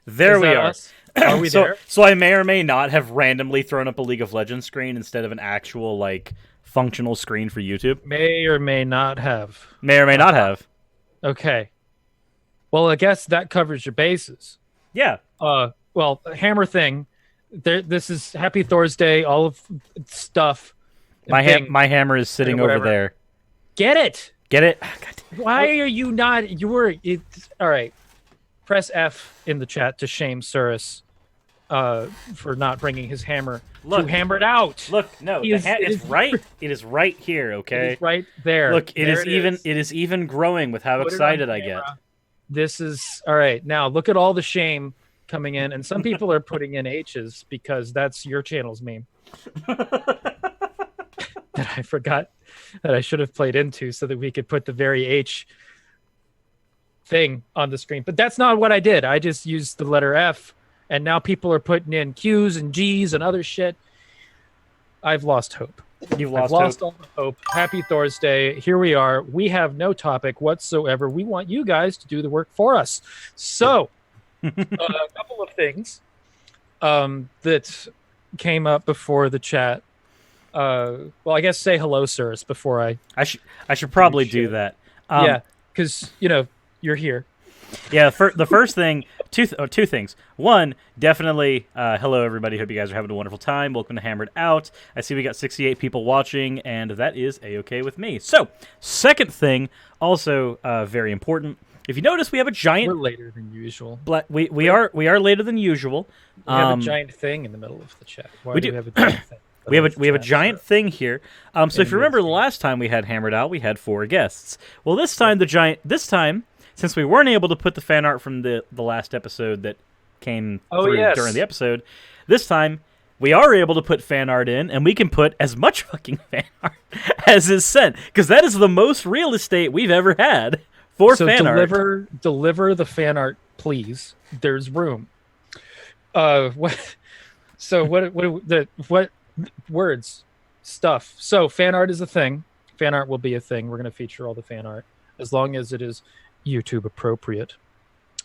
There we are. Us? Are we there? So I may or may not have randomly thrown up a League of Legends screen instead of an actual like functional screen for YouTube. May or may not have. May or may not have. Okay. Well, I guess that covers your bases. Yeah. Well, hammer thing. This is Happy Thursday. All of stuff. My hammer is sitting over there. Get it. Get it? Why are you not? All right. Press F in the chat to shame Surus for not bringing his hammer to hammer it out. Look, no, it's right. It is right here. Okay, it is right there. Look, it is even growing with how excited I get. This is all right. Now look at all the shame coming in, and some people are putting in H's because that's your channel's meme. That I forgot that I should have played into so that we could put the very H thing on the screen. But that's not what I did. I just used the letter F, and now people are putting in Q's and G's and other shit. I've lost hope. You've lost all the hope. Happy Thursday. Here we are. We have no topic whatsoever. We want you guys to do the work for us. So, a couple of things that came up before the chat. Well, I guess say hello, sirs, before I should probably do that. Yeah, because you're here. Yeah, the first thing, two things. One, definitely, hello everybody. Hope you guys are having a wonderful time. Welcome to Hammered Out. I see we got 68 people watching, and that is a-okay with me. So, second thing, also very important. If you notice, we have a giant. We're later than usual. We are later than usual. We have a giant thing in the middle of the chat. Why do we have a giant thing? We have a giant thing here. So if you remember the last time we had Hammered Out, we had 4 guests. Well, this time, since we weren't able to put the fan art from the last episode that came through during the episode, this time we are able to put fan art in, and we can put as much fucking fan art as is sent, because that is the most real estate we've ever had for fan art. Deliver the fan art, please. There's room. What? So what words? Stuff. So fan art is a thing. Fan art will be a thing. We're going to feature all the fan art as long as it is YouTube appropriate.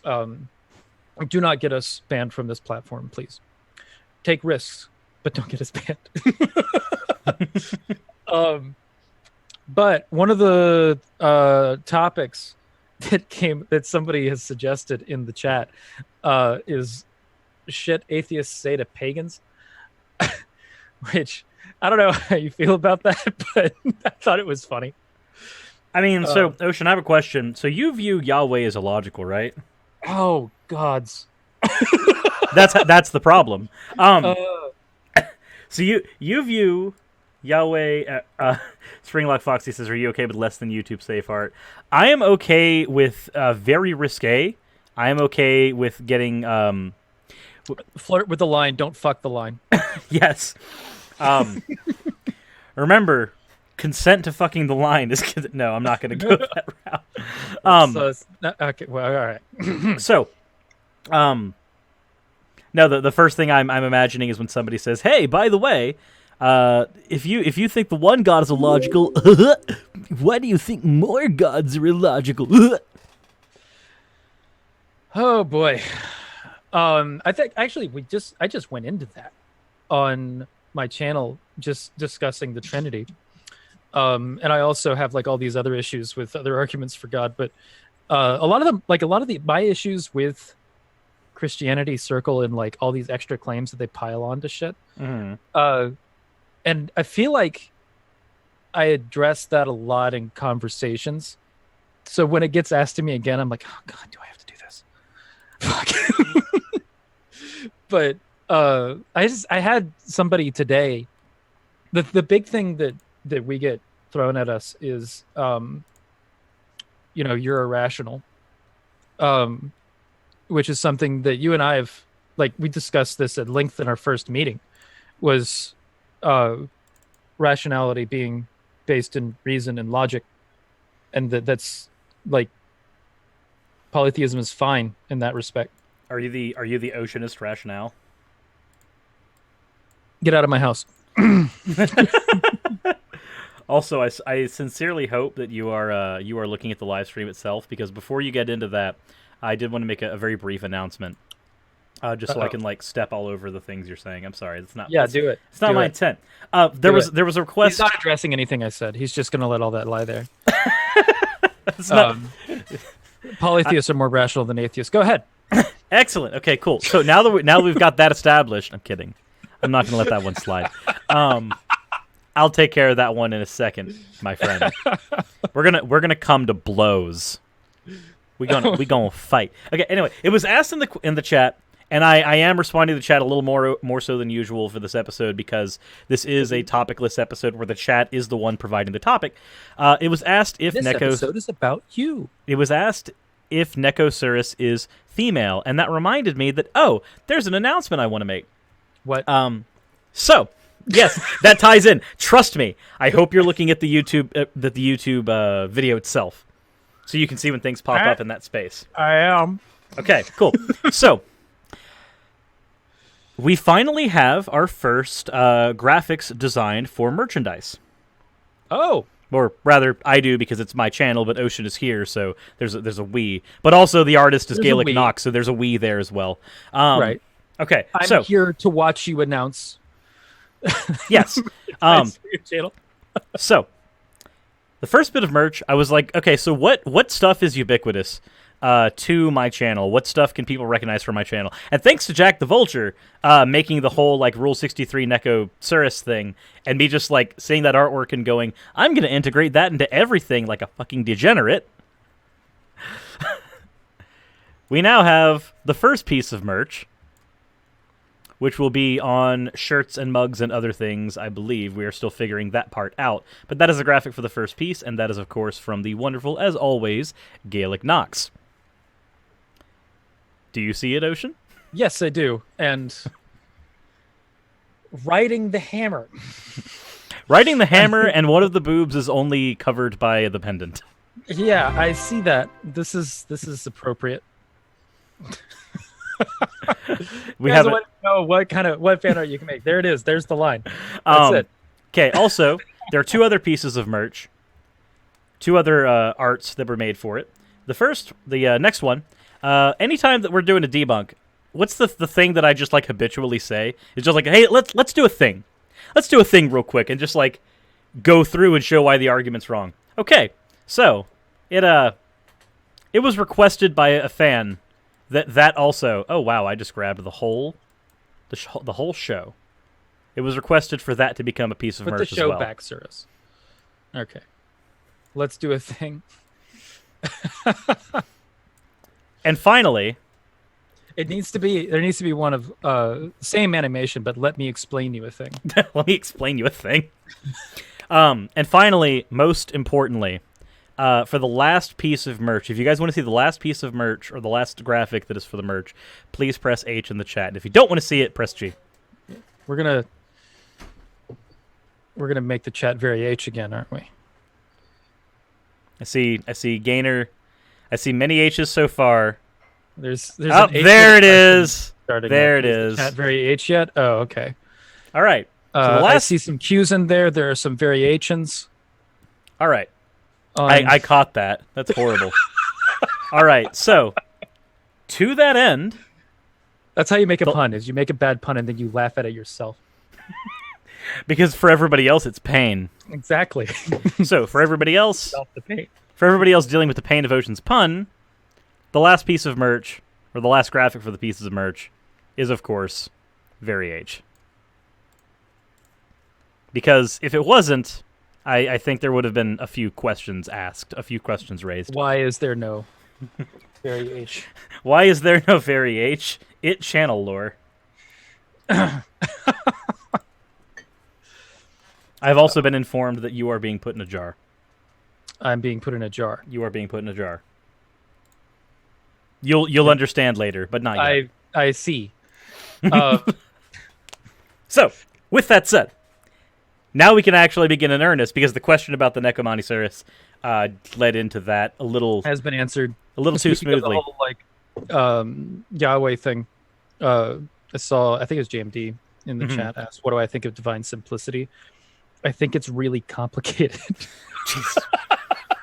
Do not get us banned from this platform, please. Take risks, but don't get us banned. But one of the topics that somebody has suggested in the chat is shit atheists say to pagans, which I don't know how you feel about that, but I thought it was funny. I mean, so Ocean, I have a question. So you view Yahweh as illogical, right? Oh, gods. That's the problem. So you view Yahweh. Springlock Foxy says, "Are you okay with less than YouTube safe art?" I am okay with very risque. I am okay with getting flirt with the line. Don't fuck the line. Yes. Remember, consent to fucking the line is. No, I'm not going to go that route. Okay. Well, all right. So, no, the first thing I'm imagining is when somebody says, "Hey, by the way, if you think the one god is illogical, why do you think more gods are illogical?" Oh boy. I think actually I just went into that on my channel, just discussing the Trinity. And I also have like all these other issues with other arguments for God, but a lot of my issues with Christianity circle in like all these extra claims that they pile on to shit. Mm-hmm. And I feel like I address that a lot in conversations. So when it gets asked to me again, I'm like, oh God, do I have to do this? Fuck. But I had somebody today. The big thing that we get thrown at us is, you're irrational, which is something that you and I have, like, we discussed this at length in our first meeting, was rationality being based in reason and logic, and that's like polytheism is fine in that respect. Are you the oceanist rationale? Get out of my house. Also, I sincerely hope that you are looking at the live stream itself, because before you get into that, I did want to make a very brief announcement. just so I can like step all over the things you're saying. I'm sorry, it's not. Yeah, do it. It's not my intent. There was a request. He's not addressing anything I said. He's just going to let all that lie there. Polytheists are more rational than atheists. Go ahead. Excellent. Okay, cool. So now that we've got that established, I'm kidding. I'm not going to let that one slide. I'll take care of that one in a second, my friend. We're gonna come to blows. We gonna fight. Okay. Anyway, it was asked in the chat, and I am responding to the chat a little more so than usual for this episode because this is a topicless episode where the chat is the one providing the topic. It was asked if this episode is about you. It was asked if Necosurus is female, and that reminded me that there's an announcement I want to make. What? So. Yes, that ties in. Trust me. I hope you're looking at the YouTube video itself, so you can see when things pop up in that space. I am. Okay, cool. So we finally have our first graphics designed for merchandise. Oh, or rather, I do because it's my channel, but Ocean is here, so there's a we. But also, the artist is Gaelic Knox, so there's a we there as well. Right. Okay. I'm here to watch you announce. Yes. So, the first bit of merch, I was like, okay, so what stuff is ubiquitous to my channel? What stuff can people recognize from my channel? And thanks to Jack the Vulture making the whole like Rule 63 Necosurus thing, and me just like seeing that artwork and going, I'm going to integrate that into everything like a fucking degenerate. We now have the first piece of merch, which will be on shirts and mugs and other things, I believe. We are still figuring that part out. But that is a graphic for the first piece, and that is, of course, from the wonderful, as always, Gaelic Knox. Do you see it, Ocean? Yes, I do. And riding the hammer. Riding the hammer, and one of the boobs is only covered by the pendant. Yeah, I see that. This is appropriate. We have what fan art you can make. There it is. There's the line. That's it. Okay. Also, there are two other pieces of merch, two other arts that were made for it. The next one. Anytime that we're doing a debunk, what's the thing that I just like habitually say? It's just like, hey, let's do a thing. Let's do a thing real quick and just like go through and show why the argument's wrong. Okay. So it was requested by a fan. That also. Oh wow! I just grabbed the whole show. It was requested for that to become a piece of merch as well. Put the show back, Cirrus. Okay, let's do a thing. And finally, there needs to be one of same animation, but let me explain you a thing. Let me explain you a thing. And finally, most importantly. For the last piece of merch, if you guys want to see the last piece of merch or the last graphic that is for the merch, please press H in the chat. And if you don't want to see it, press G. We're gonna make the chat very H again, aren't we? I see Gainer. I see many H's so far. There's an H there it is. There it is. Chat very H yet? Oh, okay. All right. So I see some Q's in there. There are some variations. All right. I caught that. That's horrible. All right, so to that end, that's how you make a pun. Is you make a bad pun and then you laugh at it yourself. Because for everybody else, it's pain. Exactly. So for everybody else, dealing with the pain of Ocean's pun, the last piece of merch or the last graphic for the pieces of merch is, of course, Very H. Because if it wasn't, I think there would have been a few questions asked, a few questions raised. Why is there no Very H? Why is there no Very H? It channel lore. I've also been informed that you are being put in a jar. I'm being put in a jar. You are being put in a jar. You'll understand later, but not yet. I see. So, with that said, now we can actually begin in earnest because the question about the Necomantisaurus led into that a little. Has been answered a little too smoothly. The whole, Yahweh thing. I think it was JMD in the chat asked, "What do I think of divine simplicity?" I think it's really complicated.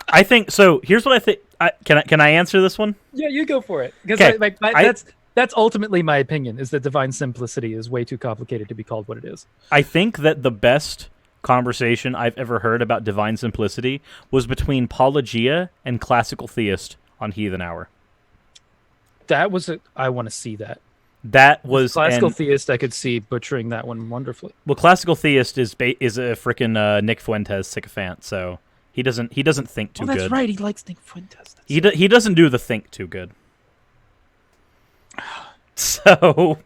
I think so. Here's what I think. Can I answer this one? Yeah, you go for it. Because That's ultimately my opinion, is that divine simplicity is way too complicated to be called what it is. I think that the best conversation I've ever heard about divine simplicity was between Pelagia and Classical Theist on Heathen Hour. That was I want to see that. That was Classical Theist. I could see butchering that one wonderfully. Well, Classical Theist is a freaking Nick Fuentes sycophant, so he doesn't think too good. That's right. He likes Nick Fuentes. He doesn't do the think too good. So,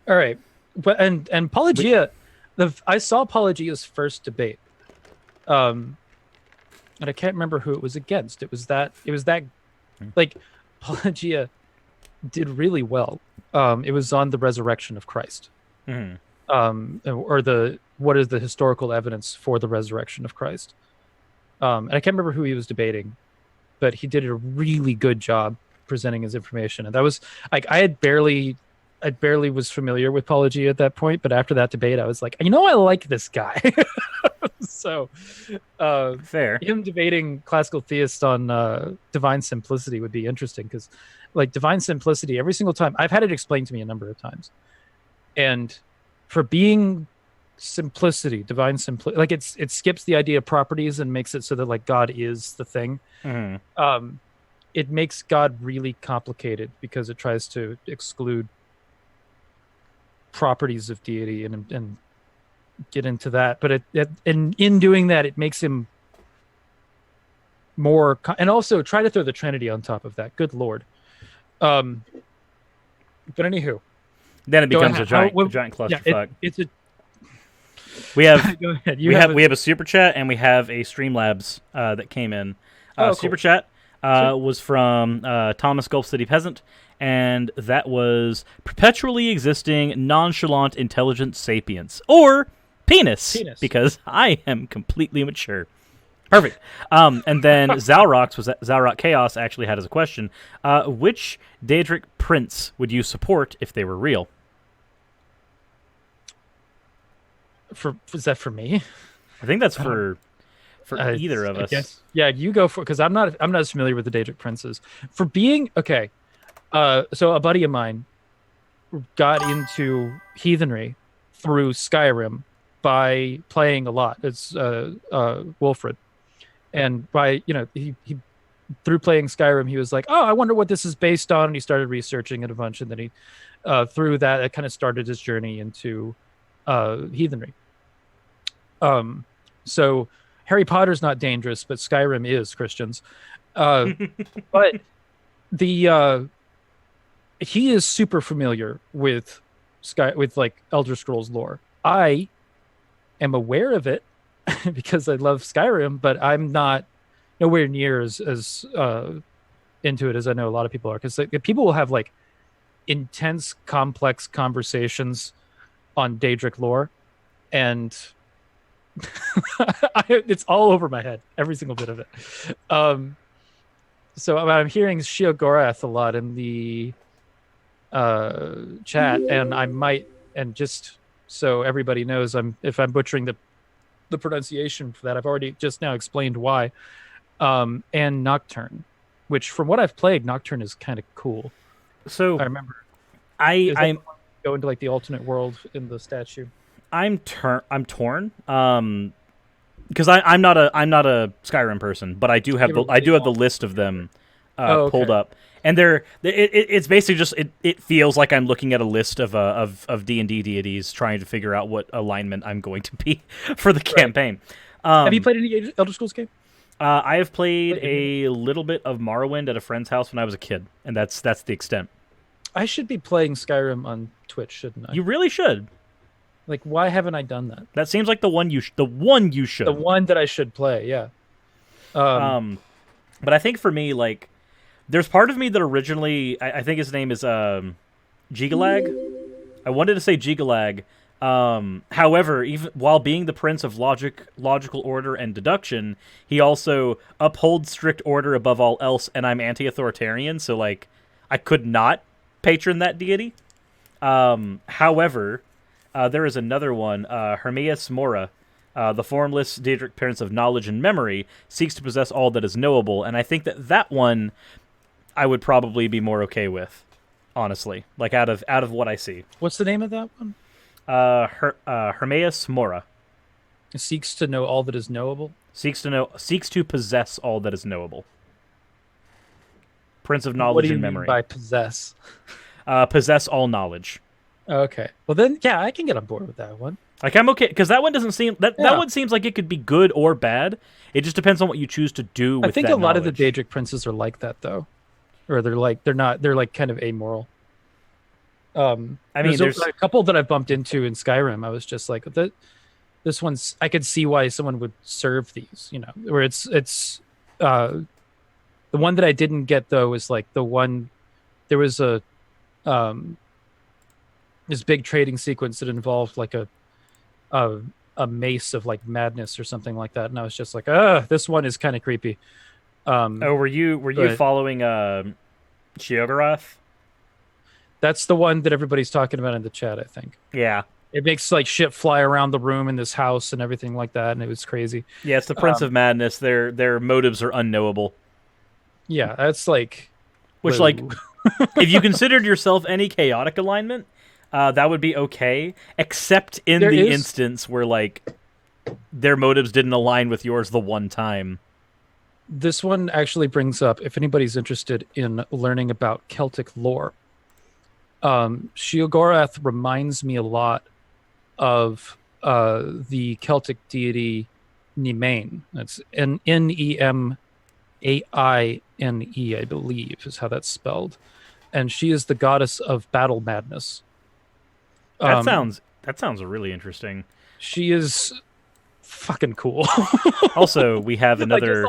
all right, but and Pelagia, I saw Pelagia's first debate, and I can't remember who it was against. It was that like Pelagia did really well. It was on the resurrection of Christ, or what is the historical evidence for the resurrection of Christ. And I can't remember who he was debating, but he did a really good job presenting his information. And that was like, I barely was familiar with Pelagia at that point, but after that debate, I was like, I like this guy. So fair. Him debating Classical Theist on divine simplicity would be interesting, because like divine simplicity, every single time I've had it explained to me a number of times, and for being simplicity, divine simplicity, like it skips the idea of properties and makes it so that like God is the thing. It makes God really complicated because it tries to exclude properties of deity and get into that. But in doing that, it makes him more, and also try to throw the Trinity on top of that. Good Lord. But anywho, then it becomes a giant clusterfuck. Yeah, we have go ahead. We have a super chat, and we have a Streamlabs that came in. Cool. Super chat was from Thomas Gulf City Peasant, and that was perpetually existing nonchalant intelligent sapience, or penis. Because I am completely mature. Perfect. And then Zalrock Chaos actually had as a question, which Daedric prince would you support if they were real? Is that for me? I think that's for either of us. Guess, yeah, you go for it, because I'm not as familiar with the Daedric princes. For being okay, so a buddy of mine got into heathenry through Skyrim by playing a lot. It's Wolfred, and by he through playing Skyrim, he was like, oh, I wonder what this is based on, and he started researching it a bunch, and then he through that it kind of started his journey into heathenry. So Harry Potter's not dangerous, but Skyrim is, Christians. But he is super familiar with like Elder Scrolls lore. I am aware of it because I love Skyrim, but I'm not nowhere near as into it as I know a lot of people are. Because people will have like intense, complex conversations on Daedric lore, and it's all over my head, every single bit of it. So I'm hearing Sheogorath a lot in the chat, and I might, and just so everybody knows, if I'm butchering the pronunciation for that, I've already just now explained why. And Nocturne, which from what I've played, Nocturne is kind of cool. So I remember I go into like the alternate world in the statue. I'm torn. Because I'm not a Skyrim person, but I do have the list of them pulled up, and it's basically just it feels like I'm looking at a list of D&D deities, trying to figure out what alignment I'm going to be for the campaign. Have you played any Elder Scrolls game? I have played a little bit of Morrowind at a friend's house when I was a kid, and that's the extent. I should be playing Skyrim on Twitch, shouldn't I? You really should. Like, why haven't I done that? That seems like the one you should. The one that I should play, yeah. But I think for me, like, there's part of me that originally, I think his name is Gigalag. I wanted to say Gigalag. However, even while being the prince of logical order and deduction, he also upholds strict order above all else, and I'm anti-authoritarian, so like I could not patron that deity. However, there is another one, Hermias Mora, the formless Daedric prince of knowledge and memory, seeks to possess all that is knowable, and I think that one I would probably be more okay with. honestly. Like out of what I see. What's the name of that one? Hermaeus Mora It seeks to know all that is knowable. seeks to possess all that is knowable. Prince of What knowledge do you and mean memory. by possess? Possess all knowledge. Okay. Well, then, yeah, I can get on board with that one. Like I'm okay because that one doesn't seem that one seems like it could be good or bad. It just depends on what you choose to do with I think that a lot knowledge. of the Daedric princes are like that, though, or they're like kind of amoral. I mean, there's a couple that I've bumped into in Skyrim. I was just like, this one's. I could see why someone would serve these. You know, where it's the one that I didn't get though is like the one. There was this big trading sequence that involved like a mace of like madness or something like that, and I was just like, this one is kind of creepy. were you following Sheogorath? That's the one that everybody's talking about in the chat, I think. Yeah. It makes like shit fly around the room in this house and everything like that, and it was crazy. Yeah, it's the Prince of Madness. Their motives are unknowable. Yeah, that's like... Which, like, if you considered yourself any chaotic alignment, that would be okay, except in the instance where, like, their motives didn't align with yours the one time. This one actually brings up, if anybody's interested in learning about Celtic lore, Sheogorath reminds me a lot of the Celtic deity Nemain. That's N-E-M-A-I-N-E, I believe, is how that's spelled. And she is the goddess of battle madness. That sounds really interesting. She is fucking cool. Also, we have another...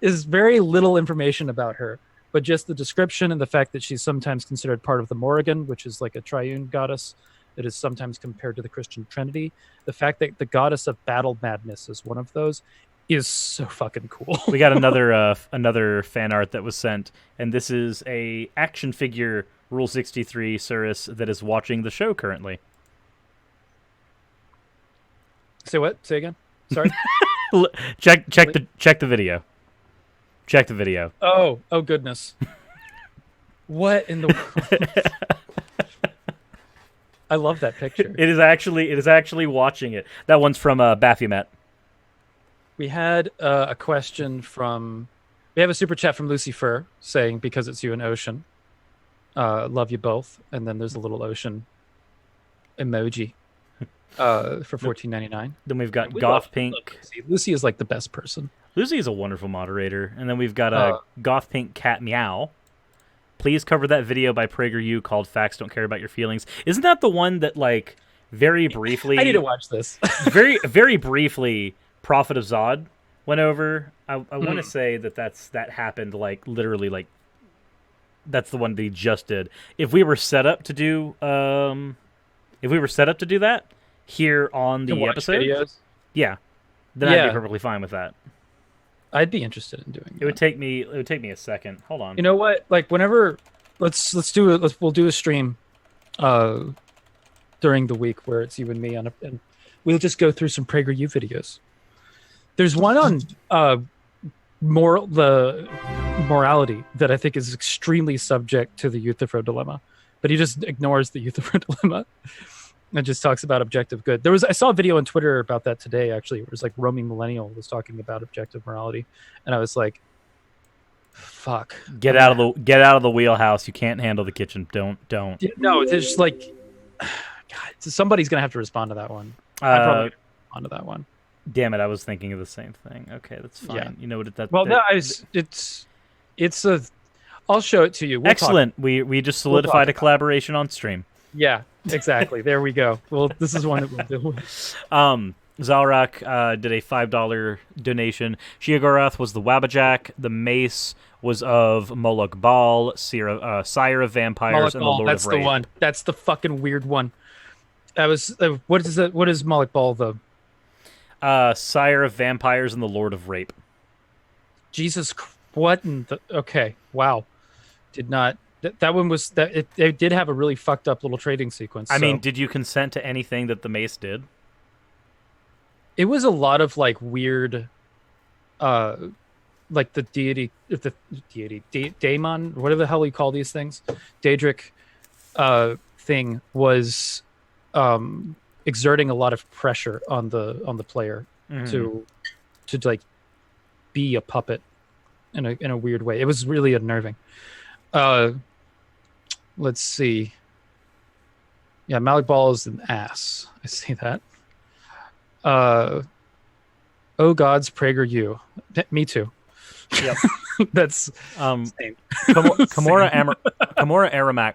is very little information about her. But just the description and the fact that she's sometimes considered part of the Morrigan, which is like a triune goddess that is sometimes compared to the Christian Trinity. The fact that the goddess of battle madness is one of those is so fucking cool. We got another fan art that was sent, and this is a action figure Rule 63 Cirrus that is watching the show currently. Say what? Say again? Sorry. check the video. Check the video. Oh goodness. What in the world? I love that picture. It is actually watching it. That one's from Baphomet. We had a question from... We have a super chat from Lucy Fur saying, because it's you and Ocean. Love you both. And then there's a little ocean emoji for $14.99. Then we've got Goth Pink. Lucy is like the best person. Lucy is a wonderful moderator. And then we've got Goth Pink Cat Meow. Please cover that video by PragerU called Facts Don't Care About Your Feelings. Isn't that the one that, like, very briefly... I need to watch this. very, very briefly, Prophet of Zod went over? I want to say that happened, like, literally, like, that's the one that he just did. If we were set up to do... that here on the episode... Videos? Yeah. Then I'd be perfectly fine with that. I'd be interested in doing that. It would take me a second. Hold on. You know what? Like whenever we'll do a stream during the week where it's you and me and we'll just go through some PragerU videos. There's one on the morality that I think is extremely subject to the Euthyphro dilemma, but he just ignores the Euthyphro dilemma. And just talks about objective good. I saw a video on Twitter about that today, actually. It was like Roaming Millennial was talking about objective morality. And I was like, fuck. Get out of the wheelhouse. You can't handle the kitchen. Don't. Yeah, no, it's just like, God, somebody's going to have to respond to that one. I probably respond to that one. Damn it, I was thinking of the same thing. Okay, that's fine. Yeah. You know what that... Well, no, I'll show it to you. Excellent. We just solidified a collaboration on stream. Yeah, exactly. There we go. Well, this is one that we'll do. Zalrak did a $5 donation. Sheogorath was the Wabbajack. The mace was of Moloch Baal, sire of vampires, Moloch and Baal, the Lord that's of Rape. the one. That's the fucking weird one. That was what is it? What is Moloch Baal though? Sire of vampires and the Lord of Rape. Jesus, what? Okay, wow. Did not. That one was that it did have a really fucked up little trading sequence. I mean, did you consent to anything that the mace did? It was a lot of like weird like the daemon, whatever the hell you call these things, Daedric thing was exerting a lot of pressure on the player to like be a puppet in a weird way. It was really unnerving. Let's see. Yeah, Malik Ball is an ass. I see that. Oh gods, Prager you. Me too. Yep. That's same. Kamora Aramak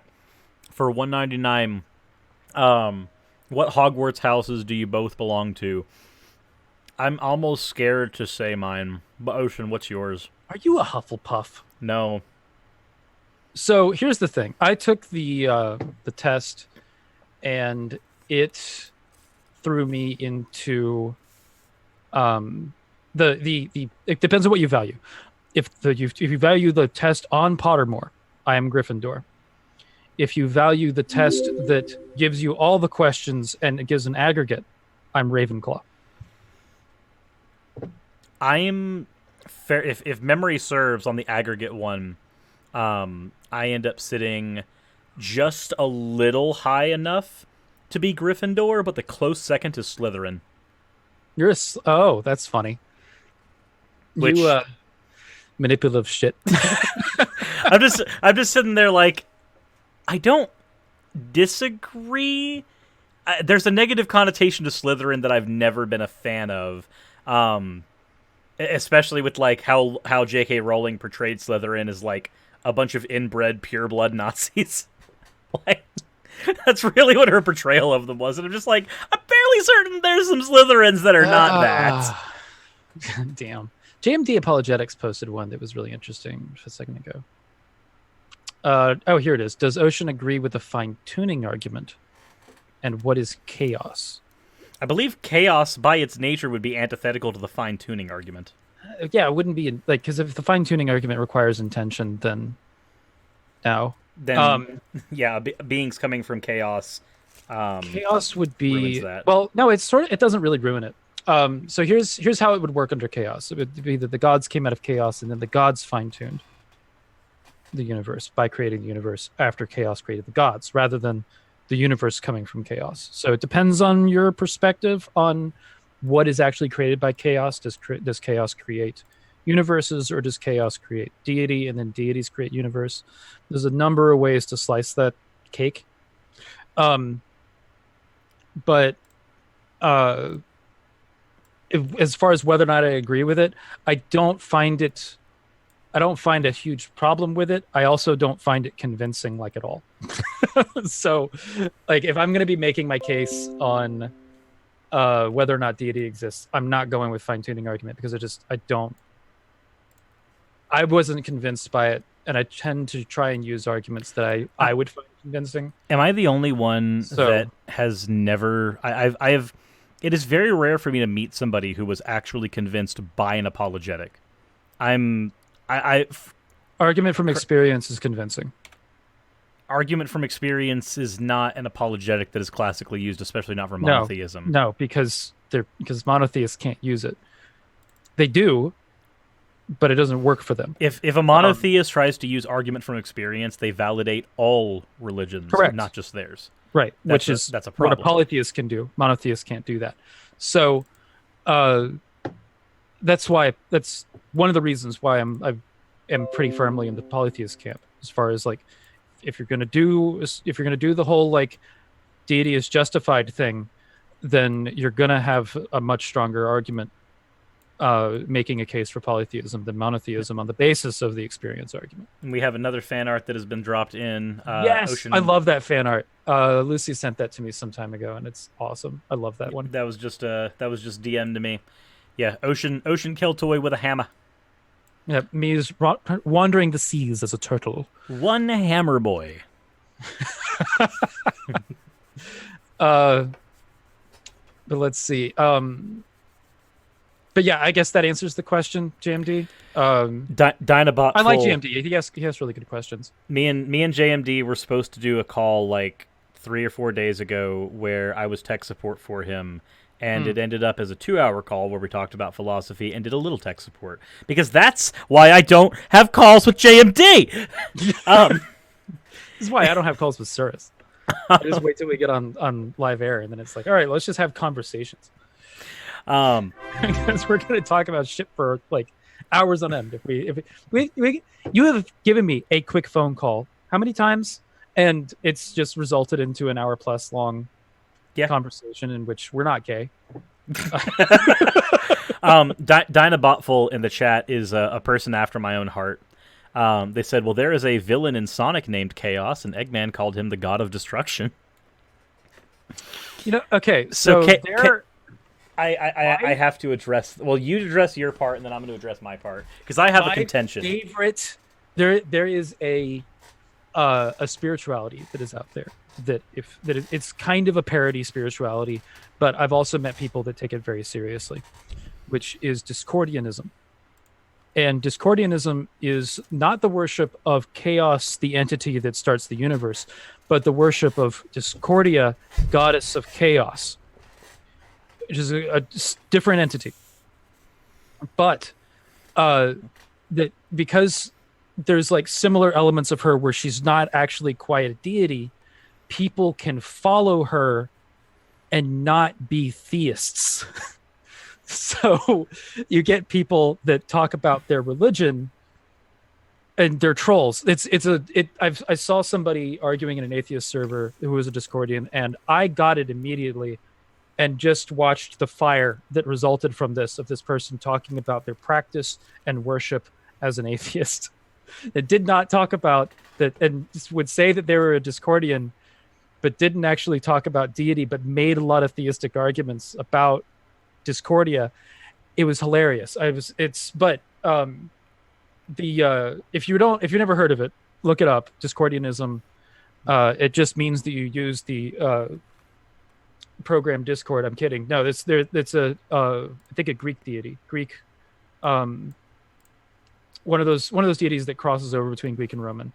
for $1.99. What Hogwarts houses do you both belong to? I'm almost scared to say mine. But Ocean, what's yours? Are you a Hufflepuff? No. So here's the thing. I took the test, and it threw me into it depends on what you value. If you value the test on Pottermore, I am Gryffindor. If you value the test that gives you all the questions and it gives an aggregate, I'm Ravenclaw. I am fair. If memory serves on the aggregate one, I end up sitting just a little high enough to be Gryffindor, but the close second is Slytherin. Oh, that's funny. Which, you manipulative shit. I'm just sitting there like, I don't disagree. There's a negative connotation to Slytherin that I've never been a fan of, especially with like how J.K. Rowling portrayed Slytherin as like a bunch of inbred pureblood Nazis. Like, that's really what her portrayal of them was, and I'm just like, I'm fairly certain there's some Slytherins that are not that. Damn. JMD Apologetics posted one that was really interesting a second ago. Oh, here it is. Does Ocean agree with the fine-tuning argument? And what is chaos? I believe chaos, by its nature, would be antithetical to the fine-tuning argument. Yeah, it wouldn't be like, because if the fine-tuning argument requires intention, then no. Then yeah, beings coming from chaos. Chaos would be that. Well, no, it doesn't really ruin it. So here's how it would work under chaos. It would be that the gods came out of chaos, and then the gods fine-tuned the universe by creating the universe after chaos created the gods, rather than the universe coming from chaos. So it depends on your perspective on what is actually created by chaos. Does chaos create universes, or does chaos create deity, and then deities create universe? There's a number of ways to slice that cake. But as far as whether or not I agree with it, I don't find a huge problem with it. I also don't find it convincing, like, at all. So, like, if I'm going to be making my case on whether or not deity exists, I'm not going with fine-tuning argument, because I wasn't convinced by it, and I tend to try and use arguments that I would find convincing. Am I the only one that has never... I have... It is very rare for me to meet somebody who was actually convinced by an apologetic. Argument from experience is convincing. Argument from experience is not an apologetic that is classically used, especially not for monotheism. No, because monotheists can't use it. They do, but it doesn't work for them. If a monotheist tries to use argument from experience, they validate all religions, correct, not just theirs. Right, that's a problem. What a polytheist can do. Monotheists can't do that. So that's one of the reasons why I am pretty firmly in the polytheist camp, as far as, like, if you're gonna do the whole, like, deity is justified thing, then you're gonna have a much stronger argument making a case for polytheism than monotheism on the basis of the experience argument. And we have another fan art that has been dropped in. Yes, Ocean. I love that fan art. Lucy sent that to me some time ago, and it's awesome. I love that one. That was just DM'd to me. Yeah, Ocean kill toy with a hammer. Yeah, me is wandering the seas as a turtle. One hammer boy. But let's see. But yeah, I guess that answers the question, JMD. Dinobot. I like JMD. He has really good questions. Me and JMD were supposed to do a call like 3 or 4 days ago where I was tech support for him, And it ended up as a 2-hour call where we talked about philosophy and did a little tech support. Because that's why I don't have calls with JMD! This is why I don't have calls with Cirrus. I just wait till we get on live air, and then it's like, all right, let's just have conversations. Because we're going to talk about shit for like hours on end. If we you have given me a quick phone call how many times, and it's just resulted into an hour plus long conversation in which we're not gay. Dynabotful in the chat is a person after my own heart. They said, well, there is a villain in Sonic named Chaos, and Eggman called him the God of Destruction. Okay, so I have to address. Well, you address your part, and then I'm going to address my part because I have a contention. Favorite. There is a spirituality that is out there it's kind of a parody spirituality, but I've also met people that take it very seriously, which is Discordianism. And Discordianism is not the worship of chaos, the entity that starts the universe, but the worship of Discordia, goddess of chaos, which is a different entity. But that because there's like similar elements of her where she's not actually quite a deity, people can follow her and not be theists. So you get people that talk about their religion and they're trolls. I saw somebody arguing in an atheist server who was a Discordian, and I got it immediately and just watched the fire that resulted from this, of this person talking about their practice and worship as an atheist. It did not talk about that, and would say that they were a Discordian, but didn't actually talk about deity, but made a lot of theistic arguments about Discordia. It was hilarious. If you've never heard of it, look it up. Discordianism. It just means that you use the program Discord. I'm kidding. No, it's I think a Greek deity. One of those deities that crosses over between Greek and Roman.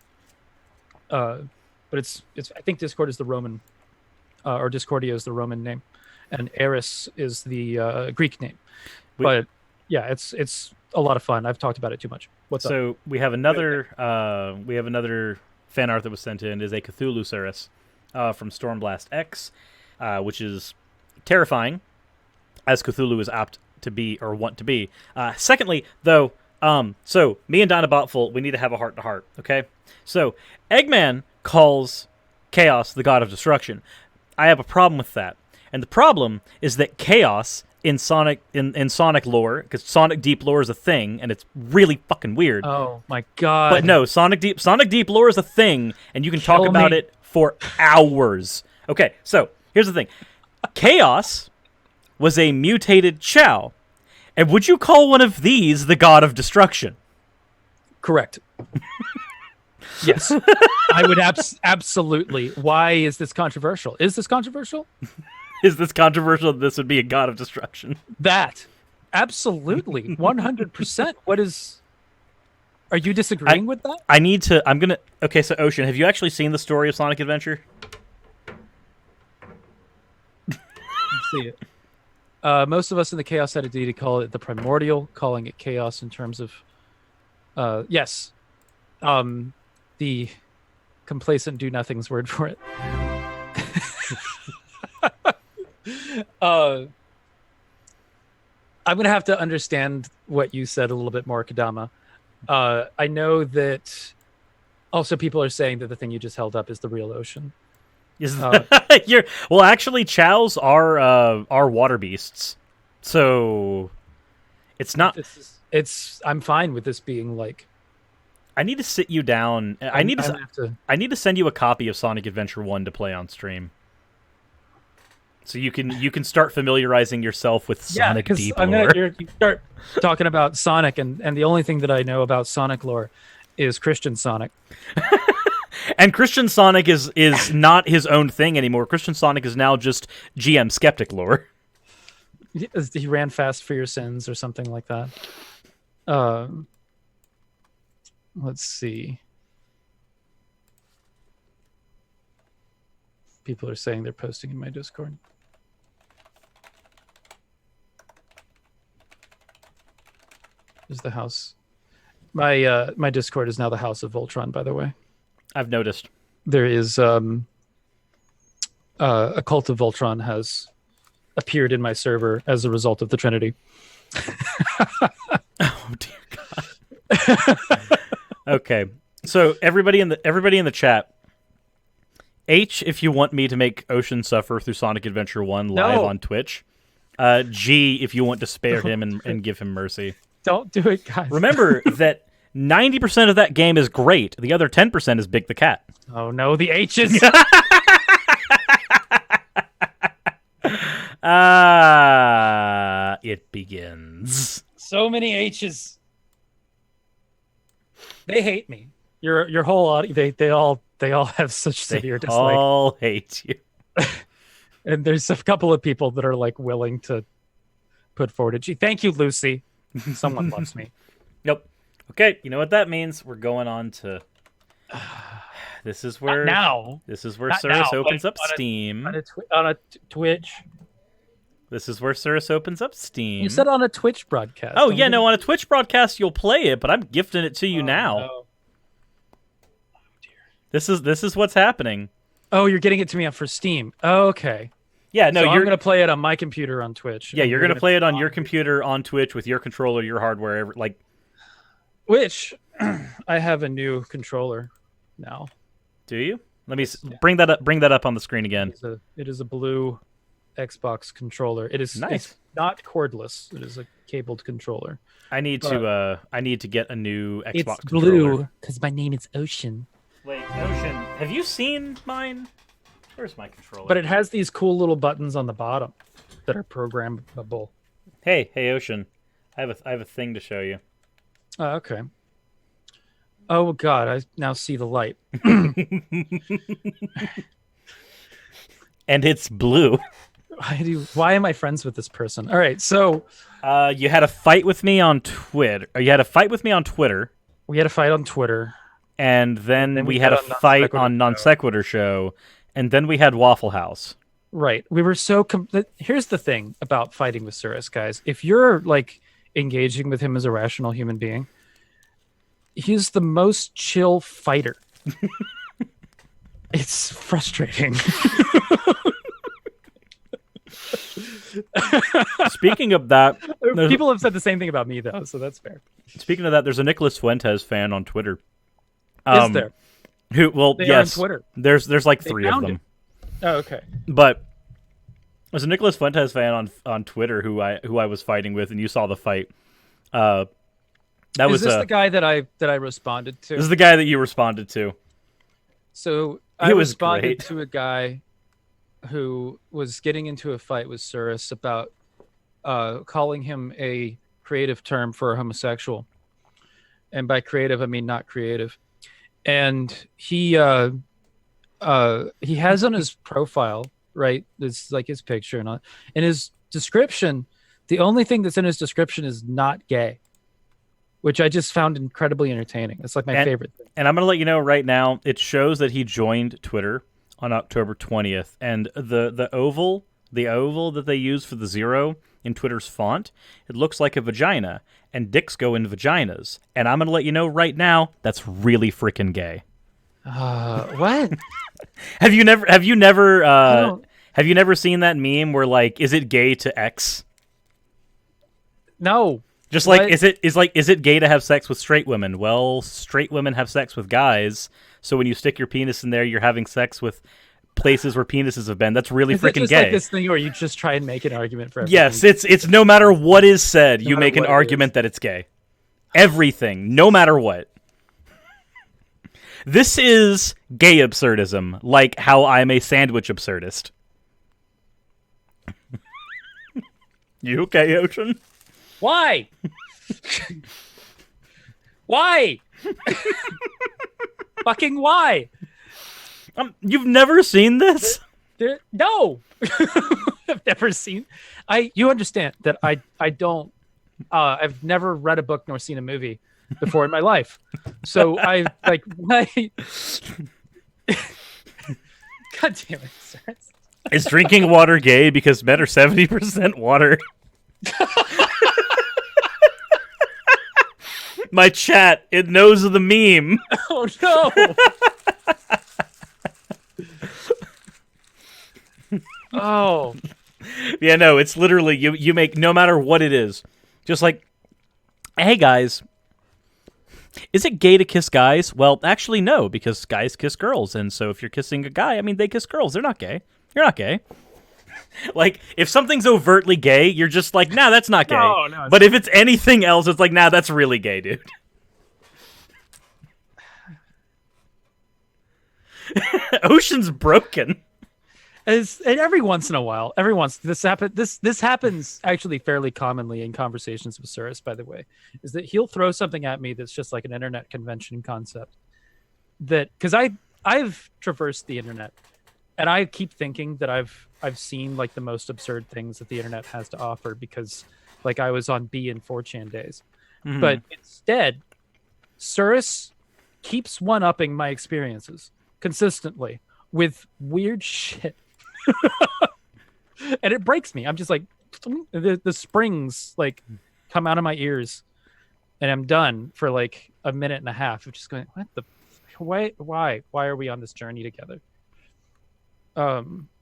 But it's I think Discord is the Roman, or Discordia is the Roman name, and Eris is the Greek name. But yeah, it's a lot of fun. I've talked about it too much. What's up? So we have another fan art that was sent in, is a Cthulhu Cirrus from Stormblast X, which is terrifying, as Cthulhu is apt to be or want to be. Secondly, though, so me and Dynabotful, we need to have a heart-to-heart, okay? So Eggman calls Chaos the god of destruction. I have a problem with that. And the problem is that Chaos in Sonic lore, because Sonic Deep lore is a thing, and it's really fucking weird. Oh my god! But no, Sonic Deep lore is a thing, and you can talk about it for hours. Okay, so here's the thing: Chaos was a mutated Chow, and would you call one of these the god of destruction? Correct. Yes, I would absolutely. Why is this controversial? Is this controversial? Is this controversial that this would be a god of destruction? That. Absolutely. 100%. What is... Are you disagreeing with that? Okay, so Ocean, have you actually seen the story of Sonic Adventure? Let's see it. Most of us in the Chaos had a deity call it the primordial, calling it chaos in terms of... yes. The complacent do-nothing's word for it. I'm going to have to understand what you said a little bit more, Kadama. I know that also people are saying that the thing you just held up is the real ocean. Well, actually, Chows are water beasts, so it's not. I'm fine with this being like. I need to sit you down. I need to send you a copy of Sonic Adventure 1 to play on stream. So you can start familiarizing yourself with Sonic Deep lore. You start talking about Sonic, and the only thing that I know about Sonic lore is Christian Sonic. And Christian Sonic is not his own thing anymore. Christian Sonic is now just GM Skeptic lore. He ran fast for your sins or something like that. Let's see. People are saying they're posting in my Discord. is the house. My Discord is now the House of Voltron, by the way. I've noticed. There is a cult of Voltron has appeared in my server as a result of the Trinity. Oh dear God. Okay, so everybody in the chat. H, if you want me to make Ocean suffer through Sonic Adventure 1 live on Twitch. G, if you want to spare him and give him mercy. Don't do it, guys. Remember that 90% of that game is great. The other 10% is Big the Cat. Oh no, the H's. It begins. So many H's. They hate me. Your whole audience, they all have such severe dislike. They all hate you. And there's a couple of people that are like willing to put forward a G. Thank you, Lucy. Someone loves me. Nope. Okay, you know what that means? We're going on to. This is where Cirrus opens up Steam. On a Twitch. This is where Cirrus opens up Steam. You said on a Twitch broadcast. Oh yeah, no, on a Twitch broadcast you'll play it, but I'm gifting it to you now. No. Oh dear. This is what's happening. Oh, you're getting it to me for Steam. Oh, okay. Yeah, no, so you're going to play it on my computer on Twitch. Yeah, you're going to play it on your computer on Twitch with your controller, your hardware, like. Which I have a new controller now. Do you? Let me bring that up. Bring that up on the screen again. It is a blue Xbox controller. It is nice. It's not cordless. It is a cabled controller. I need to get a new Xbox it's controller. Blue because my name is Ocean. Wait, Ocean, have you seen mine? Where's my controller? But it has these cool little buttons on the bottom that are programmable. Hey, Ocean, I have a thing to show you. Oh, okay. Oh God, I now see the light. And it's blue. Why am I friends with this person? All right, so you had a fight with me on Twitter. We had a fight on Twitter. And then we had a fight on Non Sequitur Show, and then we had Waffle House. Right. We were so... Here's the thing about fighting with Cirrus, guys. If you're, like, engaging with him as a rational human being, he's the most chill fighter. It's frustrating. Speaking of that... People have said the same thing about me, though, so that's fair. Speaking of that, there's a Nicholas Fuentes fan on Twitter. Is there? Who? Well, they yes. are on Twitter. There's like 3 of them. Him. Oh, okay. But there's a Nicholas Fuentes fan on Twitter who I was fighting with, and you saw the fight. Is this the guy that I responded to? This is the guy that you responded to. So I responded to a guy who was getting into a fight with Cirrus about calling him a creative term for a homosexual. And by creative, I mean not creative. And he has on his profile, right? It's like his picture and all. In his description, the only thing that's in his description is not gay, which I just found incredibly entertaining. It's like my favorite thing. And I'm going to let you know right now, it shows that he joined Twitter on October 20th. And the oval that they use for the 0 in Twitter's font, it looks like a vagina. And dicks go in vaginas. And I'm going to let you know right now, that's really freaking gay. What? Have you never seen that meme where, like, is it gay to X? No. Just like, is it gay to have sex with straight women? Well, straight women have sex with guys. So when you stick your penis in there, you're having sex with places where penises have been. That's really freaking gay. Like this thing where you just try and make an argument for everything. Yes, it's no matter what is said, you make an argument that it's gay. Everything, no matter what. This is gay absurdism, like how I'm a sandwich absurdist. You okay, Ocean? Why? Why? Fucking why? You've never seen this? No. I've never seen. You understand that I don't. I've never read a book nor seen a movie before in my life. So I like. God damn it! Sir. Is drinking water gay because men are 70% water? My chat, it knows the meme. Oh no! Oh. Yeah, no, it's literally you make no matter what it is. Just like, hey guys, is it gay to kiss guys? Well, actually no, because guys kiss girls, and so if you're kissing a guy, I mean they kiss girls. They're not gay. You're not gay. Like, if something's overtly gay, you're just like, nah, that's not gay. No, but if it's anything else, it's like, nah, that's really gay, dude. Ocean's broken. And every once in a while, this happens actually fairly commonly in conversations with Cirrus, by the way, is that he'll throw something at me that's just like an internet convention concept. That, because I've traversed the internet, and I keep thinking that I've seen like the most absurd things that the internet has to offer, because like I was on B and 4chan days. Mm-hmm. But instead, Cirrus keeps one-upping my experiences consistently with weird shit. And it breaks me. I'm just like, the springs like come out of my ears, and I'm done for like a minute and a half of just going, what the, why are we on this journey together?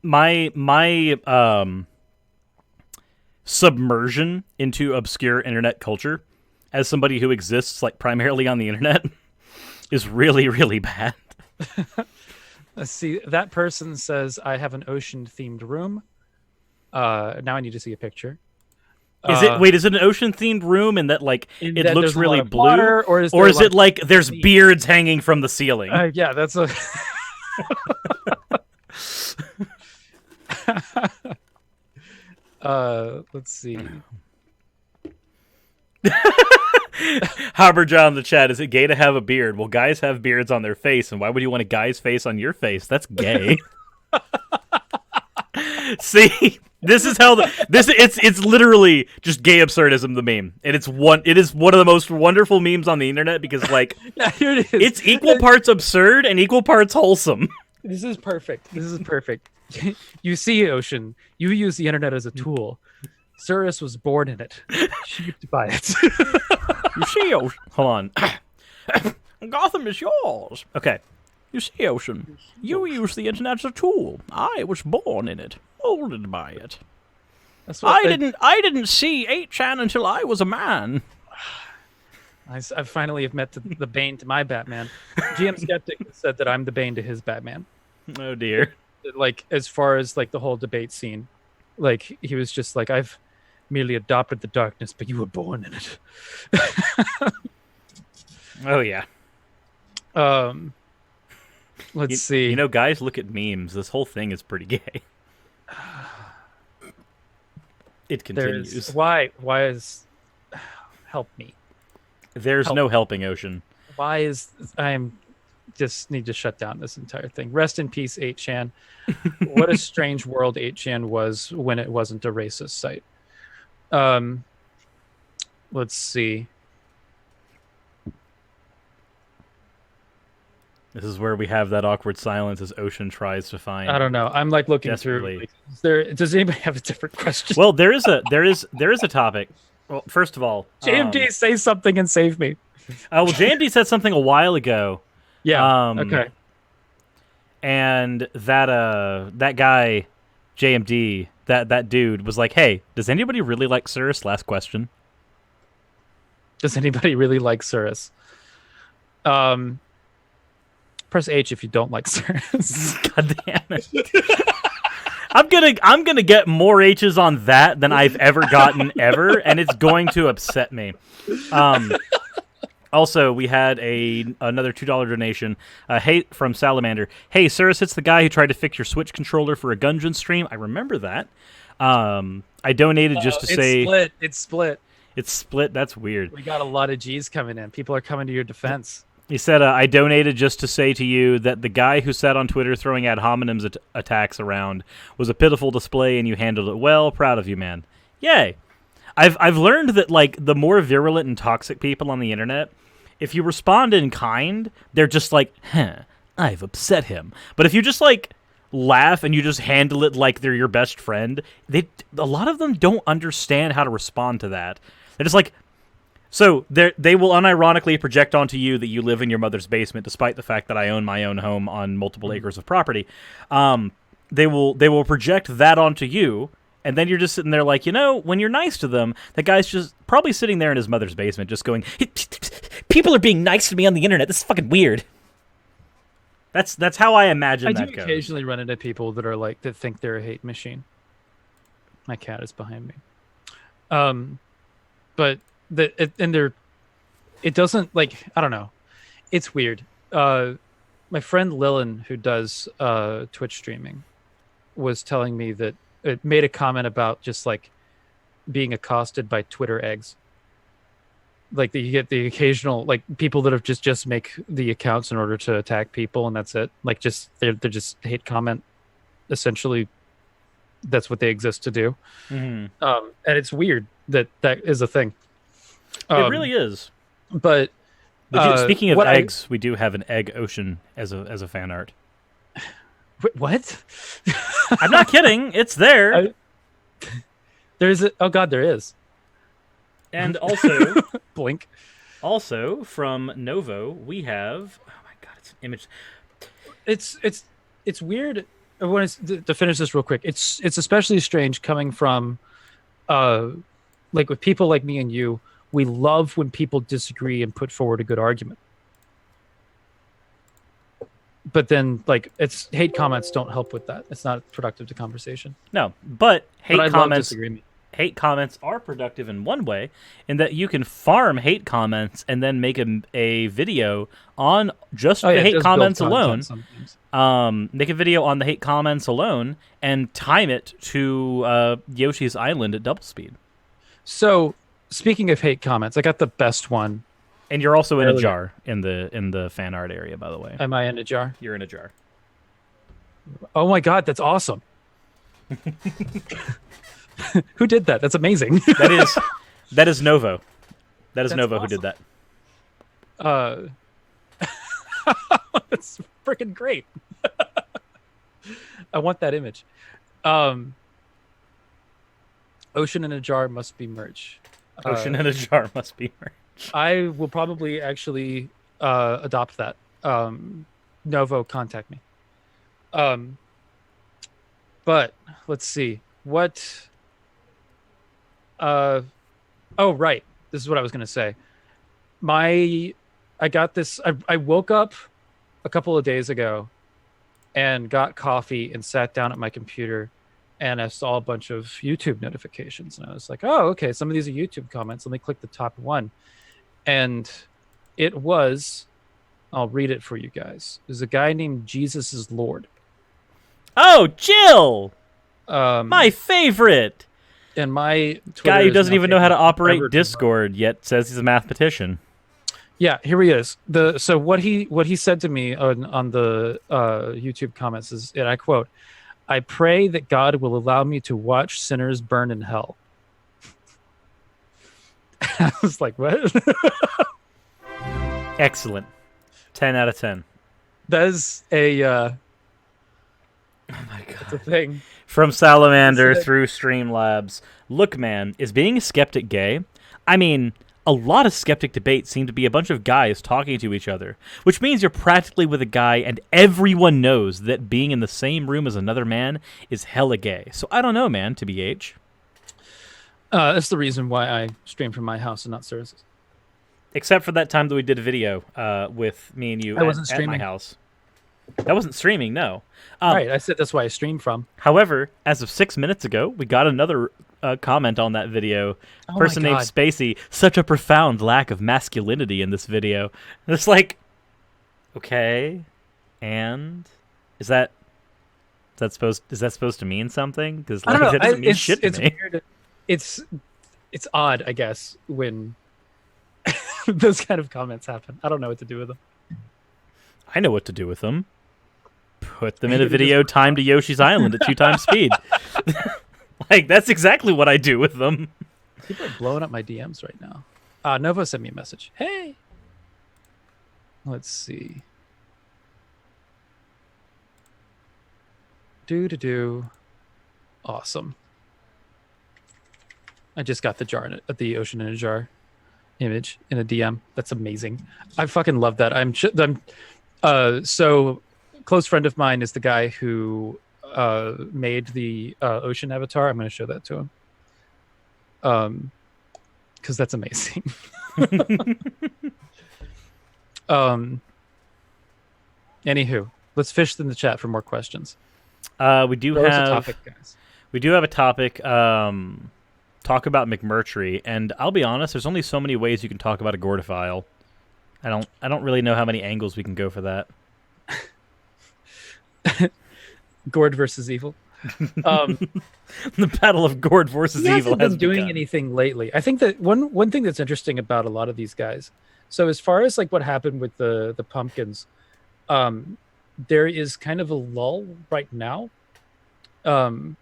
My submersion into obscure internet culture as somebody who exists like primarily on the internet is really, really bad. Let's see. That person says, I have an ocean-themed room. Now I need to see a picture. Is it an ocean-themed room and that, like, it looks really blue? Water, or is it like there's beards hanging from the ceiling? Yeah, that's a... Let's see. Harberja in the chat, is it gay to have a beard? Well, guys have beards on their face, and why would you want a guy's face on your face? That's gay. See, this is how it's literally just gay absurdism, the meme, and it is one of the most wonderful memes on the internet because like yeah, here it is. It's equal parts absurd and equal parts wholesome. This is perfect. You see, Ocean, you use the internet as a tool. Cirrus was born in it, shaped by it. You see, Ocean. Hold on. Gotham is yours. Okay. You see, Ocean, you use the internet as a tool. I was born in it, molded by it. I didn't see 8chan until I was a man. I finally have met the Bane to my Batman. GM Skeptic said that I'm the Bane to his Batman. Oh dear. Like, as far as like the whole debate scene, like he was just like, I've merely adopted the darkness, but you were born in it. Oh yeah. Let's see. You know, guys, look at memes. This whole thing is pretty gay. It continues. Why is help me? There's no helping, Ocean. Why is I'm just need to shut down this entire thing. Rest in peace, 8chan. What a strange world 8chan was when it wasn't a racist site. Let's see. This is where we have that awkward silence as Ocean tries to find. I don't know. I'm like looking desperately through. Like, does anybody have a different question? Well, there is a topic. Well, first of all, JMD, say something and save me. Well, JMD said something a while ago. Yeah. Okay. And that guy, JMD, that dude was like, "Hey, does anybody really like Cirrus?" Last question. Does anybody really like Cirrus? Press H if you don't like Cirrus. God damn it. I'm gonna get more H's on that than I've ever gotten ever, and it's going to upset me. Also, we had another $2 donation. Hey, from Salamander. Hey, Cirrus, it's the guy who tried to fix your Switch controller for a Gungeon stream. I remember that. I donated just to say it's split. It's split. That's weird. We got a lot of G's coming in. People are coming to your defense. He said, I donated just to say to you that the guy who sat on Twitter throwing ad hominems attacks around was a pitiful display, and you handled it well. Proud of you, man. Yay. I've learned that, like, the more virulent and toxic people on the internet, if you respond in kind, they're just like, I've upset him. But if you just, like, laugh and you just handle it like they're your best friend, a lot of them don't understand how to respond to that. They're just like, So they will unironically project onto you that you live in your mother's basement, despite the fact that I own my own home on multiple acres of property. They will project that onto you, and then you're just sitting there like, when you're nice to them, the guy's just probably sitting there in his mother's basement, just going, "People are being nice to me on the internet. This is fucking weird." That's how I imagine that goes. I do occasionally run into people that are like that think they're a hate machine. My cat is behind me. But it doesn't, like, I don't know. It's weird. My friend Lillian, who does Twitch streaming, was telling me that it made a comment about just like being accosted by Twitter eggs. Like you get the occasional like people that have just make the accounts in order to attack people, and that's it. Like they're just hate comment. Essentially, that's what they exist to do. And it's weird that is a thing. It really is. But speaking of eggs, we do have an egg ocean as a fan art. What? I'm not kidding. It's there. Oh God, there is. And also, blink. Also from Novo, we have. Oh my God, it's an image. It's weird. To finish this real quick, it's especially strange coming from, like with people like me and you. We love when people disagree and put forward a good argument. But then, like, it's hate comments don't help with that. It's not productive to conversation. No, but hate comments are productive in one way, in that you can farm hate comments and then make a video on just the hate comments alone. Make a video on the hate comments alone and time it to Yoshi's Island at double speed. So, speaking of hate comments, I got the best one. And you're also in a jar in the fan art area, by the way. Am I in a jar? You're in a jar. Oh my God, that's awesome. Who did that? That's amazing. That is Novo. That's Novo awesome. Who did that. That's freaking great. I want that image. Ocean in a jar must be merch. Ocean in a jar must be merch. I will probably actually adopt that. Novo, contact me. But let's see. What? Oh, right. This is what I was going to say. I got this. I woke up a couple of days ago and got coffee and sat down at my computer, and I saw a bunch of YouTube notifications. And I was like, oh, okay, some of these are YouTube comments. Let me click the top one. And it was, I'll read it for you guys. There's a guy named Jesus is Lord. Oh, Jill! My favorite! And my Twitter guy who doesn't even know how to operate Discord yet says he's a mathematician. Yeah, here he is. So what he said to me on the YouTube comments is, and I quote, "I pray that God will allow me to watch sinners burn in hell." I was like, what? Excellent. 10 out of 10. That is a oh my God. That's a thing. From Salamander through Streamlabs. Look, man, is being a skeptic gay? I mean, a lot of skeptic debates seem to be a bunch of guys talking to each other, which means you're practically with a guy and everyone knows that being in the same room as another man is hella gay. So I don't know, man, TBH. That's the reason why I stream from my house and not services. Except for that time that we did a video with me and you at my house. That wasn't streaming, no. Right, I said that's why I stream from. However, as of 6 minutes ago, we got another comment on that video. Oh Person named Spacey, such a profound lack of masculinity in this video. And it's like, okay, and is that supposed to mean something? Because like, that doesn't mean shit to me. Weird. It's odd, I guess, when those kind of comments happen. I don't know what to do with them. I know what to do with them. Put them in a video timed to Yoshi's Island at 2 times speed. Like, that's exactly what I do with them. People are blowing up my DMs right now. Nova sent me a message. Hey! Let's see. Awesome. I just got the jar, the ocean in a jar. image in a DM. That's amazing. I fucking love that. I'm so close friend of mine is the guy who made the ocean avatar. I'm going to show that to him. Because that's amazing. Anywho, let's fish in the chat for more questions. We do Throw us have a topic, guys. We do have a topic. Talk about McMurtry, and I'll be honest. There's only so many ways you can talk about a gordophile. I don't really know how many angles we can go for that. Gord versus evil. The battle of Gord versus He evil hasn't has been doing begun. anything lately. I think that one thing that's interesting about a lot of these guys. So as far as like what happened with the pumpkins, there is kind of a lull right now. But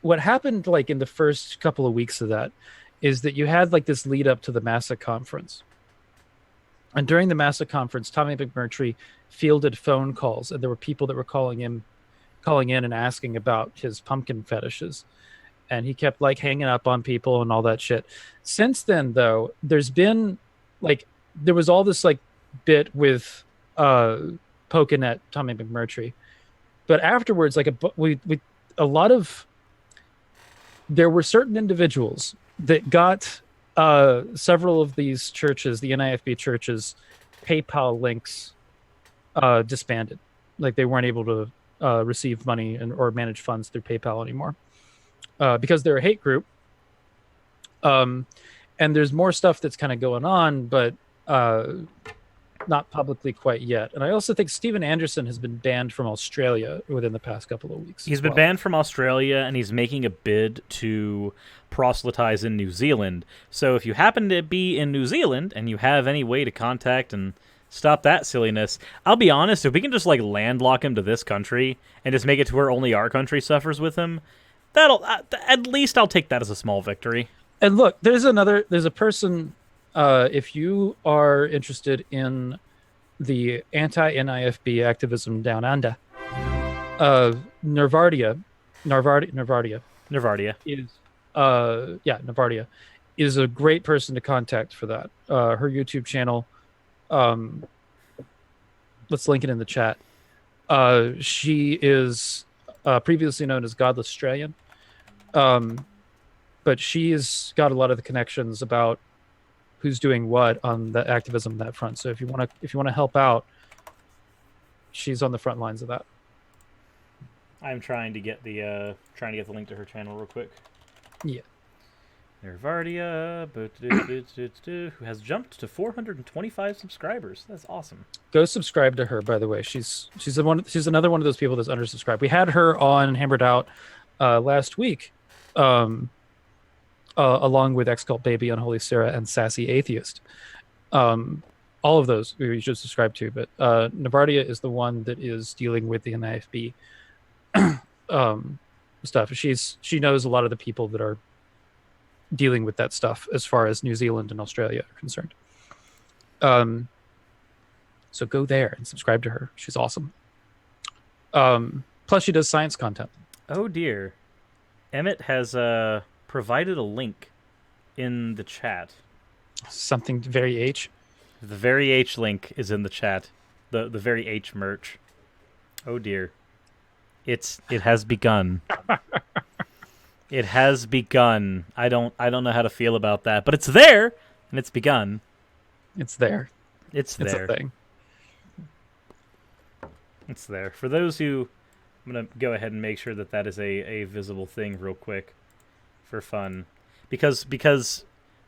what happened like in the first couple of weeks of that is that you had like this lead up to the Massa conference. And during the Massa conference, Tommy McMurtry fielded phone calls, and there were people that were calling in and asking about his pumpkin fetishes. And he kept like hanging up on people and all that shit. Since then, though, there's been like there was all this like bit with poking at Tommy McMurtry, but afterwards, like there were certain individuals that got several of these churches, the NIFB churches, PayPal links disbanded. Like they weren't able to receive money or manage funds through PayPal anymore because they're a hate group. And there's more stuff that's kind of going on, but not publicly quite yet. And I also think Steven Anderson has been banned from Australia within the past couple of weeks. He's been banned from Australia, and he's making a bid to proselytize in New Zealand. So if you happen to be in New Zealand and you have any way to contact and stop that silliness, I'll be honest, if we can just like landlock him to this country and just make it to where only our country suffers with him, that'll at least I'll take that as a small victory. And look, there's a person, if you are interested in the anti-NIFB activism down under, Nervardia is a great person to contact for that. Her YouTube channel, let's link it in the chat. She is previously known as Godless Australian, but she's got a lot of the connections about who's doing what on the activism that front. So if you want to help out, she's on the front lines of that. I'm trying to get the link to her channel real quick. Yeah. Nervardia, who has jumped to 425 subscribers. That's awesome. Go subscribe to her, by the way. She's another one of those people that's undersubscribed. We had her on Hammered Out last week, along with Excult Baby, Unholy Sarah, and Sassy Atheist. All of those you should subscribe to, but Nervardia is the one that is dealing with the NIFB stuff. She knows a lot of the people that are dealing with that stuff as far as New Zealand and Australia are concerned. So go there and subscribe to her. She's awesome. Plus she does science content. Oh dear. Emmett has provided a link in the chat. Something very H. The very H link is in the chat. The very H merch. Oh dear. It has begun. It has begun. I don't know how to feel about that, but it's there and it's begun. It's there. It's there. It's a thing. It's there. For those who, I'm going to go ahead and make sure that is a visible thing real quick for fun. Because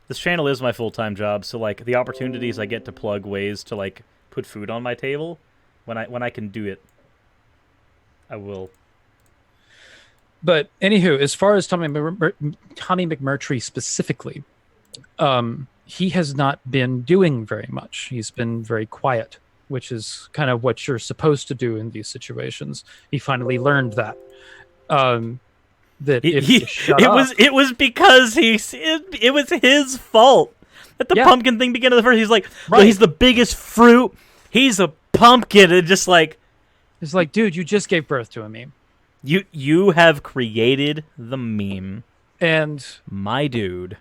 this channel is my full-time job, so like the opportunities I get to plug ways to like put food on my table, when I can do it, I will. But anywho, as far as Tommy McMurtry specifically, he has not been doing very much. He's been very quiet, which is kind of what you're supposed to do in these situations. He finally learned that. It was because it was his fault that the pumpkin thing began at the first. He's like, right. Well, he's the biggest fruit. He's a pumpkin, and just like, it's like, dude, you just gave birth to a meme. You have created the meme, and my dude.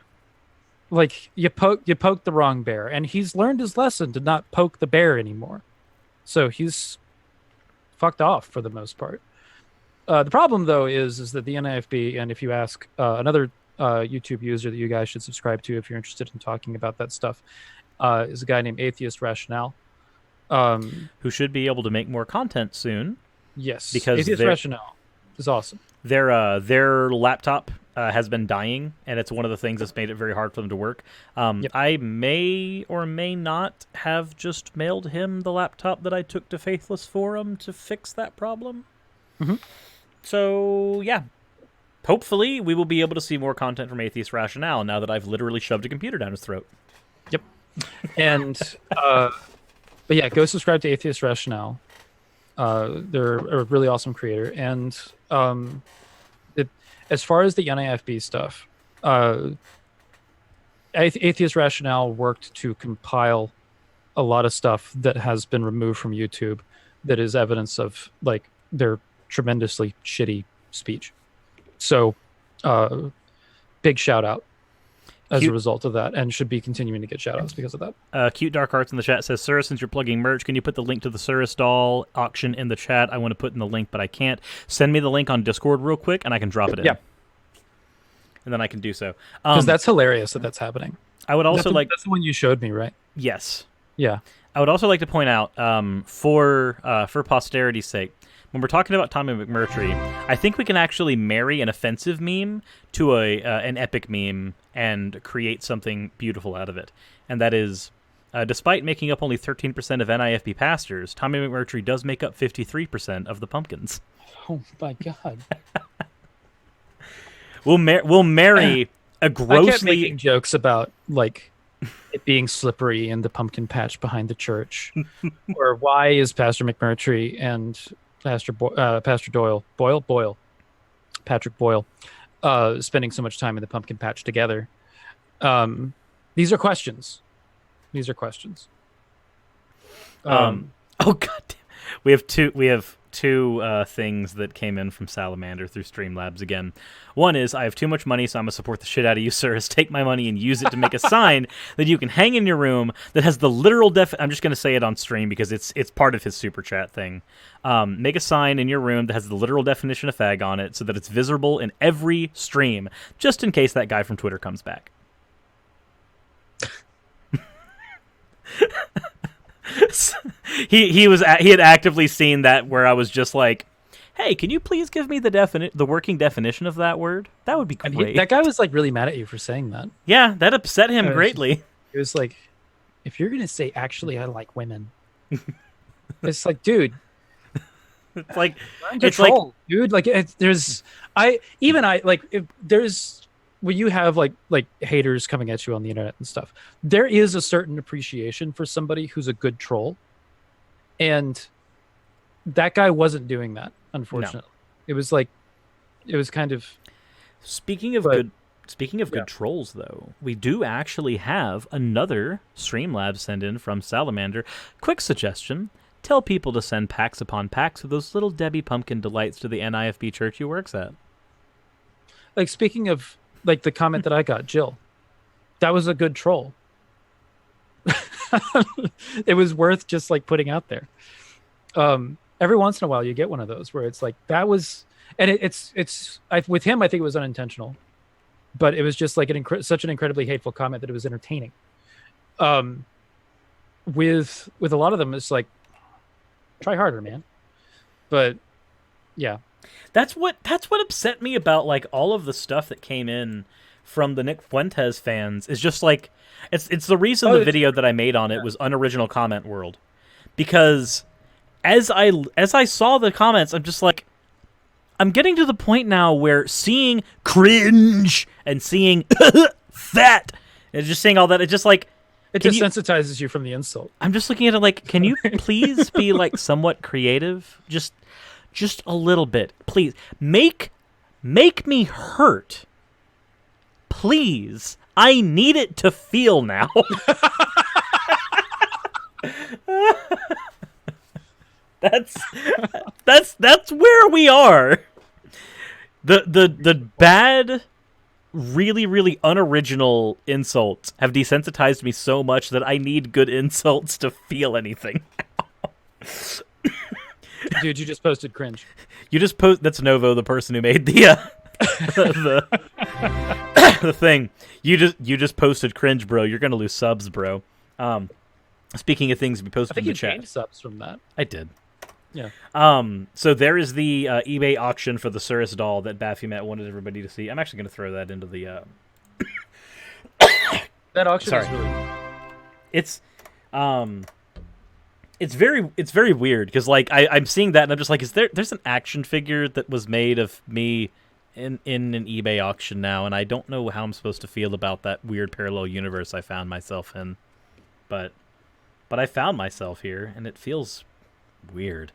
like you poke the wrong bear, and he's learned his lesson to not poke the bear anymore. So he's fucked off for the most part. The problem though is that the NIFB, and if you ask another YouTube user that you guys should subscribe to if you're interested in talking about that stuff, is a guy named Atheist Rationale, who should be able to make more content soon. Yes, because Atheist Rationale is awesome. Their laptop has been dying, and it's one of the things that's made it very hard for them to work. Yep. I may or may not have just mailed him the laptop that I took to Faithless Forum to fix that problem. Mm-hmm. So, yeah. Hopefully, we will be able to see more content from Atheist Rationale now that I've literally shoved a computer down his throat. Yep. And, but yeah, go subscribe to Atheist Rationale. They're a really awesome creator. And as far as the NIFB stuff, Atheist Rationale worked to compile a lot of stuff that has been removed from YouTube that is evidence of, like, their tremendously shitty speech. So big shout out as a result of that, and should be continuing to get shout outs because of that. Cute Dark Arts in the chat says, Sir, since you're plugging merch, can you put the link to the Surus doll auction in the chat? I want to put in the link, but I can't. Send me the link on Discord real quick, and I can drop it in. Yeah. And then I can do so. Because that's hilarious that that's happening. I would also that's the one you showed me, right? Yes. Yeah. I would also like to point out, for posterity's sake, when we're talking about Tommy McMurtry, I think we can actually marry an offensive meme to an epic meme and create something beautiful out of it. And that is, despite making up only 13% of NIFB pastors, Tommy McMurtry does make up 53% of the pumpkins. Oh my god. We'll marry a grossly... I kept making jokes about, like, it being slippery in the pumpkin patch behind the church. Or why is Pastor McMurtry and Pastor Patrick Boyle, spending so much time in the pumpkin patch together? These are questions. Oh god damn. We have two things that came in from Salamander through Streamlabs again. One is, I have too much money, so I'm going to support the shit out of you, sirs. Take my money and use it to make a sign that you can hang in your room that has the literal I'm just going to say it on stream because it's part of his super chat thing. Make a sign in your room that has the literal definition of fag on it so that it's visible in every stream, just in case that guy from Twitter comes back. He had actively seen that where I was just like, hey, can you please give me the working definition of that word? That would be great. That guy was like really mad at you for saying that. Yeah, that upset him greatly. It was like, if you're gonna say actually I like women, it's like, dude, it's like dude, like when you have like haters coming at you on the internet and stuff, there is a certain appreciation for somebody who's a good troll, and that guy wasn't doing that, unfortunately. No. It was kind of... Speaking of good trolls, though, we do actually have another Streamlabs send in from Salamander. Quick suggestion: tell people to send packs upon packs of those little Debbie Pumpkin delights to the NIFB church he works at. Like, speaking of, like, the comment that I got, Jill, that was a good troll. It was worth just, like, putting out there. Every once in a while you get one of those where it's like, that was, and with him I think it was unintentional, but it was just like such an incredibly hateful comment that it was entertaining. With a lot of them, it's like, try harder, man. But yeah, that's what upset me about, like, all of the stuff that came in from the Nick Fuentes fans is just like, it's the reason the video that I made on it was Unoriginal Comment World, because as I saw the comments, I'm just like, I'm getting to the point now where seeing cringe and seeing fat and just seeing all that, it's just like, it desensitizes you from the insult. I'm just looking at it like, can you please be like somewhat creative? Just a little bit, please. Make me hurt, please. I need it to feel now. That's where we are. The bad really, really unoriginal insults have desensitized me so much that I need good insults to feel anything. Dude, you just posted cringe. You just post. That's Novo, the person who made the the thing. You just posted cringe, bro. You're gonna lose subs, bro. Speaking of things we posted in the chat, I think you gained subs from that. I did. Yeah. So there is the eBay auction for the Surus doll that Baphomet wanted everybody to see. I'm actually gonna throw that into the. That auction is really. It's very weird because like I'm seeing that and I'm just like, there's an action figure that was made of me in an eBay auction now, and I don't know how I'm supposed to feel about that weird parallel universe I found myself in, but I found myself here and it feels weird.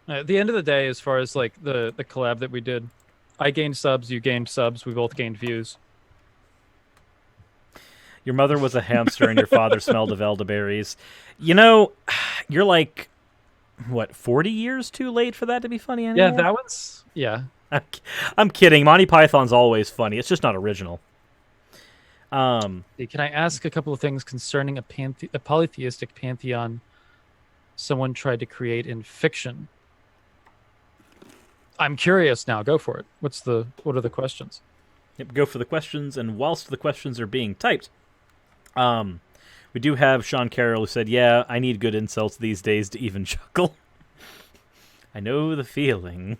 At the end of the day, as far as like the collab that we did, I gained subs, you gained subs, we both gained views. Your mother was a hamster and your father smelled of elderberries. You know, you're like, what, 40 years too late for that to be funny anymore? Yeah, that one's... Yeah. I'm kidding. Monty Python's always funny. It's just not original. Can I ask a couple of things concerning a polytheistic pantheon someone tried to create in fiction? I'm curious now. Go for it. What are the questions? Yep, go for the questions, and whilst the questions are being typed, we do have Sean Carroll who said, yeah, I need good insults these days to even chuckle. I know the feeling.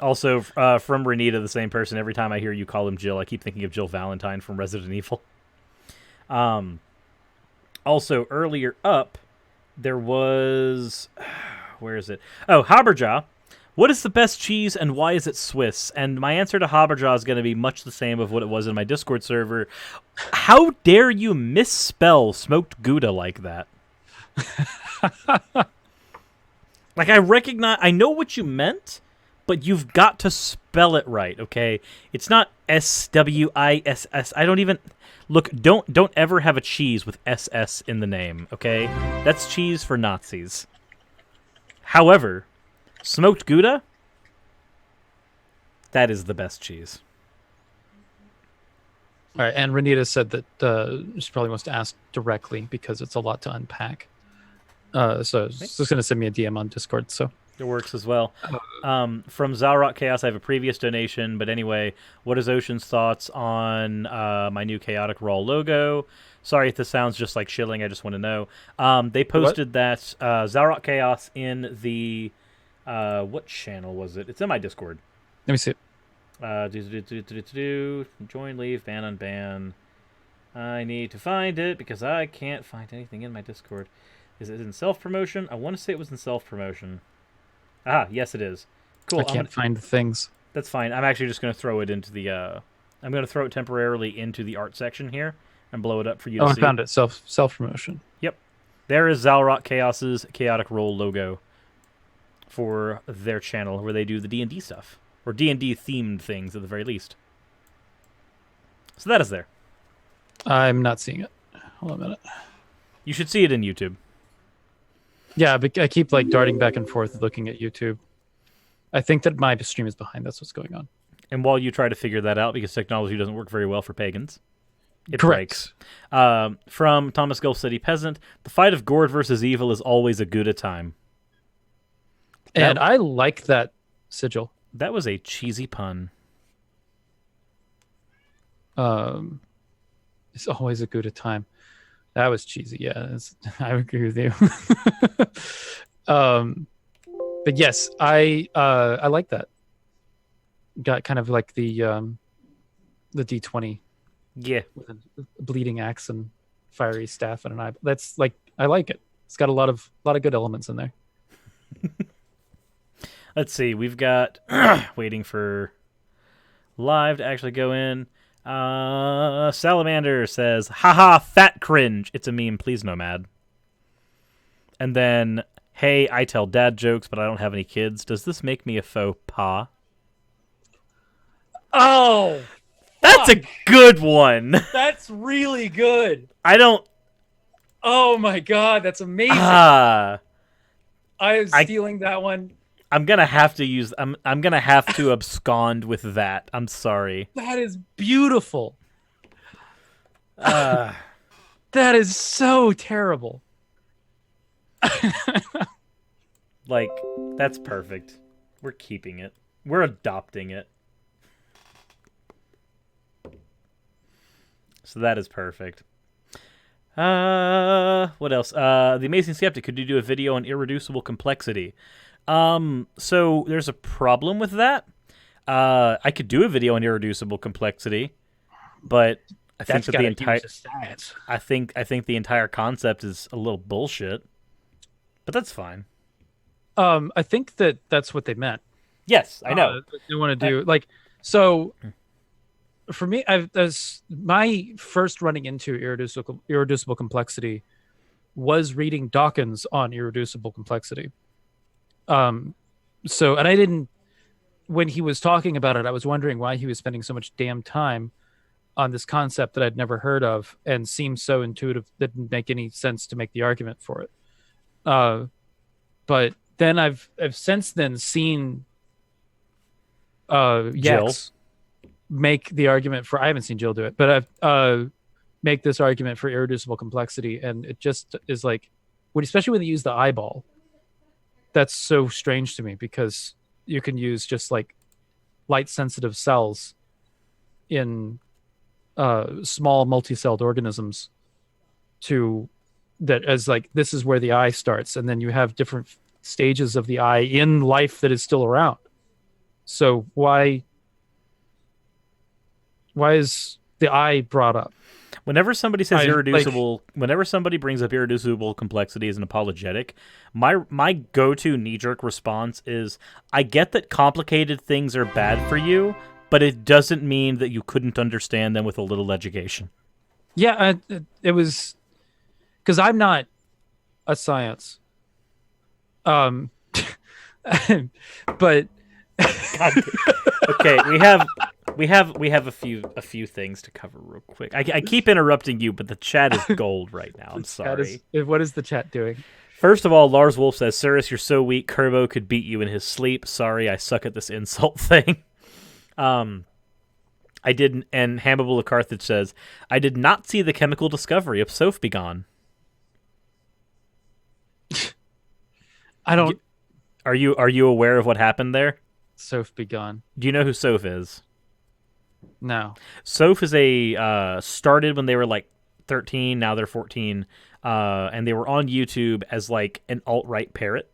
Also, from Renita, the same person, every time I hear you call him Jill, I keep thinking of Jill Valentine from Resident Evil. Also, earlier up, there was... Where is it? Oh, Haberjaw. What is the best cheese and why is it Swiss? And my answer to Haberjaw is going to be much the same of what it was in my Discord server. How dare you misspell smoked Gouda like that? Like, I know what you meant, but you've got to spell it right, okay? It's not S-W-I-S-S. I don't even... Look, don't ever have a cheese with SS in the name, okay? That's cheese for Nazis. However... Smoked Gouda? That is the best cheese. All right, and Renita said that she probably wants to ask directly because it's a lot to unpack. So she's just going to send me a DM on Discord. So it works as well. From Zalrock Chaos, I have a previous donation. But anyway, what is Ocean's thoughts on my new Chaotic Raw logo? Sorry if this sounds just like shilling. I just want to know. They posted that Zalrock Chaos in the... what channel was it? It's in my Discord. Let me see. Join, leave, ban, unban. I need to find it because I can't find anything in my Discord. Is it in self-promotion? I want to say it was in self-promotion. Ah, yes it is. Cool. I can't find the things. That's fine. I'm actually just going to throw it into the... I'm going to throw it temporarily into the art section here and blow it up for you to see. I found it. Self-promotion. Yep. There is Zalrock Chaos's Chaotic Roll logo for their channel where they do the D&D stuff. Or D&D themed things at the very least. So that is there. I'm not seeing it. Hold on a minute. You should see it in YouTube. Yeah, but I keep like darting back and forth looking at YouTube. I think that my stream is behind. That's what's going on. And while you try to figure that out, because technology doesn't work very well for pagans, it Correct. breaks. From Thomas Gulf City Peasant, the fight of Gord versus evil is always a Gouda time. And I like that sigil. That was a cheesy pun. It's always a Gouda time. That was cheesy. Yeah, I agree with you. But yes, I like that. Got kind of like the D20. Yeah, with a bleeding axe and fiery staff and an eye. That's like, I like it. It's got a lot of good elements in there. Let's see. We've got waiting for live to actually go in. Salamander says, haha, fat cringe. It's a meme. Please, Nomad. And then, hey, I tell dad jokes, but I don't have any kids. Does this make me a faux pas? Oh, that's a good one. That's really good. I don't. Oh my god, that's amazing. I was stealing that one. I'm gonna have to use. I'm gonna have to abscond with that. I'm sorry. That is beautiful. Uh, That is so terrible. like that's perfect. We're keeping it. We're adopting it. So that is perfect. What else? The Amazing Skeptic, could you do a video on irreducible complexity? So there's a problem with that. I could do a video on irreducible complexity, but I think that the entire I think the entire concept is a little bullshit. But that's fine. I think that's what they meant. Yes, I know. They want to do so. For me, as my first running into irreducible complexity was reading Dawkins on irreducible complexity. So, and I didn't, when he was talking about it, I was wondering why he was spending so much damn time on this concept that I'd never heard of and seemed so intuitive that didn't make any sense to make the argument for it. But then I've since then seen Yex make the argument for, I haven't seen Jill do it, but I've make this argument for irreducible complexity, and it just is like, especially when they use the eyeball, that's so strange to me, because you can use just like light sensitive cells in small multi-celled organisms to that as like, this is where the eye starts, and then you have different stages of the eye in life that is still around. So why is the eye brought up? Whenever somebody says irreducible, whenever somebody brings up irreducible complexity as an apologetic, my go-to knee-jerk response is, I get that complicated things are bad for you, but it doesn't mean that you couldn't understand them with a little education. Yeah, it was because I'm not a science, but okay, we have a few things to cover real quick. I keep interrupting you, but the chat is gold right now. I'm sorry. What is the chat doing? First of all, Lars Wolf says, Cirrus, you're so weak, Kerbo could beat you in his sleep. Sorry, I suck at this insult thing. I didn't, and Hannibal of Carthage says, I did not see the chemical discovery of Soph Begone. I don't. Are you aware of what happened there? Soph Begone. Do you know who Soph is? No. Soph is started when they were like 13, now they're 14, and they were on YouTube as like an alt-right parrot.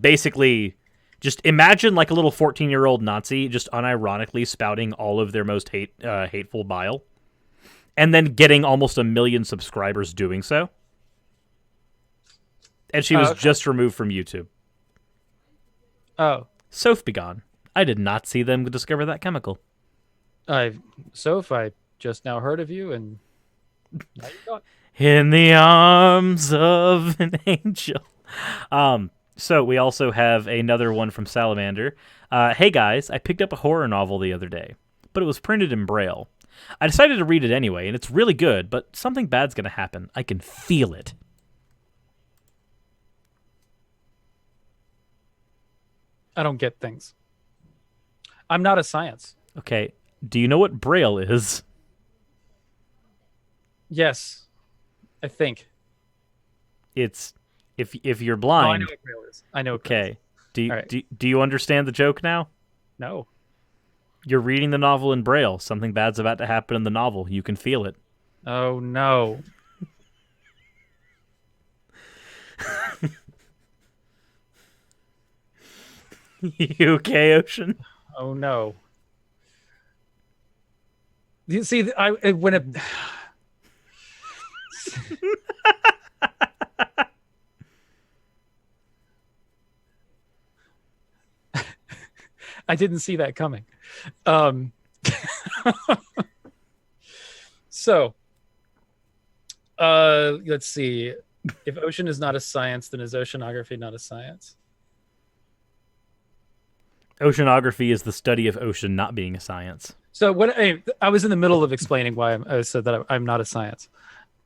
Basically, just imagine like a little 14-year-old Nazi just unironically spouting all of their most hateful bile, and then getting almost 1 million subscribers doing so. And she was just removed from YouTube. Oh. Soph Begone. I did not see them discover that chemical. Soph, I just now heard of you, and now you're gone. In the arms of an angel. So we also have another one from Salamander. Hey guys, I picked up a horror novel the other day, but it was printed in Braille. I decided to read it anyway, and it's really good, but something bad's going to happen. I can feel it. I don't get things. I'm not a science. Okay. Do you know what Braille is? Yes, I think. It's if you're blind. Oh, I know what Braille is. I know. Okay. Do you understand the joke now? No. You're reading the novel in Braille. Something bad's about to happen in the novel. You can feel it. Oh no. You okay, Ocean? Oh no. You see, when it. I didn't see that coming. So, let's see. If ocean is not a science, then is oceanography not a science? Oceanography is the study of ocean not being a science. So what I was in the middle of explaining why I said that I'm not a science.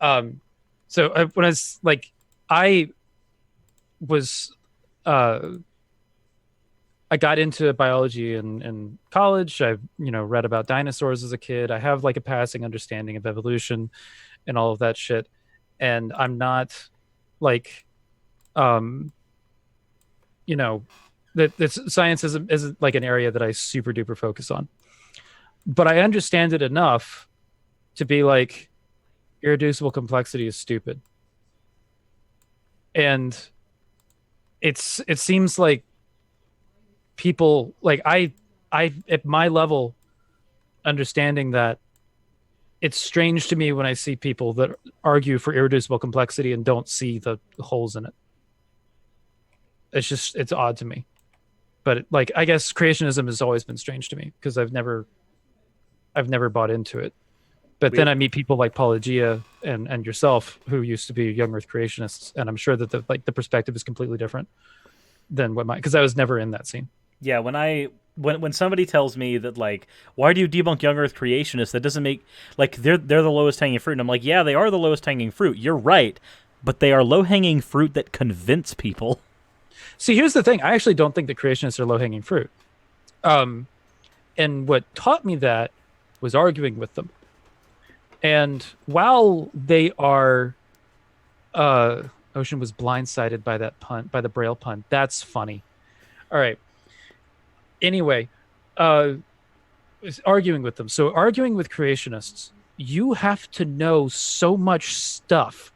So when I was like, I was I got into biology in college. I've, read about dinosaurs as a kid. I have like a passing understanding of evolution and all of that shit. And I'm not like, um, you know, that science isn't like an area that I super duper focus on. But I understand it enough to be like, irreducible complexity is stupid. And it seems like people like I at my level understanding that, it's strange to me when I see people that argue for irreducible complexity and don't see the holes in it. It's odd to me. But like, I guess creationism has always been strange to me because I've never bought into it. But then I meet people like Pelagia and yourself who used to be young earth creationists, and I'm sure that the perspective is completely different than what because I was never in that scene. Yeah, when somebody tells me that, like, why do you debunk young earth creationists, that doesn't make, like, they're the lowest hanging fruit, and I'm like, yeah, they are the lowest hanging fruit, you're right, but they are low hanging fruit that convince people. See, here's the thing, I actually don't think that creationists are low hanging fruit. And what taught me that was arguing with them. And while they are Ocean was blindsided by that pun, by the Braille pun. That's funny. All right. Anyway, arguing with them. So arguing with creationists, you have to know so much stuff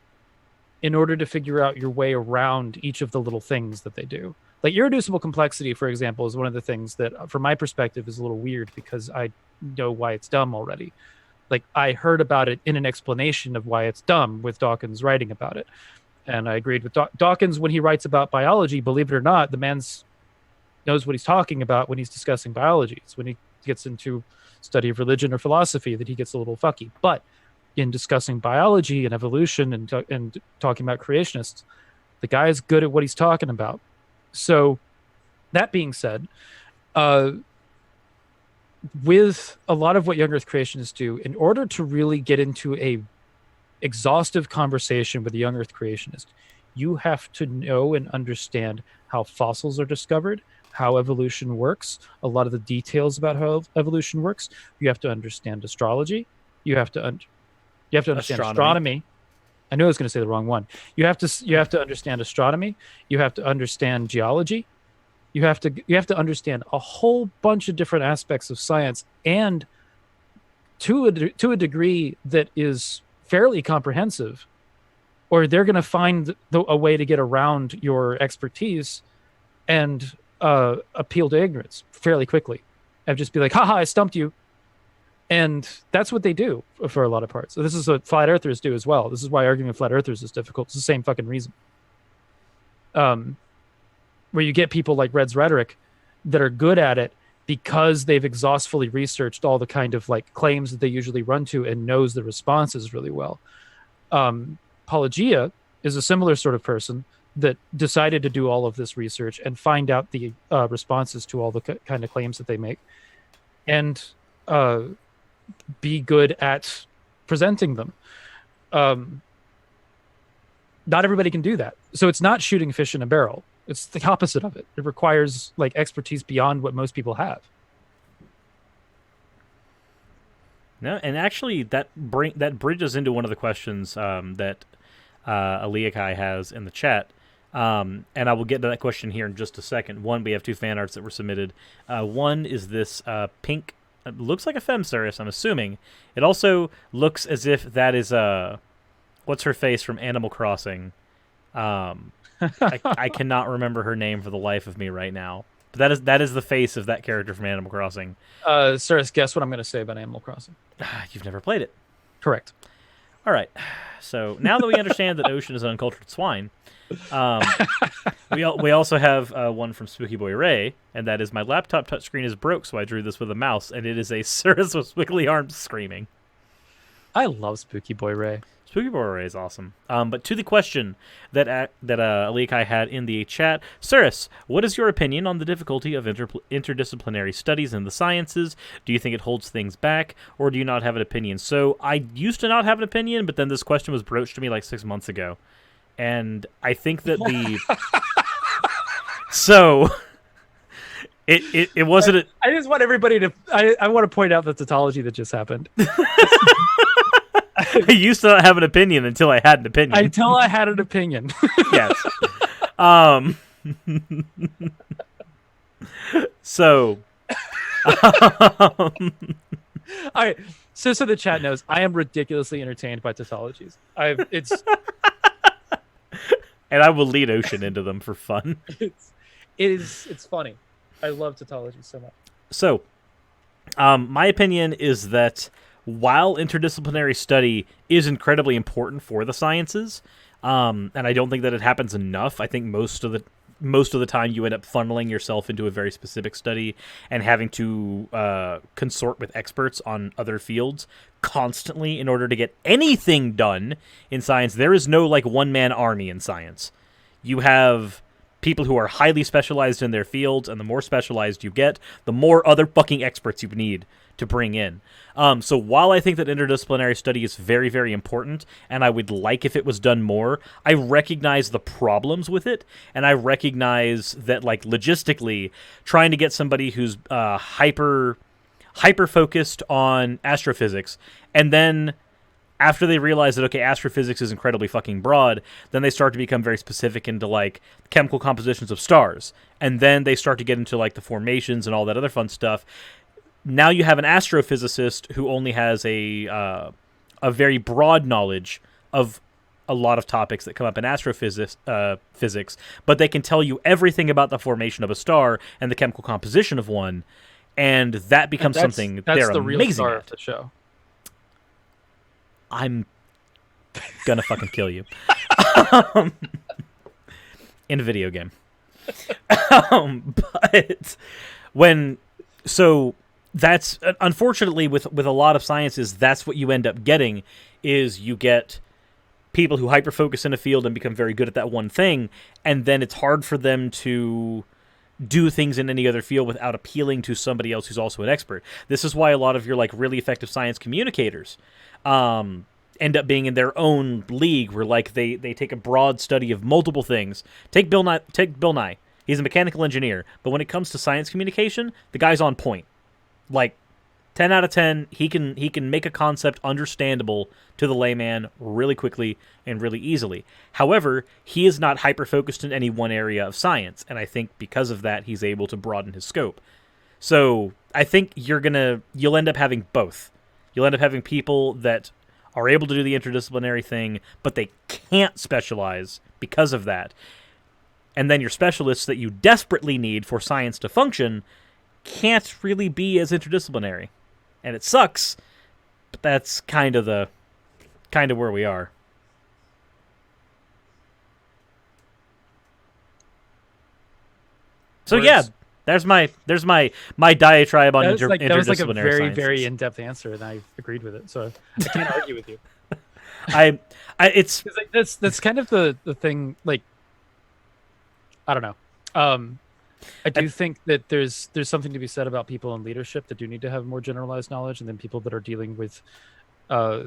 in order to figure out your way around each of the little things that they do. Like irreducible complexity, for example, is one of the things that, from my perspective, is a little weird because I know why it's dumb already. Like I heard about it in an explanation of why it's dumb with Dawkins writing about it. And I agreed with Dawkins when he writes about biology. Believe it or not, the man knows what he's talking about when he's discussing biology. It's when he gets into study of religion or philosophy that he gets a little fucky. But in discussing biology and evolution and talking about creationists, the guy is good at what he's talking about. So that being said, with a lot of what young earth creationists do, in order to really get into a exhaustive conversation with a young earth creationist, you have to know and understand how fossils are discovered, how evolution works, a lot of the details about how evolution works. You have to understand astrology. You have to understand astronomy. I knew I was going to say the wrong one. You have to understand astronomy. You have to understand geology. You have to understand a whole bunch of different aspects of science, and to a degree that is fairly comprehensive, or they're going to find a way to get around your expertise and appeal to ignorance fairly quickly, and just be like, haha, I stumped you. And that's what they do for a lot of parts. So this is what flat earthers do as well. This is why arguing with flat earthers is difficult. It's the same fucking reason. Where you get people like Red's Rhetoric that are good at it because they've exhaustively researched all the kind of like claims that they usually run to and knows the responses really well. Pelagia is a similar sort of person that decided to do all of this research and find out the responses to all the kind of claims that they make, and be good at presenting them. Not everybody can do that. So it's not shooting fish in a barrel. It's the opposite of it. It requires like expertise beyond what most people have. No, and actually that bridges into one of the questions that Aliakai has in the chat. And I will get to that question here in just a second. One, we have two fan arts that were submitted. One is this pink, it looks like a femceris, I'm assuming. It also looks as if that is what's her face from Animal Crossing. I cannot remember her name for the life of me right now. But that is the face of that character from Animal Crossing. Cyrus, guess what I'm going to say about Animal Crossing? You've never played it. Correct. All right. So now that we understand that Ocean is an uncultured swine, we also have one from Spooky Boy Ray, and that is, my laptop touchscreen is broke, so I drew this with a mouse, and it is a Cirrus with squiggly arms screaming. I love Spooky Boy Ray. Spooky Boy Ray is awesome. But to the question that Aliakai had in the chat, Cirrus, what is your opinion on the difficulty of interdisciplinary studies in the sciences? Do you think it holds things back, or do you not have an opinion? So I used to not have an opinion, but then this question was broached to me like 6 months ago. And I think that It wasn't. I just want everybody to. I want to point out the tautology that just happened. I used to not have an opinion until I had an opinion. Until I had an opinion. Yes. So. All right. So the chat knows I am ridiculously entertained by tautologies. It's. And I will lead Ocean into them for fun. It's funny. I love tautology so much. So, my opinion is that while interdisciplinary study is incredibly important for the sciences, and I don't think that it happens enough. I think most of the time you end up funneling yourself into a very specific study and having to consort with experts on other fields constantly in order to get anything done in science. There is no like one-man army in science. You have people who are highly specialized in their fields, and the more specialized you get, the more other fucking experts you need to bring in. So while I think that interdisciplinary study is very, very important, and I would like if it was done more, I recognize the problems with it, and I recognize that, like, logistically, trying to get somebody who's hyper-focused on astrophysics, and then after they realize that, okay, astrophysics is incredibly fucking broad, then they start to become very specific into, like, chemical compositions of stars. And then they start to get into, like, the formations and all that other fun stuff. Now you have an astrophysicist who only has a very broad knowledge of a lot of topics that come up in astrophysics, but they can tell you everything about the formation of a star and the chemical composition of one, and that becomes something they're the amazing real star at. Of the show. I'm gonna fucking kill you. In a video game. But that's unfortunately with a lot of sciences, that's what you end up getting, is you get people who hyper-focus in a field and become very good at that one thing, and then it's hard for them to do things in any other field without appealing to somebody else who's also an expert. This is why a lot of your like really effective science communicators end up being in their own league, where like they take a broad study of multiple things. Take Bill Nye. He's a mechanical engineer, but when it comes to science communication, the guy's on point. Like 10 out of 10, he can make a concept understandable to the layman really quickly and really easily. However, he is not hyper-focused in any one area of science, and I think because of that, he's able to broaden his scope. So I think you'll end up having both. You'll end up having people that are able to do the interdisciplinary thing, but they can't specialize because of that. And then your specialists that you desperately need for science to function can't really be as interdisciplinary. And it sucks, but that's kind of where we are. So yeah, there's my diatribe on interdisciplinary that was like a very, sciences. very in-depth answer, and I agreed with it, so I can't argue with you. It's like that's kind of the thing. Like, I don't know. I do think that there's something to be said about people in leadership that do need to have more generalized knowledge, and then people that are dealing with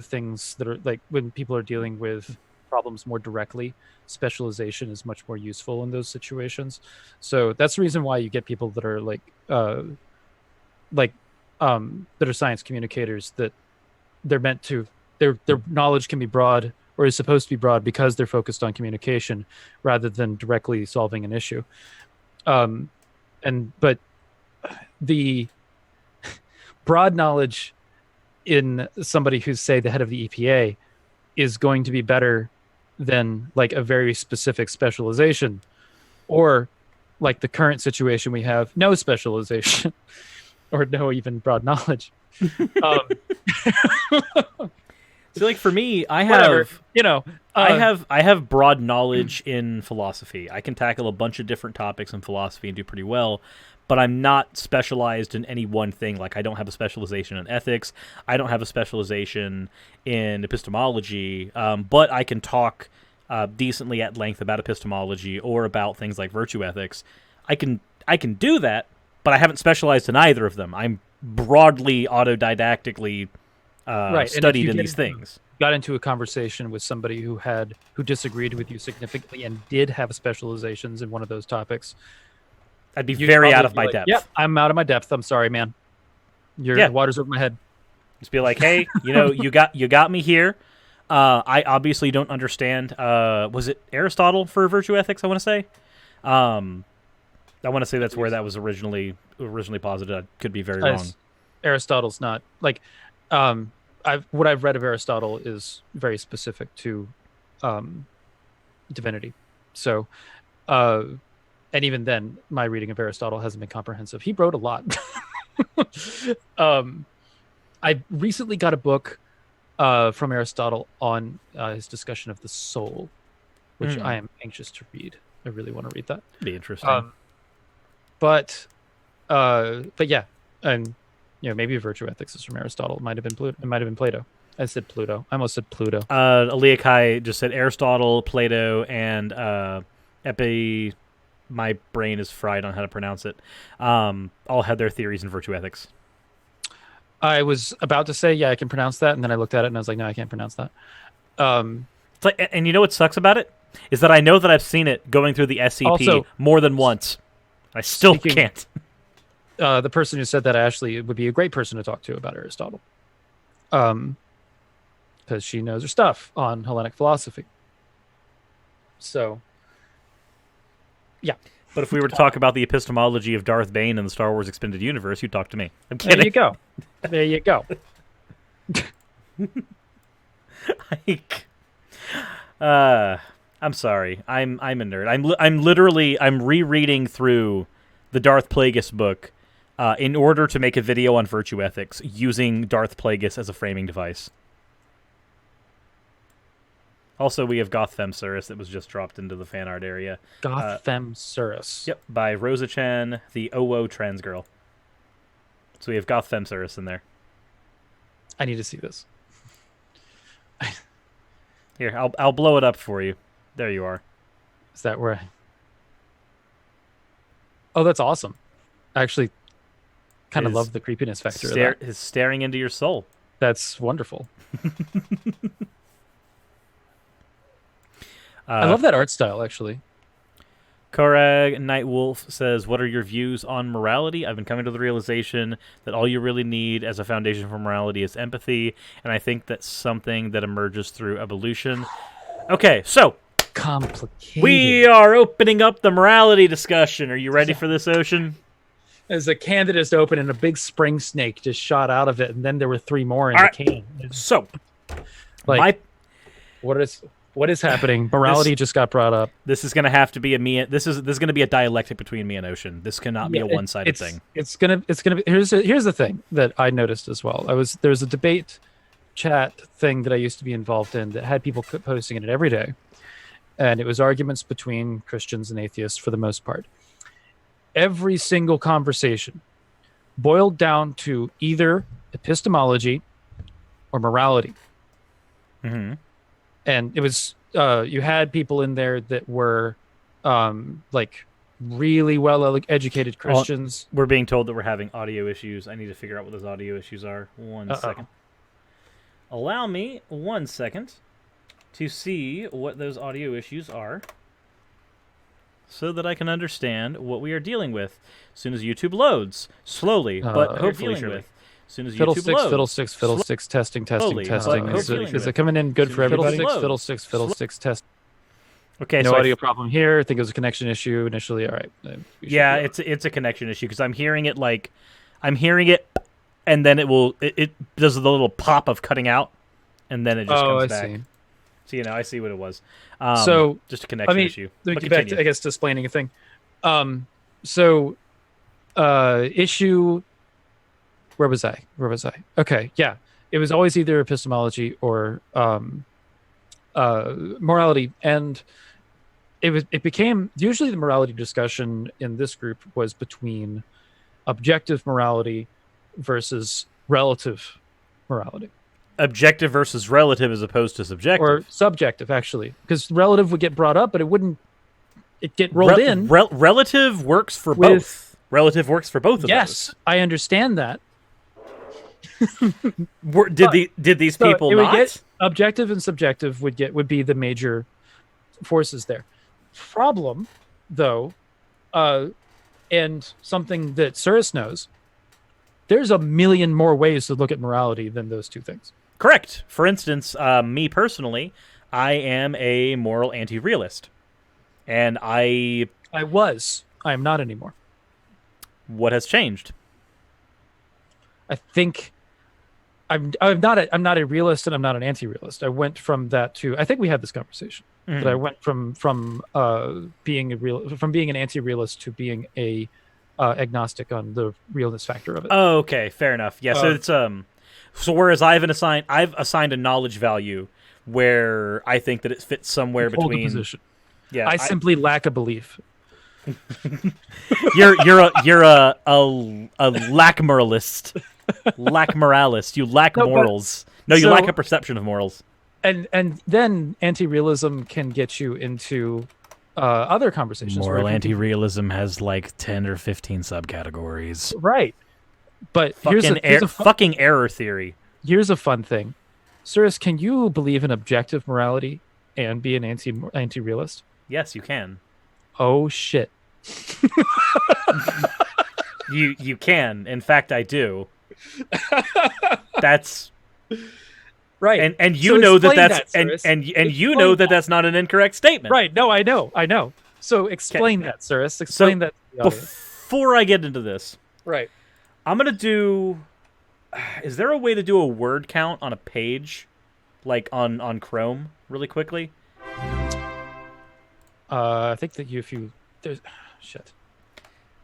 things that are like when people are dealing with problems more directly, specialization is much more useful in those situations. So that's the reason why you get people that are that are science communicators, that they're meant to their knowledge can be broad, or is supposed to be broad, because they're focused on communication rather than directly solving an issue. But the broad knowledge in somebody who's, say, the head of the EPA is going to be better than like a very specific specialization, or like the current situation we have, no specialization or no even broad knowledge. So like for me, I have broad knowledge in philosophy. I can tackle a bunch of different topics in philosophy and do pretty well, but I'm not specialized in any one thing. Like I don't have a specialization in ethics. I don't have a specialization in epistemology, but I can talk decently at length about epistemology or about things like virtue ethics. I can do that, but I haven't specialized in either of them. I'm broadly autodidactically studied in these things. Got into a conversation with somebody who disagreed with you significantly and did have specializations in one of those topics, I'd be very out of my like, depth. Yep, I'm out of my depth. I'm sorry, man. The water's over my head. Just be like, hey, you got me here. I obviously don't understand. Was it Aristotle for virtue ethics? I want to say. I want to say that's where that was originally posited. I could be very wrong. Aristotle's not like. What I've read of Aristotle is very specific to divinity. So, and even then, my reading of Aristotle hasn't been comprehensive. He wrote a lot. I recently got a book from Aristotle on his discussion of the soul, which I am anxious to read. I really want to read that. Be interesting. But yeah, and maybe virtue ethics is from Aristotle. It might have been Pluto. It might have been Plato. I said Pluto. I almost said Pluto. Eliakai just said Aristotle, Plato, and my brain is fried on how to pronounce it. All had their theories in virtue ethics. I was about to say, yeah, I can pronounce that, and then I looked at it and I was like, no, I can't pronounce that. It's like, and you know what sucks about it is that I know that I've seen it going through the SCP also, more than once. I still can't. The person who said that, Ashley, would be a great person to talk to about Aristotle, because she knows her stuff on Hellenic philosophy. So, yeah. But if we were to talk about the epistemology of Darth Bane in the Star Wars Expanded Universe, you'd talk to me. I'm kidding. There you go. There you go. I'm sorry. I'm a nerd. I'm literally rereading through the Darth Plagueis book in order to make a video on virtue ethics using Darth Plagueis as a framing device. Also, we have Goth Themsaurus that was just dropped into the fan art area. Goth Themsaurus. Yep, by Rosa Chen, the OWO trans girl. So we have Goth Themsaurus in there. I need to see this. Here, I'll blow it up for you. There you are. Is that where? Oh, that's awesome. I actually kind of love the creepiness factor of that. Is staring into your soul. That's wonderful. I love that art style, actually. Korag Nightwolf says, what are your views on morality? I've been coming to the realization that all you really need as a foundation for morality is empathy, and I think that's something that emerges through evolution. Okay, so complicated. We are opening up the morality discussion. Are you ready for this, Ocean? As a can that just opened and a big spring snake just shot out of it, and then there were 3 more in the can. So, what is happening? Morality just got brought up. This is going to have to be this is going to be a dialectic between me and Ocean. This cannot be a one-sided thing. It's gonna be. Here's the thing that I noticed as well. There's a debate chat thing that I used to be involved in that had people posting in it every day, and it was arguments between Christians and atheists for the most part. Every single conversation boiled down to either epistemology or morality. Mm-hmm. And it was you had people in there that were like really well educated Christians. We're being told that we're having audio issues. I need to figure out what those audio issues are. One second. Allow me 1 second to see what those audio issues are so that I can understand what we are dealing with. As soon as YouTube loads, slowly, but hopefully surely. As soon as YouTube loads. Fiddlesticks, testing. Is it coming in good for everybody? Fiddlesticks, test. Okay, no audio problem here. I think it was a connection issue initially. All right. Yeah, it's a connection issue because I'm hearing it and then it does the little pop of cutting out, and then it just comes back. See. So I see what it was. So just a connection issue. Let me get back to, I guess, to explaining a thing. Issue. Where was I? Okay, yeah. It was always either epistemology or morality, and it became usually the morality discussion in this group was between objective morality versus relative morality. Objective versus relative as opposed to subjective. Or subjective, actually. Because relative would get brought up, but it get rolled in. Relative works for both. Relative works for both of those. Yes, I understand that. Did these people not? Objective and subjective would be the major forces there. Problem, though, And something that Cirrus knows, there's a million more ways to look at morality than those two things. Correct. For instance, me personally, I am a moral anti-realist. And I am not anymore. What has changed? I think I'm not a realist and I'm not an anti-realist. I went from that to, I think we had this conversation, that I went from being an anti-realist to being a agnostic on the realness factor of it. Oh, okay, fair enough. Yeah, so it's so whereas I've assigned a knowledge value where I think that it fits somewhere between. Position. Yeah, I simply lack a belief. You're a lack moralist. Lack moralist. You lack morals. You lack a perception of morals. And then anti-realism can get you into other conversations. Moral anti-realism has like 10 or 15 subcategories. Right. But fucking error theory. Here's a fun thing. Cirrus, can you believe in objective morality and be an anti-realist? Yes, you can. Oh shit. You can. In fact, I do. That's right. And you know that's you know that that's not an incorrect statement. Right. No, I know. So explain that, Cirrus. Explain that to the audience. Before I get into this. Right. I'm going to do... Is there a way to do a word count on a page? Like on Chrome, really quickly? I think that there's... Shit.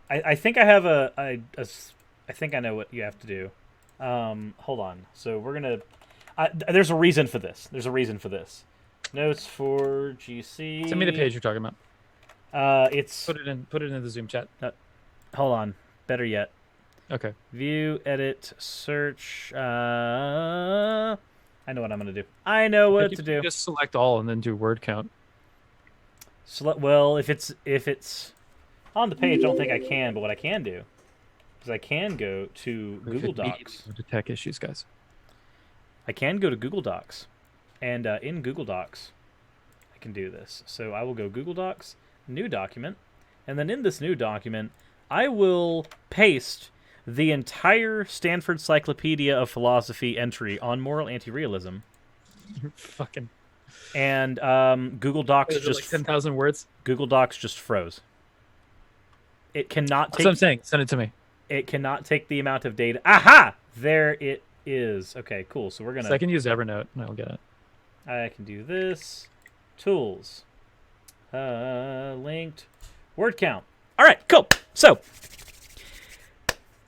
I think I have I think I know what you have to do. Hold on. So we're going to... there's a reason for this. Notes for GC. Send me the page you're talking about. It's... Put it in the Zoom chat. Hold on. Better yet. Okay. View, edit, search. I know what I'm going to do. I know what to do. Just select all and then do word count. Well, if it's on the page, I don't think I can. But what I can do is I can go to Google Docs. To tech issues, guys. I can go to Google Docs, and in Google Docs, I can do this. So I will go Google Docs, new document, and then in this new document, I will paste the entire Stanford Encyclopedia of Philosophy entry on moral anti-realism. Fucking. And Google Docs just like 10,000 words. Google Docs just froze. It cannot take. That's what I'm saying. Send it to me. It cannot take the amount of data. Aha! There it is. Okay, cool. So we're gonna. So I can use Evernote and I'll get it. I can do this. Tools. Linked. Word count. All right, cool. So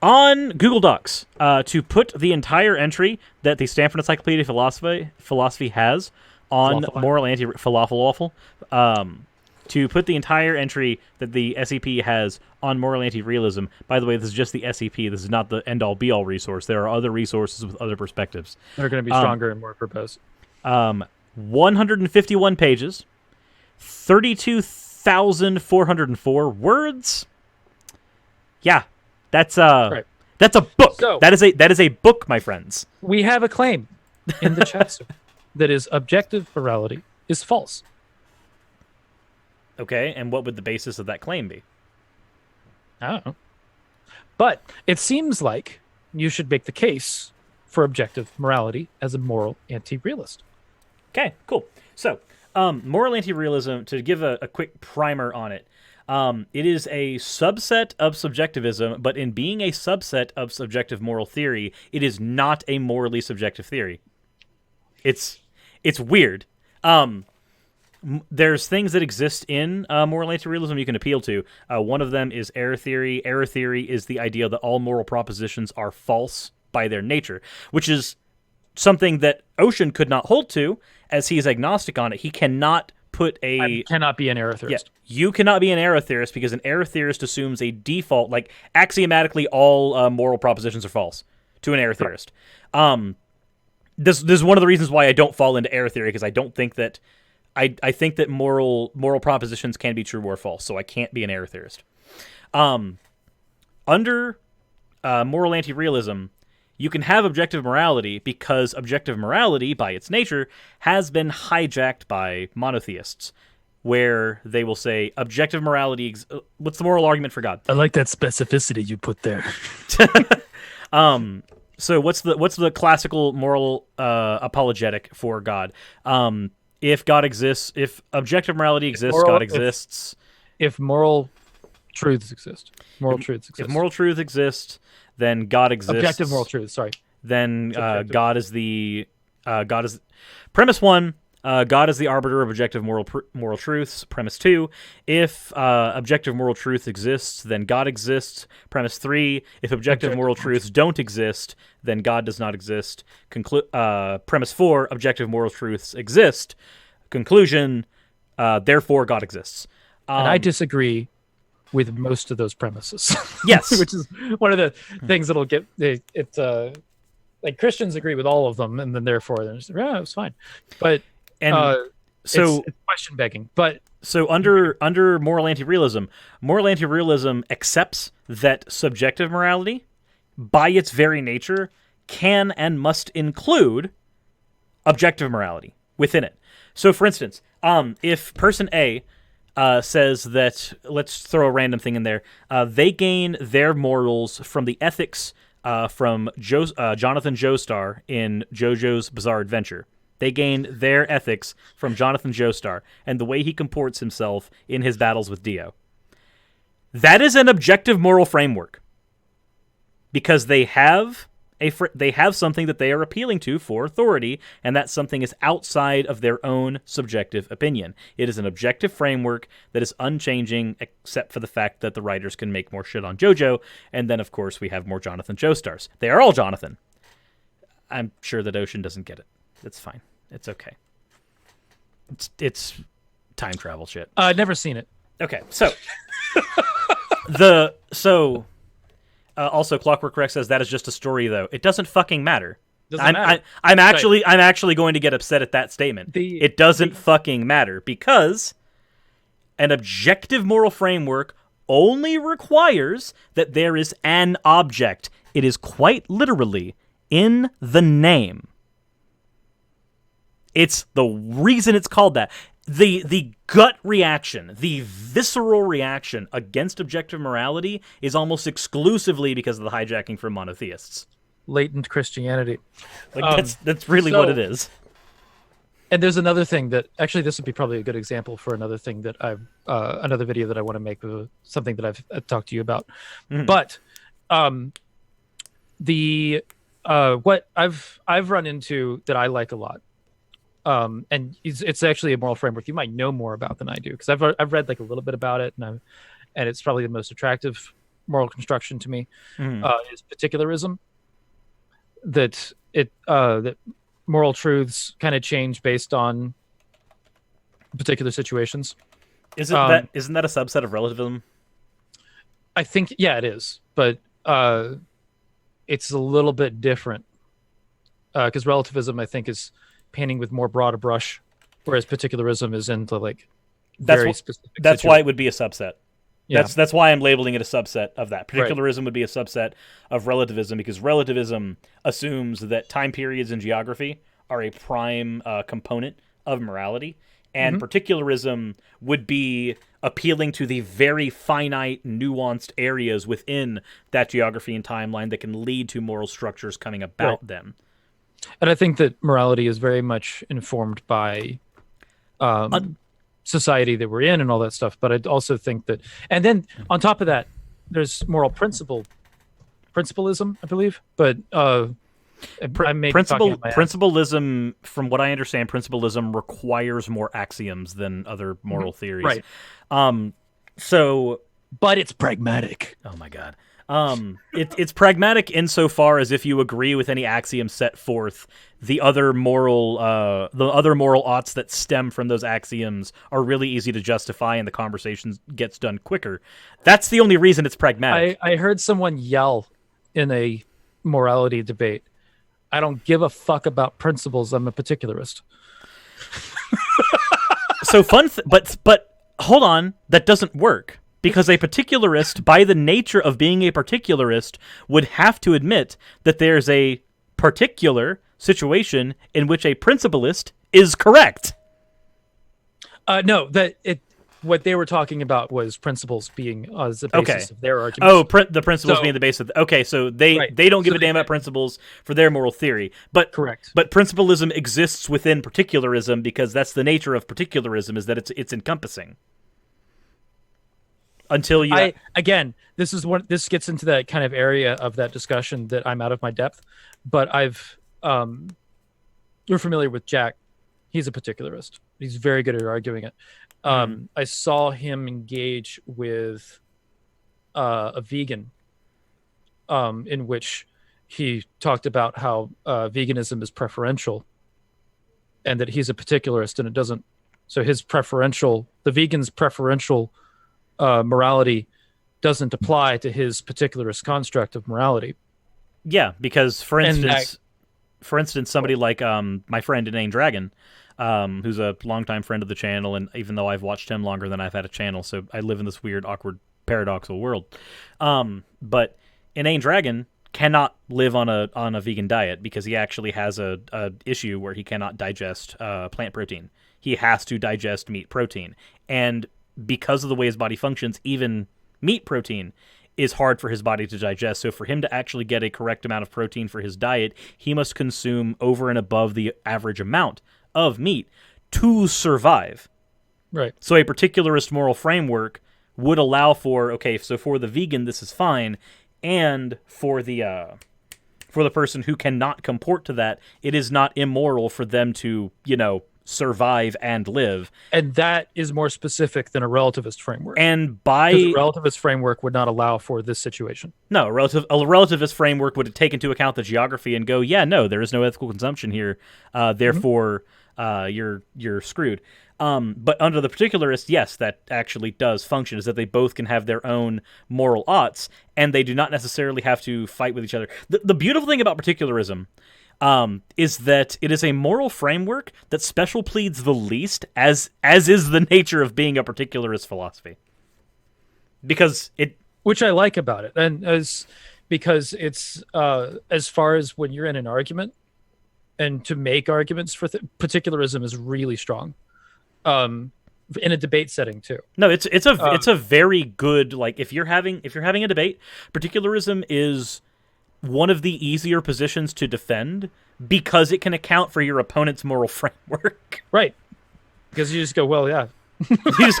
on Google Docs, to put the entire entry that the Stanford Encyclopedia of Philosophy has on moral anti-falafel, to put the entire entry that the SEP has on moral anti-realism. By the way, this is just the SEP. This is not the end-all, be-all resource. There are other resources with other perspectives. They're going to be stronger and more verbose. 151 pages, 32,404 words. Yeah, that's right. That's a book. So, that is a book, my friends. We have a claim in the chat that is objective morality is false. Okay, and what would the basis of that claim be? I don't know. But it seems like you should make the case for objective morality as a moral anti-realist. Okay, cool. So, moral anti-realism, to give a quick primer on it, it is a subset of subjectivism, but in being a subset of subjective moral theory, it is not a morally subjective theory. It's weird. There's things that exist in moral anti-realism you can appeal to. One of them is error theory. Error theory is the idea that all moral propositions are false by their nature, which is something that Ocean could not hold to, as he is agnostic on it. He cannot put a... I cannot be an error theorist. Yeah, you cannot be an error theorist because an error theorist assumes a default, like axiomatically all moral propositions are false to an error theorist. This is one of the reasons why I don't fall into error theory, because I don't think that... I think that moral propositions can be true or false, so I can't be an error theorist. Under moral anti-realism, you can have objective morality because objective morality, by its nature, has been hijacked by monotheists. where they will say objective morality. What's the moral argument for God? I like that specificity you put there. So what's the classical moral apologetic for God? If God exists, if objective morality exists, God exists. If moral truths exist, If moral truth exists, then God exists. Objective moral truth. Sorry. Then God is premise 1. God is the arbiter of objective moral truths. Premise 2, if objective moral truth exists, then God exists. Premise 3, if objective moral truths don't exist, then God does not exist. Premise 4, objective moral truths exist. Conclusion, therefore God exists. And I disagree with most of those premises. Yes. Which is one of the things that'll get like Christians agree with all of them, and then therefore they're just, yeah, it's fine. But it's question begging. But so under moral anti-realism accepts that subjective morality, by its very nature, can and must include objective morality within it. So, for instance, if person A says that, let's throw a random thing in there, they gain their morals from the ethics from Jonathan Joestar in JoJo's Bizarre Adventure. They gain their ethics from Jonathan Joestar and the way he comports himself in his battles with Dio. That is an objective moral framework because they have something that they are appealing to for authority, and that something is outside of their own subjective opinion. It is an objective framework that is unchanging, except for the fact that the writers can make more shit on JoJo, and then, of course, we have more Jonathan Joestars. They are all Jonathan. I'm sure that Ocean doesn't get it. It's fine. It's okay. It's time travel shit. I've never seen it. Okay, so also Clockwork Rex says that is just a story, though. It doesn't fucking matter. I'm actually going to get upset at that statement. It doesn't fucking matter because an objective moral framework only requires that there is an object. It is quite literally in the name. It's the reason it's called that. The gut reaction, the visceral reaction against objective morality is almost exclusively because of the hijacking from monotheists. Latent Christianity. That's really what it is. And there's another thing that, actually, this would be probably a good example for another thing that another video that I want to make, something that I've talked to you about. Mm-hmm. But what I've run into that I like a lot, and it's actually a moral framework you might know more about than I do, because I've read like a little bit about it, and it's probably the most attractive moral construction to me. Is particularism. That moral truths kind of change based on particular situations. Isn't that a subset of relativism? I think, yeah, it is, but it's a little bit different because relativism, I think, is painting with more broad a brush, whereas particularism is into like very specific. That's why it would be a subset. Yeah. That's why I'm labeling it a subset of that. Particularism would be a subset of relativism, because relativism assumes that time periods and geography are a prime component of morality, and particularism would be appealing to the very finite, nuanced areas within that geography and timeline that can lead to moral structures coming about them. And I think that morality is very much informed by society that we're in and all that stuff. But I also think that, and then on top of that, there's moral principalism, I believe. But principalism, from what I understand, principalism requires more axioms than other moral theories. Right. But it's pragmatic. Oh my God. It's pragmatic insofar as if you agree with any axiom set forth, the other moral oughts that stem from those axioms are really easy to justify, and the conversation gets done quicker. That's the only reason it's pragmatic. I heard someone yell in a morality debate, "I don't give a fuck about principles. I'm a particularist." So but hold on, that doesn't work. Because a particularist, by the nature of being a particularist, would have to admit that there's a particular situation in which a principalist is correct. No, what they were talking about was principles being as the Okay. basis of their arguments. Oh, the principles being the base of okay, so they Right. don't give So a damn about principles for their moral theory, but Correct. But principalism exists within particularism because that's the nature of particularism, is that it's encompassing. Until you again, this gets into that kind of area of that discussion that I'm out of my depth, but you're familiar with Jack. He's a particularist. He's very good at arguing it. I saw him engage with a vegan, in which he talked about how veganism is preferential, and that he's a particularist, and it doesn't. So the vegan's preferential morality doesn't apply to his particularist construct of morality. Yeah, because for instance, somebody like my friend Inane Dragon, who's a longtime friend of the channel, and even though I've watched him longer than I've had a channel, so I live in this weird, awkward, paradoxical world. But Inane Dragon cannot live on a vegan diet because he actually has a issue where he cannot digest plant protein. He has to digest meat protein, and because of the way his body functions, even meat protein is hard for his body to digest. So for him to actually get a correct amount of protein for his diet, he must consume over and above the average amount of meat to survive. Right. So a particularist moral framework would allow for, okay, so for the vegan, this is fine, and for the person who cannot comport to that, it is not immoral for them to, survive and live. And that is more specific than a relativist framework. And because a relativist framework would not allow for this situation. No, a relativist framework would take into account the geography and go, yeah, no, there is no ethical consumption here, therefore you're screwed. But under the particularist, yes, that actually does function, is that they both can have their own moral oughts, and they do not necessarily have to fight with each other. The beautiful thing about particularism is that it is a moral framework that special pleads the least, as is the nature of being a particularist philosophy. Which I like about it, and because it's as far as when you're in an argument, and to make arguments for particularism is really strong, in a debate setting too. No, it's a very good, like, if you're having a debate, particularism is one of the easier positions to defend because it can account for your opponent's moral framework. Right. Because you just go, well, yeah. you just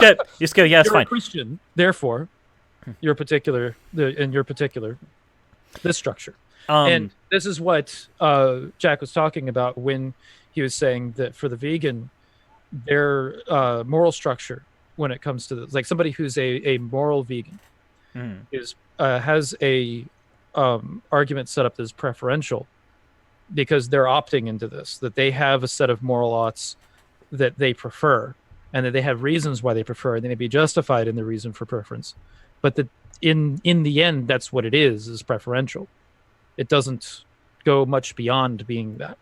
go, yeah, it's fine. You're a Christian, therefore, you're particular, this structure. And this is what Jack was talking about when he was saying that for the vegan, their moral structure, when it comes to this, like somebody who's a moral vegan, has a argument set up as preferential because they're opting into this, that they have a set of moral oughts that they prefer, and that they have reasons why they prefer, and they may be justified in the reason for preference, but that in the end, that's what it is preferential. It doesn't go much beyond being that,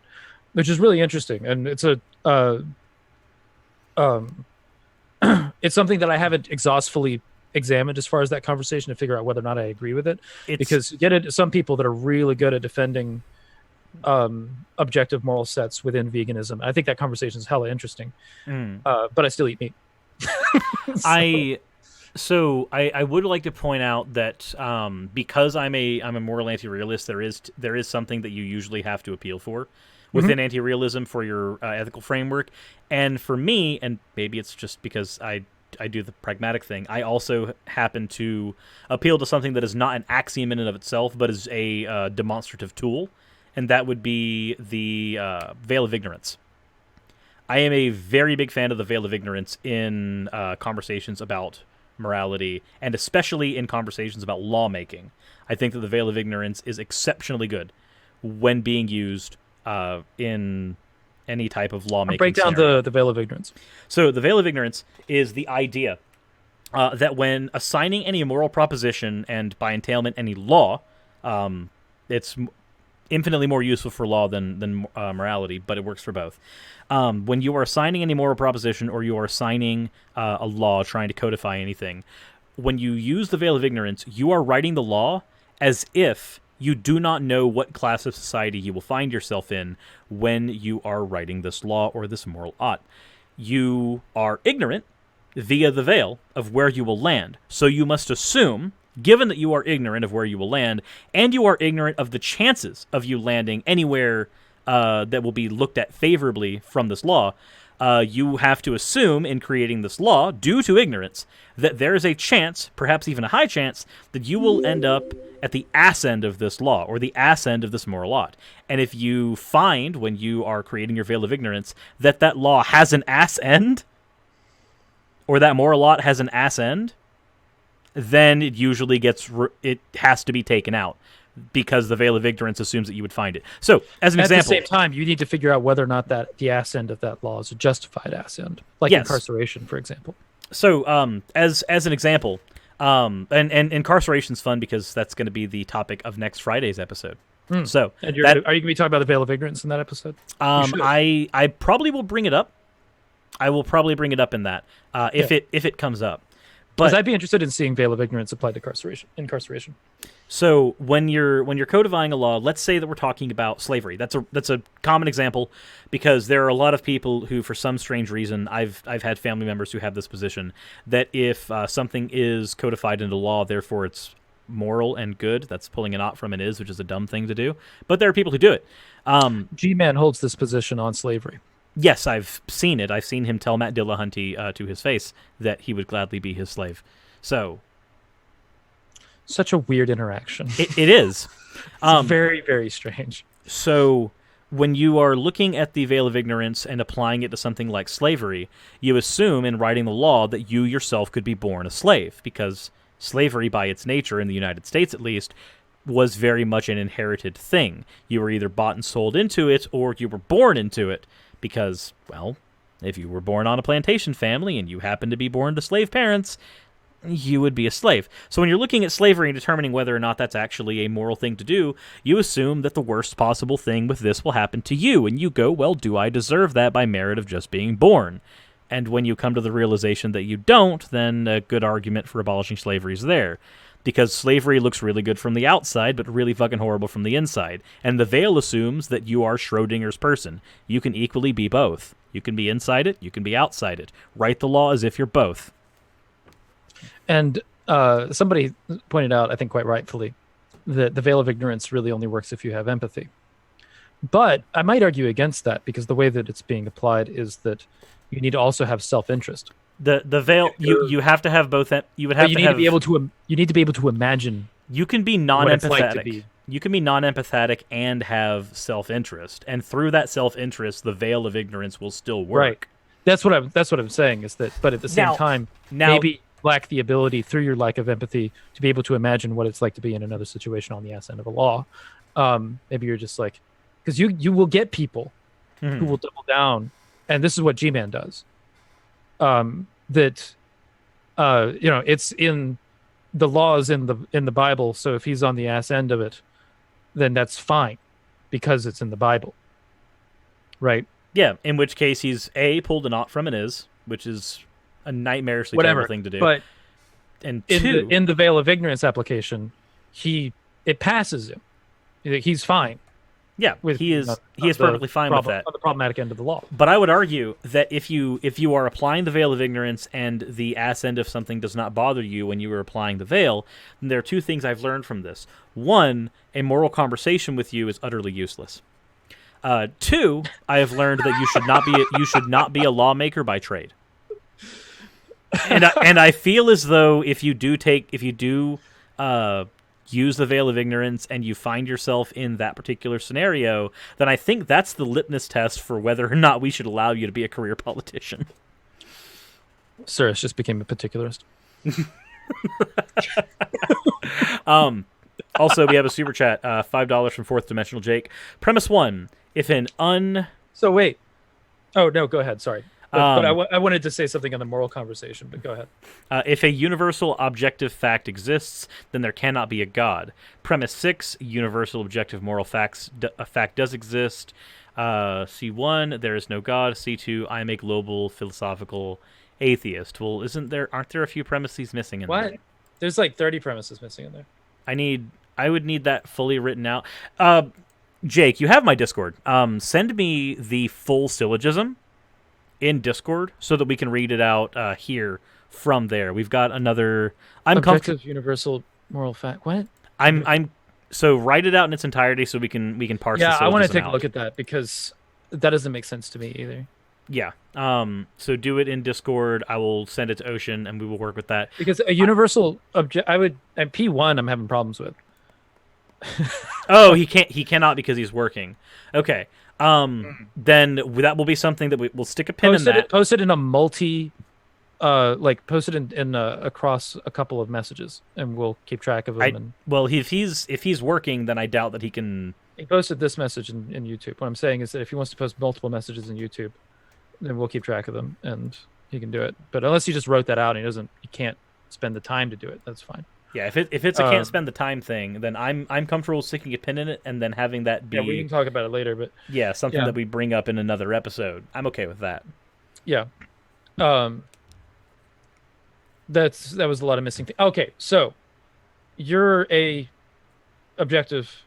which is really interesting. And it's it's something that I haven't exhaustively examined as far as that conversation to figure out whether or not I agree with it. Because you get some people that are really good at defending objective moral sets within veganism. I think that conversation is hella interesting. But I still eat meat. So I would like to point out that because I'm a moral anti-realist, there is something that you usually have to appeal for within anti-realism for your ethical framework. And for me, and maybe it's just because I do the pragmatic thing, I also happen to appeal to something that is not an axiom in and of itself, but is a demonstrative tool, and that would be the veil of ignorance. I am a very big fan of the veil of ignorance in conversations about morality, and especially in conversations about lawmaking. I think that the veil of ignorance is exceptionally good when being used in any type of lawmaking. Break down the veil of ignorance. So the veil of ignorance is the idea that when assigning any moral proposition, and by entailment any law, it's infinitely more useful for law than morality, but it works for both. When you are assigning any moral proposition, or you are assigning a law, trying to codify anything, when you use the veil of ignorance, you are writing the law as if you do not know what class of society you will find yourself in when you are writing this law or this moral ought. you are ignorant via the veil of where you will land. So you must assume, given that you are ignorant of where you will land, and you are ignorant of the chances of you landing anywhere that will be looked at favorably from this law, you have to assume in creating this law, due to ignorance, that there is a chance, perhaps even a high chance, that you will end up at the ass end of this law, or the ass end of this moral lot. And if you find, when you are creating your veil of ignorance, that that law has an ass end, or that moral lot has an ass end, then it usually it has to be taken out, because the veil of ignorance assumes that you would find it. So, as an example... At the same time, you need to figure out whether or not that the ass end of that law is a justified ass end, like incarceration, for example. So, as an example, and incarceration's fun because that's going to be the topic of next Friday's episode. So, and are you going to be talking about the veil of ignorance in that episode? I probably will bring it up. I will probably bring it up in that if it comes up. But I'd be interested in seeing veil of ignorance applied to incarceration. So when you're codifying a law, let's say that we're talking about slavery. That's a common example, because there are a lot of people who, for some strange reason, I've had family members who have this position, that if something is codified into law, therefore it's moral and good. That's pulling an ought from an is, which is a dumb thing to do. But there are people who do it. G-Man holds this position on slavery. Yes, I've seen it. I've seen him tell Matt Dillahunty to his face that he would gladly be his slave. So, such a weird interaction. It is. It's very, very strange. So, when you are looking at the veil of ignorance and applying it to something like slavery, you assume in writing the law that you yourself could be born a slave, because slavery, by its nature, in the United States at least, was very much an inherited thing. You were either bought and sold into it, or you were born into it. Because, well, if you were born on a plantation family and you happen to be born to slave parents, you would be a slave. So when you're looking at slavery and determining whether or not that's actually a moral thing to do, you assume that the worst possible thing with this will happen to you. And you go, well, do I deserve that by merit of just being born? And when you come to the realization that you don't, then a good argument for abolishing slavery is there. Because slavery looks really good from the outside, but really fucking horrible from the inside. And the veil assumes that you are Schrodinger's person. You can equally be both. You can be inside it, you can be outside it. Write the law as if you're both. And somebody pointed out, I think quite rightfully, that the veil of ignorance really only works if you have empathy. But I might argue against that, because the way that it's being applied is that you need to also have self-interest. The veil, you have to have both. You would have you to need have, to be able to. You need to be able to imagine. You can be non-empathetic. Like to be. You can be non-empathetic and have self-interest, and through that self-interest, the veil of ignorance will still work. Right. That's what I'm saying is that. But at the same time, maybe lack the ability through your lack of empathy to be able to imagine what it's like to be in another situation on the ass end of a law. Maybe you're just like, because you will get people who will double down, and this is what G-Man does. That it's in the laws in the Bible, so if he's on the ass end of it, then that's fine because it's in the Bible, right? Yeah, in which case he's pulled an ought from an is, which is a nightmarishly terrible thing to do. But and in the veil of ignorance application, it passes him. He's fine. Yeah, he is perfectly fine with that. On the problematic end of the law. But I would argue that if you are applying the veil of ignorance and the ass end of something does not bother you when you are applying the veil, then there are two things I've learned from this. One, a moral conversation with you is utterly useless. Two, I have learned that you should not be a lawmaker by trade. And I feel as though if you do use the veil of ignorance and you find yourself in that particular scenario, then I think that's the litmus test for whether or not we should allow you to be a career politician. Cyrus just became a particularist. Also, we have a super chat, $5 from Fourth Dimensional Jake. Premise 1, So wait. Oh, no, go ahead, sorry. But I wanted to say something on the moral conversation, but go ahead. If a universal objective fact exists, then there cannot be a God. Premise 6, universal objective moral fact does exist. C1, there is no God. C2, I am a global philosophical atheist. Well, aren't there a few premises missing in there? What? There's like 30 premises missing in there. I would need that fully written out. Jake, you have my Discord. Send me the full syllogism. in Discord so that we can read it out here from there. We've got another. Objective universal moral fact. What? So write it out in its entirety so we can parse. Yeah, I want to take out. a look at that because that doesn't make sense to me either. Yeah. So do it in Discord. I will send it to Ocean, and we will work with that. Because a universal object, and P1, I'm having problems with. Oh, he can't. He cannot because he's working. Okay. Then that will be something that we'll stick a pin in that. Post it in a multi, post it in across a couple of messages, and we'll keep track of them. Well, if he's working, then I doubt that he can. He posted this message in YouTube. What I'm saying is that if he wants to post multiple messages in YouTube, then we'll keep track of them, and he can do it. But unless he just wrote that out and he can't spend the time to do it, that's fine. Yeah, if it's a can't spend the time thing, then I'm comfortable sticking a pin in it and then having that be. Yeah, we can talk about it later, but something that we bring up in another episode. I'm okay with that. Yeah, that was a lot of missing things. Okay, so you're a objective,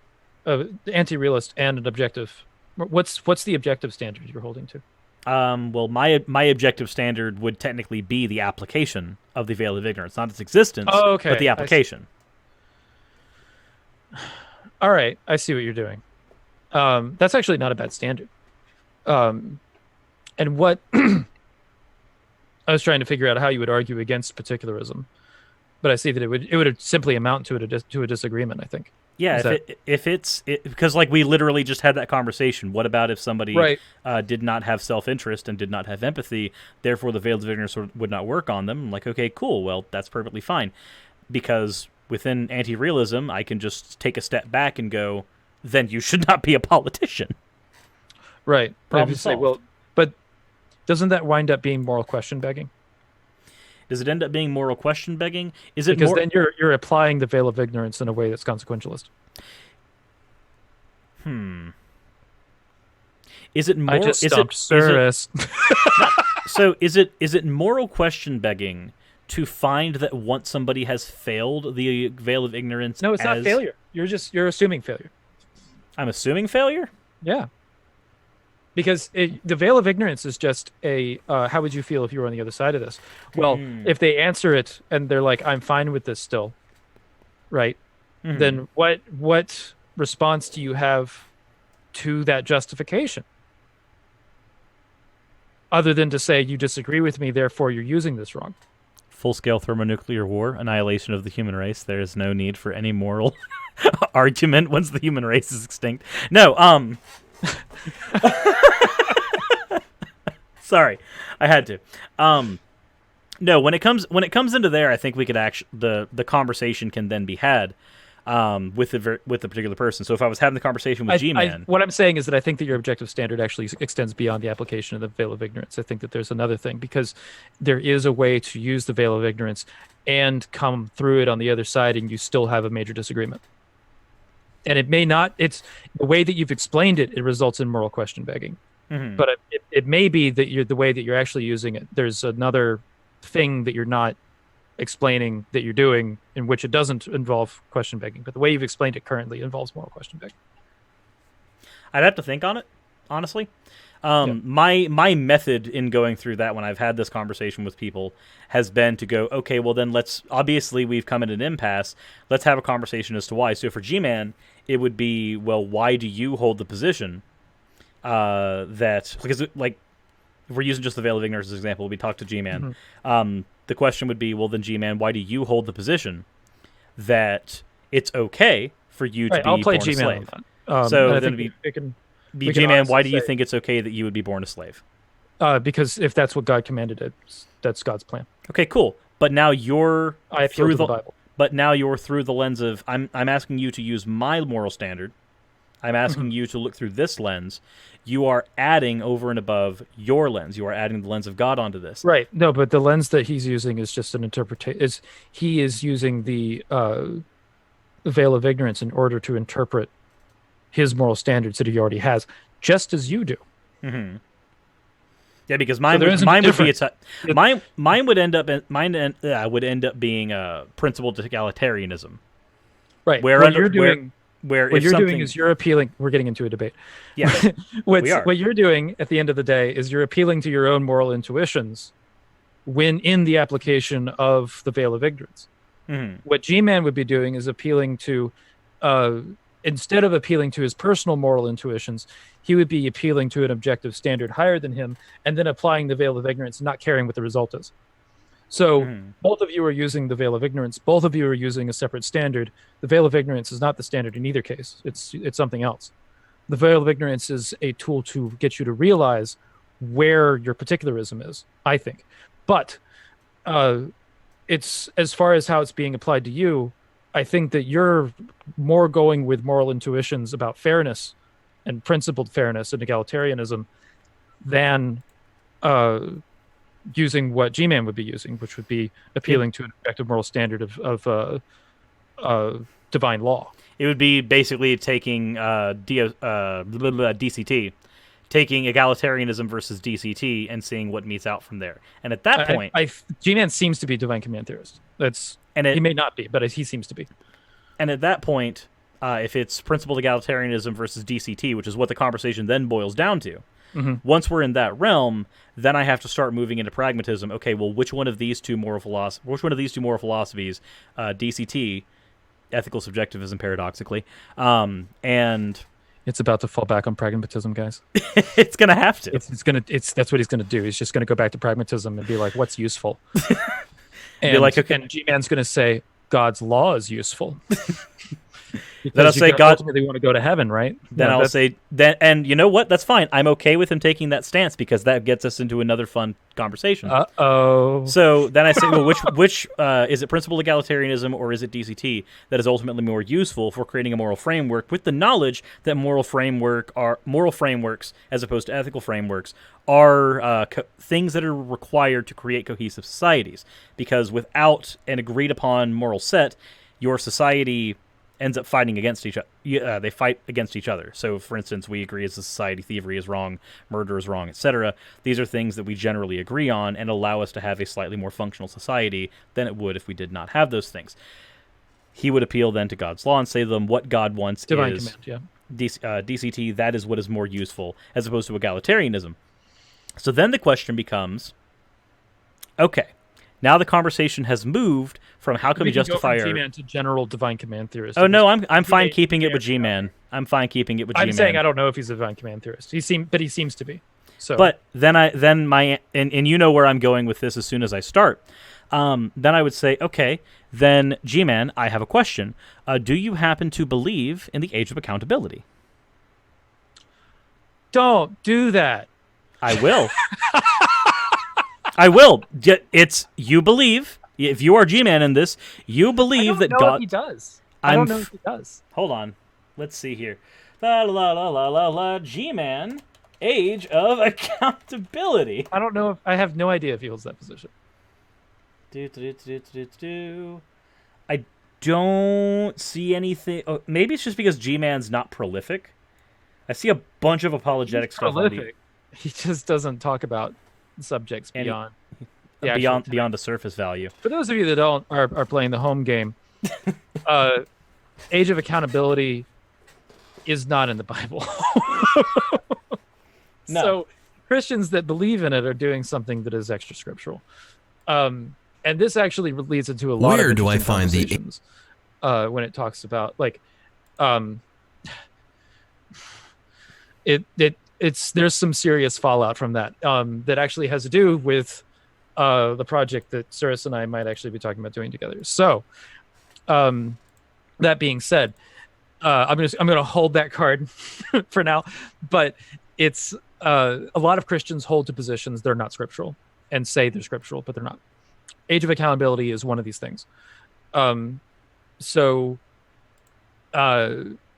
anti-realist, and an objective. What's the objective standard you're holding to? Well, my objective standard would technically be the application of the veil of ignorance, not its existence, but the application. All right, I see what you're doing. That's actually not a bad standard. And what I was trying to figure out how you would argue against particularism, but I see that it would simply amount to a disagreement, I think. Yeah, because like we literally just had that conversation. What about if somebody did not have self-interest and did not have empathy, therefore the veil of ignorance would not work on them? I'm like, okay, cool. Well, that's perfectly fine. Because within anti-realism, I can just take a step back and go, then you should not be a politician. Right. Problem solved. Well, but doesn't that wind up being moral question begging? Does it end up being moral question begging? Because then you're applying the veil of ignorance in a way that's consequentialist. Is it more? I just stumped Cirrus. So is it moral question begging to find that once somebody has failed the veil of ignorance? No, it's not failure. You're assuming failure. I'm assuming failure? Yeah. Because the veil of ignorance is just how would you feel if you were on the other side of this? Well, if they answer it and they're like, I'm fine with this still, right? Mm-hmm. Then what response do you have to that justification? Other than to say, you disagree with me, therefore you're using this wrong. Full-scale thermonuclear war, annihilation of the human race. There is no need for any moral argument once the human race is extinct. No, sorry, I had to. No, when it comes into there, I think we could actually the conversation can then be had with the particular person. So if I was having the conversation with G-Man, what I'm saying is that I think that your objective standard actually extends beyond the application of the veil of ignorance. I think that there's another thing, because there is a way to use the veil of ignorance and come through it on the other side, and you still have a major disagreement. And it may not. It's the way that you've explained it. It results in moral question begging. Mm-hmm. But it may be that the way that you're actually using it. There's another thing that you're not explaining that you're doing, in which it doesn't involve question begging. But the way you've explained it currently involves moral question begging. I'd have to think on it, honestly. My method in going through that when I've had this conversation with people has been to go, okay, well then obviously we've come at an impasse. Let's have a conversation as to why. So for G-Man, it would be, well, why do you hold the position because like if we're using just the veil of ignorance as an example, we talk to G-Man. Mm-hmm. The question would be, well then G-Man, why do you hold the position that it's okay for you to be born a slave? So then it'd be G-Man, why do you think it's okay that you would be born a slave? Because if that's what God commanded, that's God's plan. Okay, cool. But now you're through the Bible. But now you're through the lens of I'm asking you to use my moral standard. I'm asking you to look through this lens. You are adding over and above your lens. You are adding the lens of God onto this. Right. No, but the lens that he's using is just an interpretation. He is using the veil of ignorance in order to interpret his moral standards that he already has, just as you do. Mm-hmm. Yeah, because mine would end up being principled egalitarianism. Right. Where Where what if you're something, doing is you're appealing. We're getting into a debate. yeah, we are. What you're doing at the end of the day is you're appealing to your own moral intuitions when in the application of the veil of ignorance. Mhm. What G-Man would be doing is appealing to, instead of appealing to his personal moral intuitions, he would be appealing to an objective standard higher than him, and then applying the veil of ignorance, not caring what the result is. So both of you are using the veil of ignorance. Both of you are using a separate standard. The veil of ignorance is not the standard in either case. It's something else. The veil of ignorance is a tool to get you to realize where your particularism is, I think. But it's as far as how it's being applied to you, I think that you're more going with moral intuitions about fairness and principled fairness and egalitarianism than using what G-Man would be using, which would be appealing to an objective moral standard of divine law. It would be basically taking DCT, taking egalitarianism versus DCT, and seeing what meets out from there. And at that point, G-Man seems to be divine command theorist. He may not be, but he seems to be. And at that point, if it's principled egalitarianism versus DCT, which is what the conversation then boils down to, once we're in that realm, then I have to start moving into pragmatism. Okay, well, which one of these two moral philosophies, DCT, ethical subjectivism, paradoxically, and it's about to fall back on pragmatism, guys. It's gonna have to. That's what he's gonna do. He's just gonna go back to pragmatism and be like, "What's useful?" And, and G-Man's gonna say, "God's law is useful." Then I'll say God ultimately want to go to heaven, right? Then I'll say then, and you know what? That's fine. I'm okay with him taking that stance because that gets us into another fun conversation. So then I say, well, which is it? Principled egalitarianism or is it DCT that is ultimately more useful for creating a moral framework? With the knowledge that moral frameworks, as opposed to ethical frameworks, are things that are required to create cohesive societies. Because without an agreed upon moral set, your society ends up fighting against each other. They fight against each other. So, for instance, we agree as a society thievery is wrong, murder is wrong, etc. These are things that we generally agree on and allow us to have a slightly more functional society than it would if we did not have those things. He would appeal then to God's law and say to them what God wants divine is command, DCT, that is what is more useful, as opposed to egalitarianism. So then the question becomes, okay, now the conversation has moved from how can we justify our G-Man to general divine command theorist. Oh no, I'm fine keeping it with G-Man. I'm fine keeping it with G-Man. I'm saying I don't know if he's a divine command theorist. He seems to be. So, but then my you know where I'm going with this as soon as I start. Then I would say, okay, then G-Man, I have a question. Do you happen to believe in the age of accountability? Don't do that. I will. I will. It's you believe. If you are G-Man in this, you believe that God. He does. I don't know if he does. Hold on. Let's see here. La la la la la la. G-Man, age of accountability. I don't know if I have no idea if he holds that position. I don't see anything. Oh, maybe it's just because G-Man's not prolific. I see a bunch of apologetic stuff. Prolific. He just doesn't talk about subjects beyond the surface value. For those of you that are playing the home game, age of accountability is not in the Bible. No. So Christians that believe in it are doing something that is extra scriptural. And this actually leads into a lot of Where do I find the when it talks about like there's some serious fallout from that that actually has to do with the project that Cyrus and I might actually be talking about doing together. So that being said, I'm going to hold that card for now, but it's a lot of Christians hold to positions they're not scriptural and say they're scriptural, but they're not. Age of accountability is one of these things.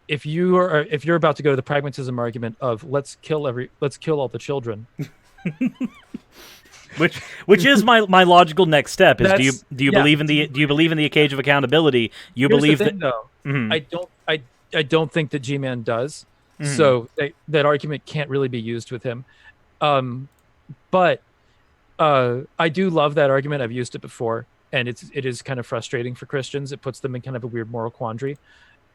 If you're about to go to the pragmatism argument of let's kill all the children, which is my logical next step is do you believe in the age of accountability? You Here's believe the thing, that though. Mm-hmm. I don't think that G-Man does. Mm-hmm. So that argument can't really be used with him. But I do love that argument. I've used it before, and it is kind of frustrating for Christians. It puts them in kind of a weird moral quandary.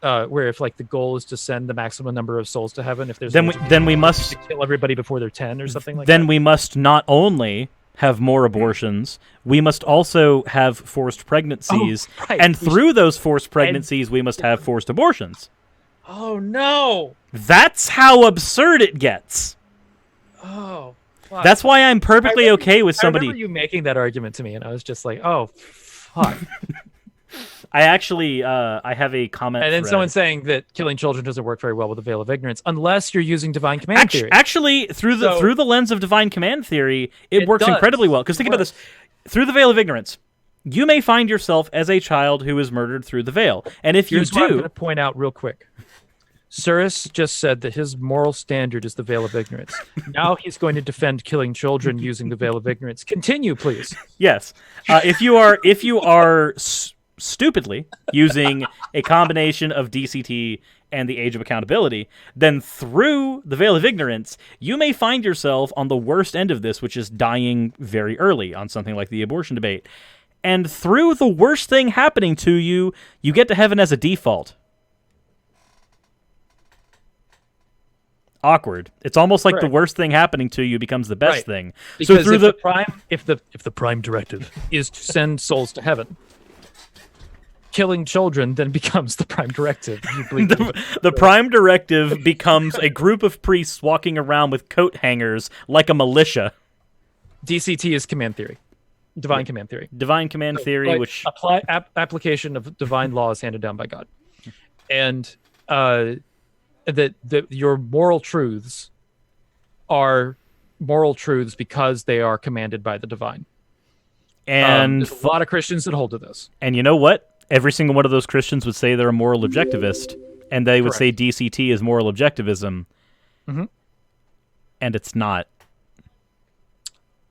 where if like the goal is to send the maximum number of souls to heaven, if there's then we must kill everybody before they're 10 or something like that. Then we must not only have more abortions, we must also have forced pregnancies, and through those forced pregnancies, we must have forced abortions. Oh no! That's how absurd it gets. Oh. Fuck. That's why I'm perfectly okay with somebody. I remember you making that argument to me, and I was just like, "Oh, fuck." I actually, I have a comment. And then thread. someone saying that killing children doesn't work very well with the veil of ignorance, unless you're using divine command theory. Actually, through the lens of divine command theory, it works incredibly well. Because think about this: through the veil of ignorance, you may find yourself as a child who is murdered through the veil, and if you do, I'm going to point out real quick. Surus just said that his moral standard is the veil of ignorance. Now he's going to defend killing children using the veil of ignorance. Continue, please. Yes, if you are stupidly using a combination of DCT and the Age of Accountability, then through the veil of ignorance, you may find yourself on the worst end of this, which is dying very early on something like the abortion debate. And through the worst thing happening to you, you get to heaven as a default. Awkward. It's almost like the worst thing happening to you becomes the best thing. Because so through if the prime directive is to send souls to heaven, killing children then becomes the prime directive. The prime directive becomes a group of priests walking around with coat hangers like a militia. DCT is command theory. Divine command theory. Divine command theory, which application of divine laws handed down by God. And that your moral truths are moral truths because they are commanded by the divine. And there's a lot of Christians that hold to this. And you know what? Every single one of those Christians would say they're a moral objectivist, and they would say DCT is moral objectivism. Mm-hmm. And it's not.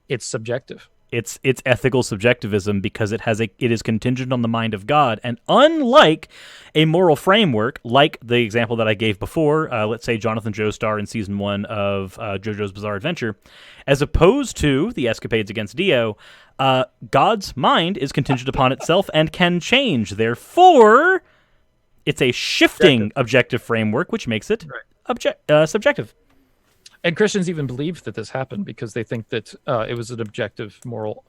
It's subjective. It's ethical subjectivism because it is contingent on the mind of God, and unlike a moral framework, like the example that I gave before, let's say Jonathan Joestar in season 1 of JoJo's Bizarre Adventure, as opposed to the escapades against Dio, God's mind is contingent upon itself and can change. Therefore, it's a shifting objective framework, which makes it subjective. And Christians even believe that this happened because they think that it was an objective moral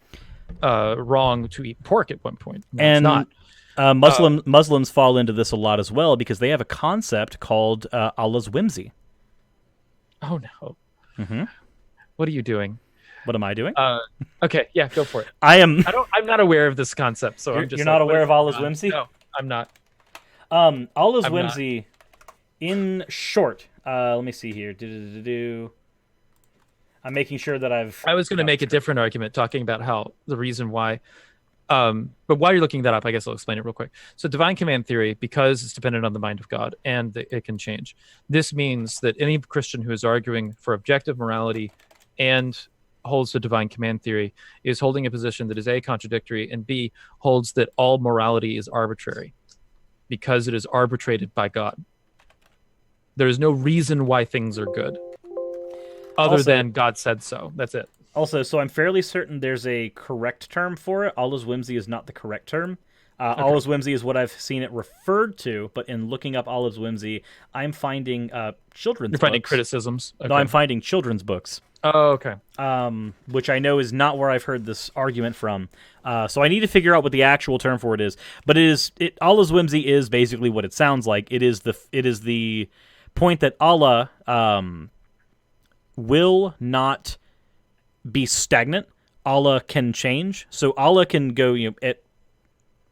wrong to eat pork at one point. No, and it's not. Muslims fall into this a lot as well because they have a concept called Allah's whimsy. Oh no! Mm-hmm. What are you doing? What am I doing? Okay, yeah, go for it. I'm not aware of this concept, so I'm just. You're not aware of Allah's whimsy? No, I'm not. Allah's whimsy, in short. Let me see here. I'm making sure that I was going to make a different argument, talking about how the reason why. But while you're looking that up, I guess I'll explain it real quick. So divine command theory, because it's dependent on the mind of God and it can change. This means that any Christian who is arguing for objective morality and holds to divine command theory is holding a position that is A, contradictory, and B, holds that all morality is arbitrary because it is arbitrated by God. There is no reason why things are good other than God said so. That's it. Also, so I'm fairly certain there's a correct term for it. Allah's whimsy is not the correct term. Allah's whimsy is what I've seen it referred to, but in looking up Allah's whimsy, I'm finding children's books. You're finding criticisms? Okay. No, I'm finding children's books. Oh, okay. Which I know is not where I've heard this argument from. So I need to figure out what the actual term for it is. But Allah's whimsy is basically what it sounds like. It is the point that Allah will not be stagnant. Allah can change. So Allah can go,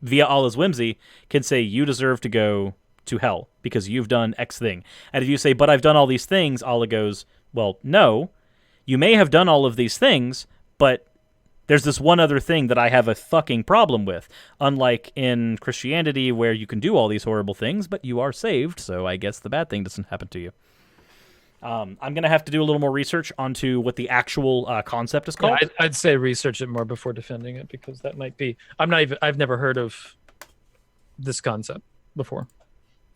via Allah's whimsy, can say, you deserve to go to hell because you've done X thing. And if you say, but I've done all these things, Allah goes, well, no, you may have done all of these things, but there's this one other thing that I have a fucking problem with. Unlike in Christianity where you can do all these horrible things, but you are saved, so I guess the bad thing doesn't happen to you. I'm going to have to do a little more research onto what the actual concept is called. Yeah, I'd say research it more before defending it because that might be... I've never heard of this concept before.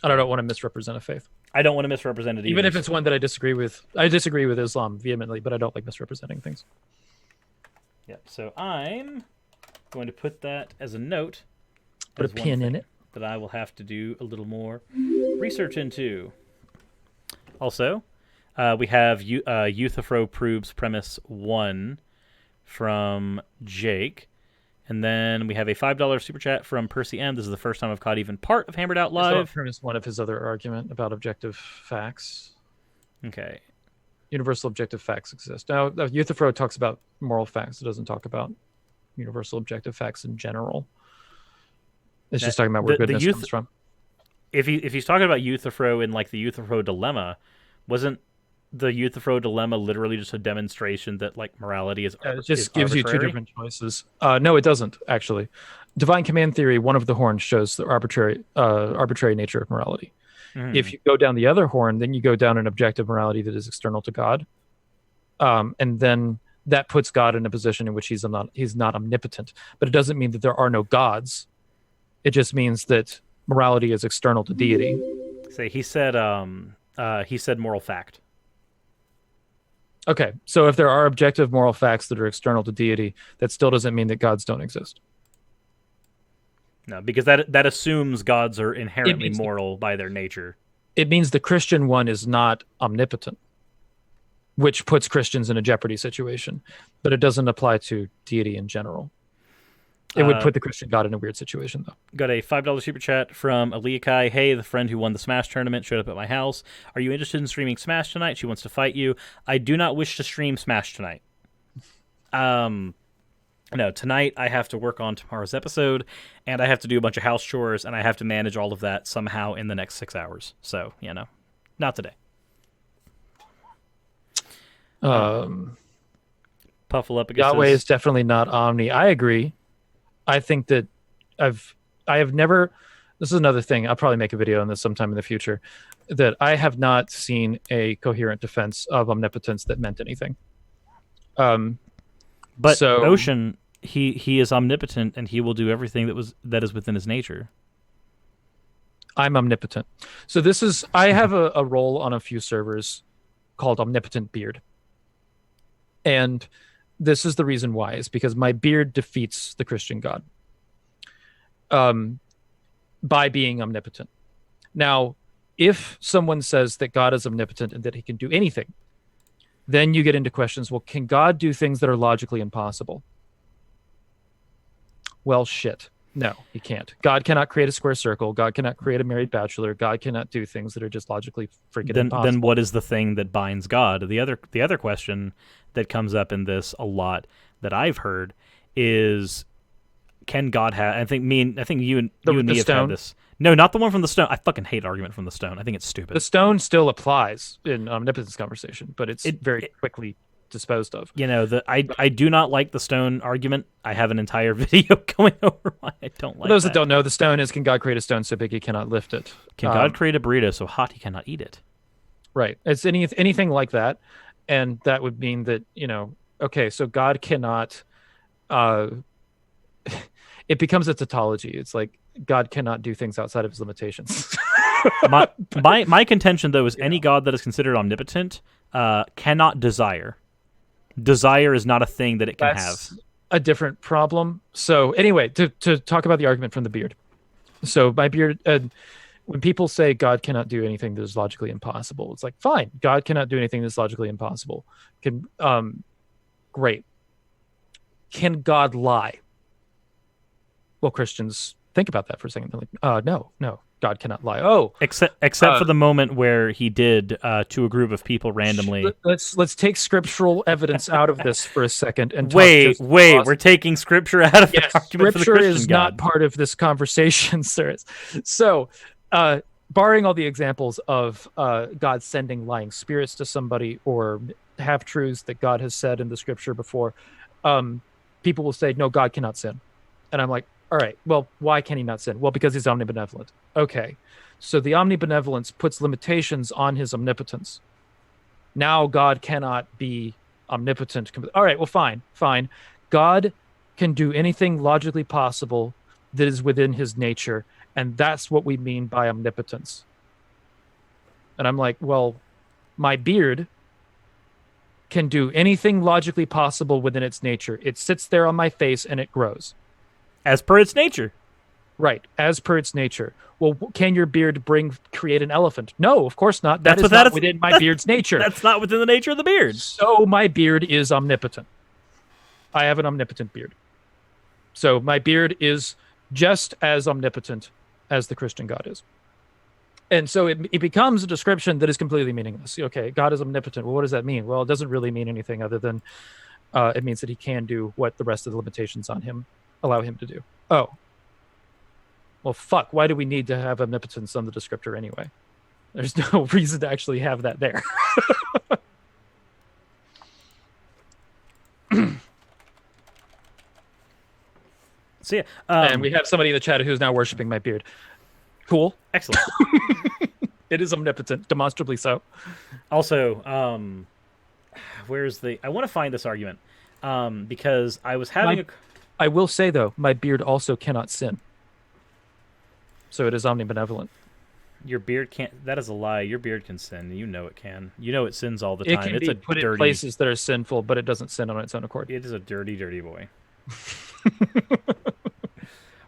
And I don't want to misrepresent a faith. I don't want to misrepresent it either. Even if it's one that I disagree with. I disagree with Islam vehemently, but I don't like misrepresenting things. Yep, so I'm going to put that as a note. Put a pin in it. that I will have to do a little more research into. Also, we have Euthyphro proves premise 1 from Jake. And then we have a $5 super chat from Percy M. This is the first time I've caught even part of Hammered Out Live. Premise 1 of his other argument about objective facts. Okay. Universal objective facts exist. Now, Euthyphro talks about moral facts. It doesn't talk about universal objective facts in general. It's just talking about where goodness comes from. If he's talking about Euthyphro in like the Euthyphro dilemma, wasn't the Euthyphro dilemma literally just a demonstration that like morality is it just gives you two different choices. No, it doesn't actually. Divine command theory, one of the horns shows the arbitrary nature of morality. Mm. If you go down the other horn, then you go down an objective morality that is external to God, and then that puts God in a position in which he's not omnipotent. But it doesn't mean that there are no gods. It just means that morality is external to deity. Say he said moral fact. Okay, so if there are objective moral facts that are external to deity, that still doesn't mean that gods don't exist. No, because that assumes gods are inherently moral by their nature. It means the Christian one is not omnipotent, which puts Christians in a jeopardy situation. But it doesn't apply to deity in general. It would put the Christian God in a weird situation, though. Got a $5 super chat from Aliakai. Hey, the friend who won the Smash tournament showed up at my house. Are you interested in streaming Smash tonight? She wants to fight you. I do not wish to stream Smash tonight. No, tonight I have to work on tomorrow's episode, and I have to do a bunch of house chores, and I have to manage all of that somehow in the next 6 hours. So, not today. Puffle up against Yahweh is definitely not omni. I agree. I think that I have never, this is another thing, I'll probably make a video on this sometime in the future, that I have not seen a coherent defense of omnipotence that meant anything. But Ocean, he is omnipotent and he will do everything that is within his nature. I'm omnipotent. So I have a role on a few servers called Omnipotent Beard. And this is the reason why, is because my beard defeats the Christian God by being omnipotent. Now, if someone says that God is omnipotent and that he can do anything, then you get into questions, well, can God do things that are logically impossible? Well, shit. No, he can't. God cannot create a square circle. God cannot create a married bachelor. God cannot do things that are just logically freaking impossible. Then what is the thing that binds God? The other question that comes up in this a lot that I've heard is, can God have? I think you and me have had this. No, not the one from the stone. I fucking hate argument from the stone. I think it's stupid. The stone still applies in omnipotence conversation, but it's very quickly disposed of. I do not like the stone argument. I have an entire video going over why I don't like it. Those that don't know, the stone is, can God create a stone so big he cannot lift it? Can God create a burrito so hot he cannot eat it? Right. It's anything like that. And that would mean that, okay, so God cannot, it becomes a tautology. It's like God cannot do things outside of his limitations. my contention, though, is any God that is considered omnipotent cannot desire. Desire is not a thing that it can have. A different problem. So anyway, to talk about the argument from the beard. So my beard, when people say God cannot do anything that is logically impossible, it's like, fine, God cannot do anything that's logically impossible. Great. Can God lie? Well, Christians think about that for a second. They're like, no, God cannot lie. Oh, except for the moment where he did to a group of people randomly. Let's take scriptural evidence out of this for a second and wait. We're taking scripture out of the argument for the Christian is God. Not part of this conversation, sir. So, barring all the examples of God sending lying spirits to somebody or half truths that God has said in the scripture before, people will say, no, God cannot sin, and I'm like, all right, well, why can he not sin? Well, because he's omnibenevolent. Okay, so the omnibenevolence puts limitations on his omnipotence. Now God cannot be omnipotent. All right, well, fine. God can do anything logically possible that is within his nature, and that's what we mean by omnipotence. And I'm like, well, my beard can do anything logically possible within its nature. It sits there on my face and it grows. As per its nature. Right, as per its nature. Well, can your beard create an elephant? No, of course not. That's That is not within my beard's nature. That's not within the nature of the beard. So my beard is omnipotent. I have an omnipotent beard. So my beard is just as omnipotent as the Christian God is. And so it becomes a description that is completely meaningless. Okay, God is omnipotent. Well, what does that mean? Well, it doesn't really mean anything other than it means that he can do what the rest of the limitations on him allow him to do. Oh. Well, fuck. Why do we need to have omnipotence on the descriptor anyway? There's no reason to actually have that there. So yeah, and we have somebody in the chat who's now worshiping my beard. Cool. Excellent. It is omnipotent, demonstrably so. Also, where's the... I want to find this argument because I was having I will say, though, my beard also cannot sin. So it is omnibenevolent. Your beard can't... That is a lie. Your beard can sin. You know it can. You know it sins all the time. It can it's be a put dirty... in places that are sinful, but it doesn't sin on its own accord. It is a dirty, dirty boy.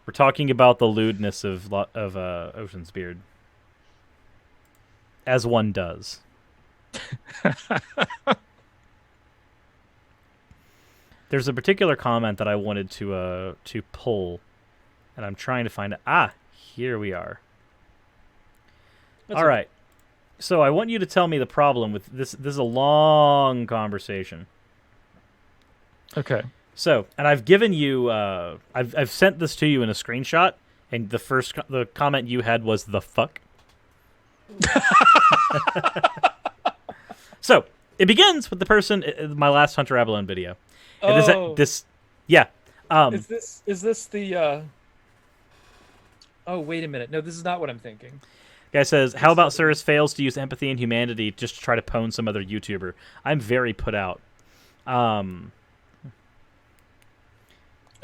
We're talking about the lewdness of Ocean's beard. As one does. There's a particular comment that I wanted to pull, and I'm trying to find it. Ah, here we are. All right. So I want you to tell me the problem with this. This is a long conversation. Okay. So, and I've given you, I've sent this to you in a screenshot, and the comment you had was the fuck. So it begins with the person, my last Hunter Avalon video. And yeah. Is this the? Oh, wait a minute. No, this is not what I'm thinking. Guy says, "How about Cirrus fails to use empathy and humanity just to try to pwn some other YouTuber?" I'm very put out. Are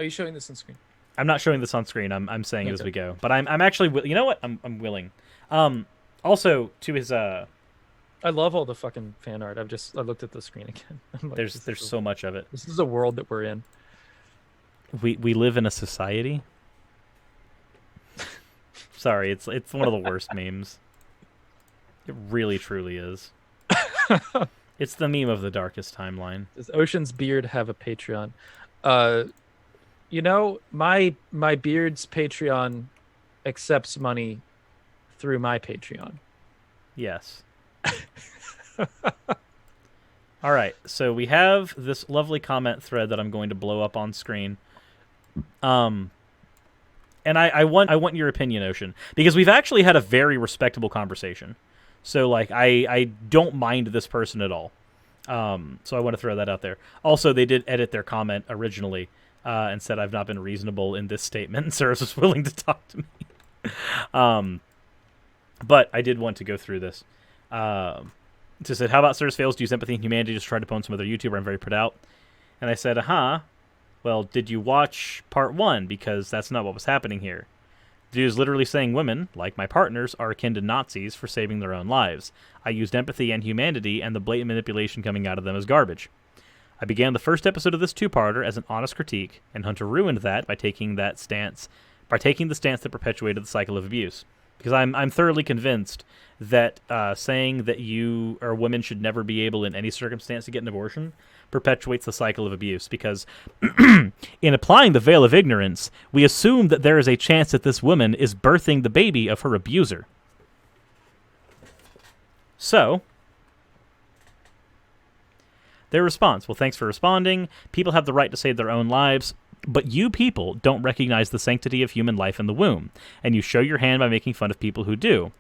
you showing this on screen? I'm not showing this on screen. I'm saying it as we go. But I'm actually, you know what? I'm willing. Also to his I love all the fucking fan art. I looked at the screen again. Like, there's so much of it. This is a world that we're in. We live in a society. Sorry, it's one of the worst memes. It really truly is. It's the meme of the darkest timeline. Does Ocean's beard have a Patreon? You know, my beard's Patreon accepts money through my Patreon. Yes. All right, so we have this lovely comment thread that I'm going to blow up on screen. And I want your opinion, Ocean, because we've actually had a very respectable conversation. So like I don't mind this person at all. So I want to throw that out there. Also, they did edit their comment originally and said I've not been reasonable in this statement, and Cirrus was willing to talk to me. But I did want to go through this. Just said, how about Cirrus fails to use empathy and humanity just try to pwn some other YouTuber? I'm very put out. And I said, well, did you watch part 1? Because that's not what was happening here. The dude is literally saying women, like my partners, are akin to Nazis for saving their own lives. I used empathy and humanity, and the blatant manipulation coming out of them is garbage. I began the first episode of this two-parter as an honest critique, and Hunter ruined that by taking the stance that perpetuated the cycle of abuse. Because I'm thoroughly convinced that saying that you or women should never be able in any circumstance to get an abortion perpetuates the cycle of abuse. Because in applying the veil of ignorance, we assume that there is a chance that this woman is birthing the baby of her abuser. So, their response, well, thanks for responding. People have the right to save their own lives. But you people don't recognize the sanctity of human life in the womb, and you show your hand by making fun of people who do.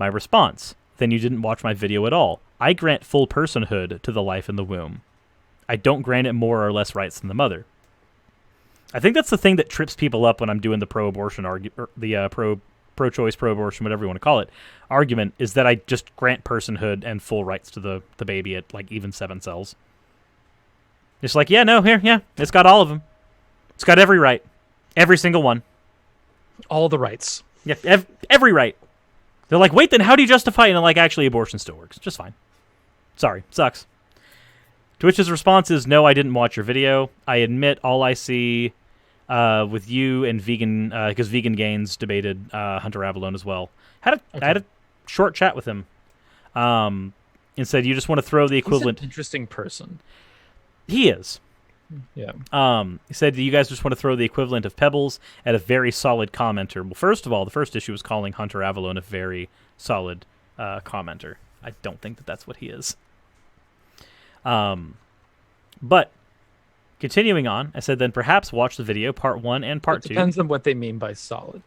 My response, then you didn't watch my video at all. I grant full personhood to the life in the womb. I don't grant it more or less rights than the mother. I think that's the thing that trips people up when I'm doing the pro-abortion pro-choice, pro-abortion, whatever you want to call it, argument, is that I just grant personhood and full rights to the baby at like even 7 cells. It's like, it's got all of them. It's got every right. Every single one. All the rights. Yeah, every right. They're like, wait, then how do you justify it? And like, actually, abortion still works. Just fine. Sorry. Sucks. To which his response is, no, I didn't watch your video. I admit all I see with you and Vegan, because Vegan Gains debated Hunter Avallone as well. I had a short chat with him, and said you just want to throw the equivalent. He's an interesting person. He is. Yeah. He said you guys just want to throw the equivalent of pebbles at a very solid commenter. Well, first of all, the first issue was calling Hunter Avallone a very solid commenter. I don't think that that's what he is. But continuing on, I said then perhaps watch the video part 1 and part 2. Depends on what they mean by solid.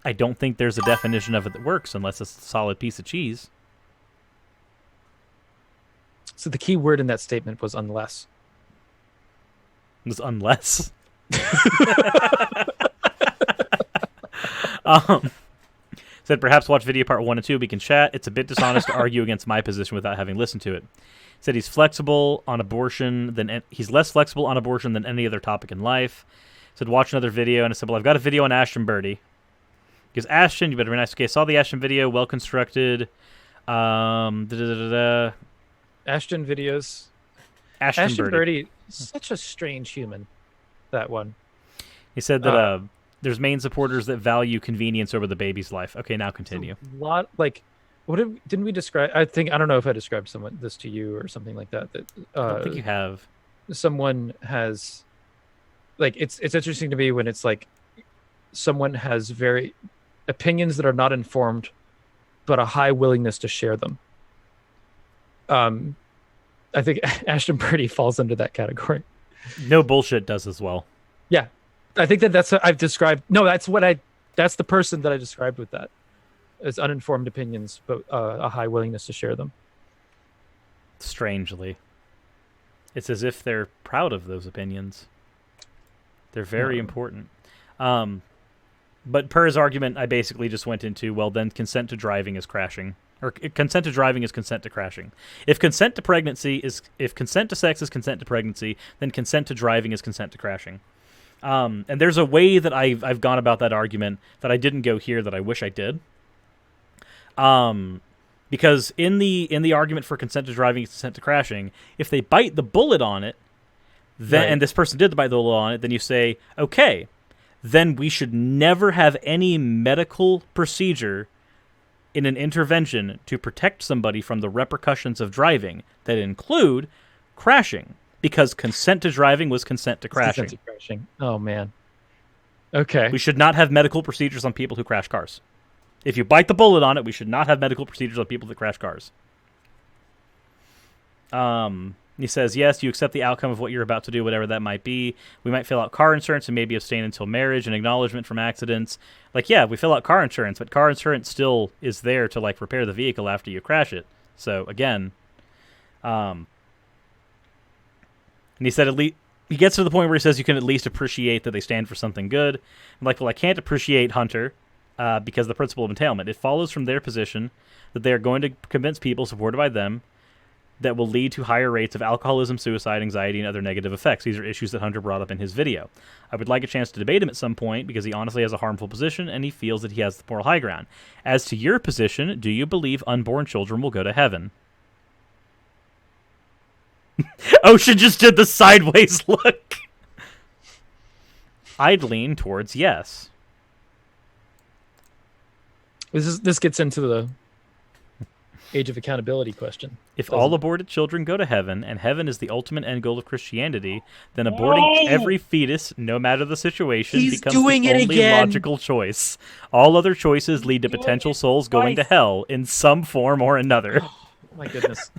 I don't think there's a definition of it that works unless it's a solid piece of cheese. So the key word in that statement was unless. It was unless. Said perhaps watch video part 1 and 2. We can chat. It's a bit dishonest to argue against my position without having listened to it. Said he's flexible on abortion he's less flexible on abortion than any other topic in life. Said watch another video, and I said, well, I've got a video on Ashton Birdie. Because Ashton, you better be nice. Okay, saw the Ashton video, well constructed. Ashton videos. Ashton Birdie, such a strange human. That one. He said that there's main supporters that value convenience over the baby's life. Okay, now continue. A lot didn't we describe? I don't know if I described this to you or something like that. That I don't think you have. Someone has, it's interesting to me when it's like someone has very opinions that are not informed, but a high willingness to share them. I think Ashton Birdie falls under that category. No bullshit does as well. Yeah, I think that's what I've described. No, that's the person that I described with that. As uninformed opinions, but a high willingness to share them. Strangely. It's as if they're proud of those opinions. They're very important. But per his argument, I basically just went into, well, then consent to driving is crashing. Or consent to driving is consent to crashing. If consent to sex is consent to pregnancy, then consent to driving is consent to crashing. And there's a way that I've gone about that argument that I didn't go here that I wish I did. Because in the argument for consent to driving and consent to crashing, if they bite the bullet on it, then right. And this person did bite the bullet on it, then you say, okay, then we should never have any medical procedure in an intervention to protect somebody from the repercussions of driving that include crashing, because consent to driving was consent to crashing. Consent to crashing. Oh man. Okay. We should not have medical procedures on people who crash cars. If you bite the bullet on it, we should not have medical procedures on people that crash cars. He says, yes, you accept the outcome of what you're about to do, whatever that might be. We might fill out car insurance and maybe abstain until marriage and acknowledgement from accidents. Yeah, we fill out car insurance, but car insurance still is there to, repair the vehicle after you crash it. So, again, and he said he gets to the point where he says you can at least appreciate that they stand for something good. I'm like, well, I can't appreciate Hunter. Because the principle of entailment. It follows from their position that they are going to convince people supported by them that will lead to higher rates of alcoholism, suicide, anxiety, and other negative effects. These are issues that Hunter brought up in his video. I would like a chance to debate him at some point because he honestly has a harmful position and he feels that he has the moral high ground. As to your position, do you believe unborn children will go to heaven? Ocean just did the sideways look. I'd lean towards yes. This gets into the age of accountability question. If all aborted children go to heaven, and heaven is the ultimate end goal of Christianity, then aborting every fetus, no matter the situation, becomes the only logical choice. All other choices lead to potential souls going to hell in some form or another. Oh, my goodness.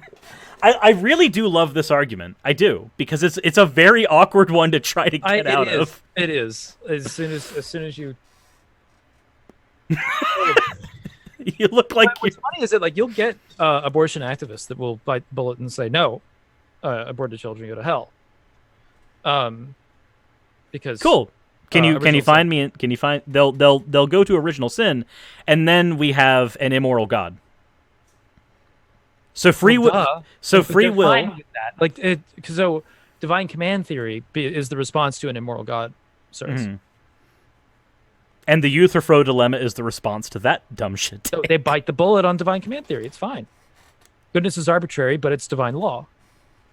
I really do love this argument. I do, because it's a very awkward one to try to get out of. It is. As soon as you you look like what's funny is that you'll get abortion activists that will bite the bullet and say no, aborted children go to hell. Because cool. Can you find me? Can you find they'll go to original sin, and then we have an immoral God. So free will. So free will. So divine command theory is the response to an immoral God. Mm-hmm. And the Euthyphro dilemma is the response to that dumb shit. So they bite the bullet on divine command theory. It's fine. Goodness is arbitrary, but it's divine law.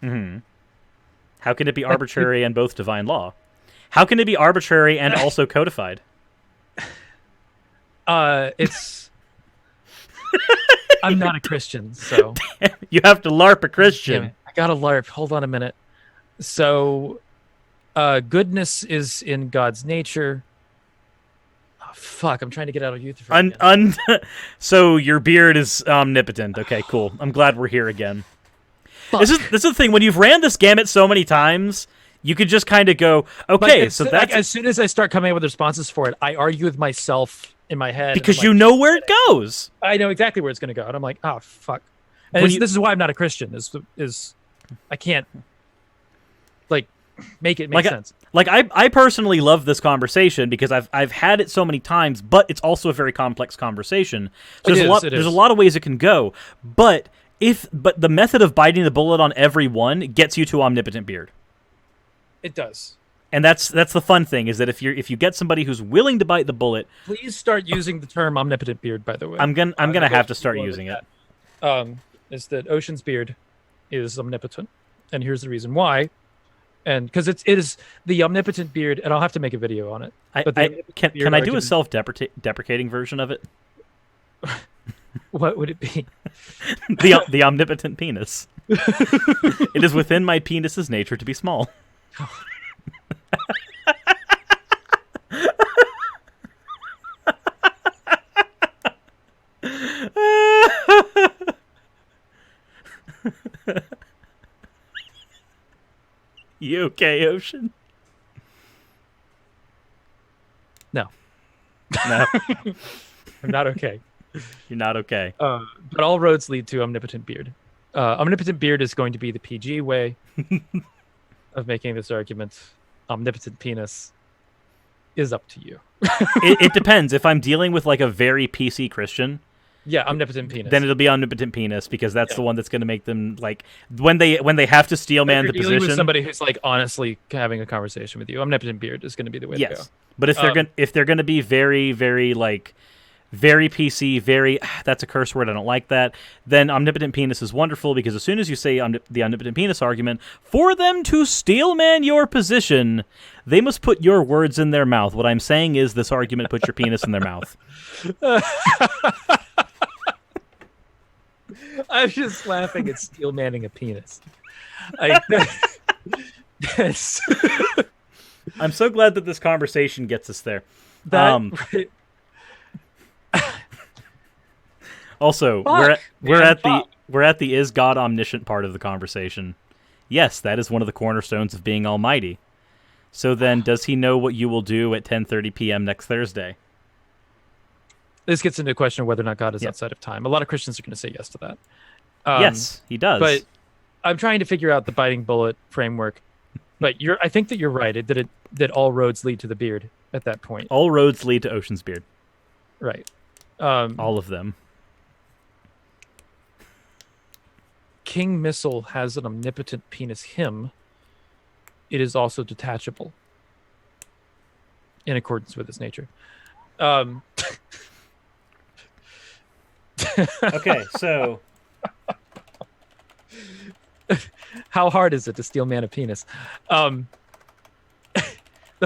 Mm-hmm. How can it be arbitrary and both divine law? How can it be arbitrary and also codified? It's... I'm not a Christian, so... You have to LARP a Christian. I gotta LARP. Hold on a minute. So, goodness is in God's nature. Oh, fuck, I'm trying to get out of youth. So your beard is omnipotent. Okay, cool. I'm glad we're here again. Fuck. This is the thing. When you've ran this gamut so many times, you could just kind of go, okay, so that's... Like, as soon as I start coming up with responses for it, I argue with myself in my head. Because you know where it goes. I know exactly where it's going to go. And I'm like, oh, fuck. And this is why I'm not a Christian, is I can't, like, make it make sense. I personally love this conversation because I've had it so many times, but it's also a very complex conversation. So there's a lot of ways it can go. But the method of biting the bullet on every one gets you to omnipotent beard. It does. And that's the fun thing, is that if you get somebody who's willing to bite the bullet, please start using the term omnipotent beard. By the way, I'm gonna have to start using it. Is that Ocean's beard is omnipotent, and here's the reason why. And because it is the omnipotent beard, and I'll have to make a video on it. Can I do a self-deprecating version of it? What would it be? the omnipotent penis. It is within my penis's nature to be small. You okay, Ocean? No. No. I'm not okay. You're not okay. But all roads lead to omnipotent beard. Omnipotent beard is going to be the PG way of making this argument. Omnipotent penis is up to you. It depends. If I'm dealing with like a very PC Christian, yeah, omnipotent penis, then it'll be omnipotent penis, because that's the one that's going to make them, like, when they have to steel man the position. With somebody who's like honestly having a conversation with you, omnipotent beard is going to be the way to go. But if they're going to be very, very, like, very PC, very, that's a curse word, I don't like that, then omnipotent penis is wonderful, because as soon as you say the omnipotent penis argument, for them to steelman your position, they must put your words in their mouth. What I'm saying is this argument puts your penis in their mouth. I'm just laughing at steelmanning a penis. I'm so glad that this conversation gets us there. Also, we're at the is God omniscient part of the conversation. Yes, that is one of the cornerstones of being almighty. So then, does he know what you will do at 10:30 p.m. next Thursday? This gets into a question of whether or not God is outside of time. A lot of Christians are going to say yes to that. Yes, he does. But I'm trying to figure out the biting bullet framework. But I think that you're right. That all roads lead to the beard at that point. All roads lead to Ocean's beard. Right. All of them. King Missile has an omnipotent penis him. It is also detachable in accordance with its nature. Okay, so how hard is it to steel man a penis? The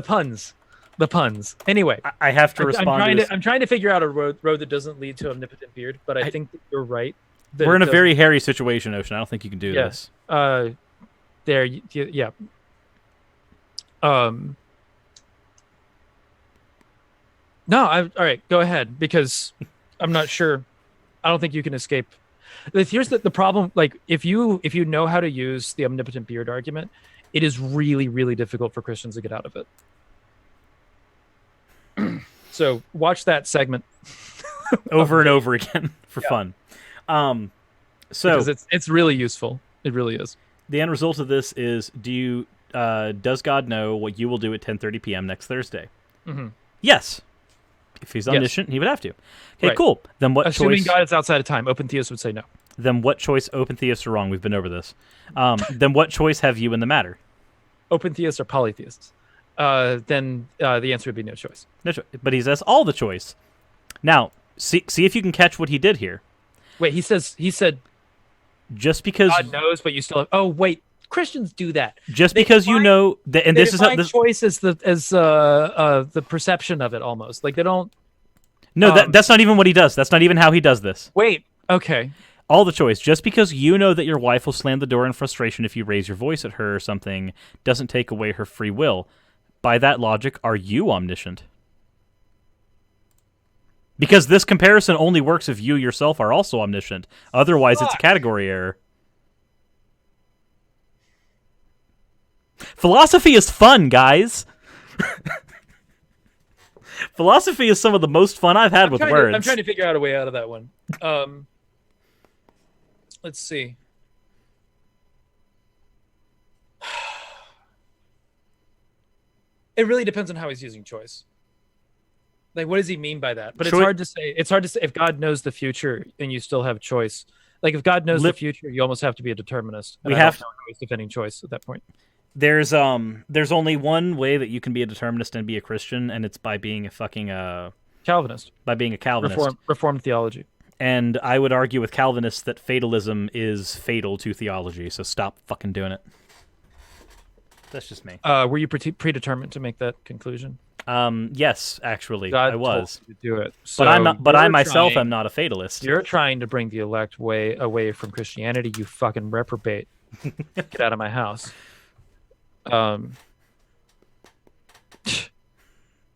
puns. Anyway, I have to respond. I'm trying to figure out a road that doesn't lead to omnipotent beard, but I think that you're right. We're in a very hairy situation, Ocean. I don't think you can do this. Yeah. No, all right. Go ahead, because I'm not sure. I don't think you can escape. Here's the problem. Like, if you know how to use the omnipotent beard argument, it is really, really difficult for Christians to get out of it. So watch that segment over and over again for fun. Because it's really useful. It really is. The end result of this is: does God know what you will do at 10:30 p.m. next Thursday? Mm-hmm. Yes. If he's omniscient, he would have to. Okay, right. Cool. Then what Assuming choice? God is outside of time, open theists would say no. Then what choice? Open theists are wrong. We've been over this. Then what choice have you in the matter? Open theists or polytheists? Then the answer would be no choice. No choice. But he says all the choice. Now, see if you can catch what he did here. Wait, he said just because God knows, but you still have... Oh, wait. Christians do that. Just because you know that, and this is how this choice as the perception of it almost. Like they don't. No, that's not even what he does. That's not even how he does this. Wait. Okay. All the choice. Just because you know that your wife will slam the door in frustration if you raise your voice at her or something doesn't take away her free will. By that logic, are you omniscient? Because this comparison only works if you yourself are also omniscient. Otherwise, it's a category error. Philosophy is fun, guys. Philosophy is some of the most fun I've had with words. I'm trying to figure out a way out of that one. Let's see. It really depends on how he's using choice. Like, what does he mean by that? But it's hard to say. It's hard to say if God knows the future and you still have choice. Like, if God knows the future, you almost have to be a determinist. And I don't know how he's defending choice at that point. There's only one way that you can be a determinist and be a Christian, and it's by being a fucking Calvinist. By being a Calvinist. Reformed theology. And I would argue with Calvinists that fatalism is fatal to theology, so stop fucking doing it. That's just me. Were you predetermined to make that conclusion? Yes, actually, God I was. Told you to do it. So but I myself am not a fatalist. You're trying to bring the elect away from Christianity, you fucking reprobate. Get out of my house.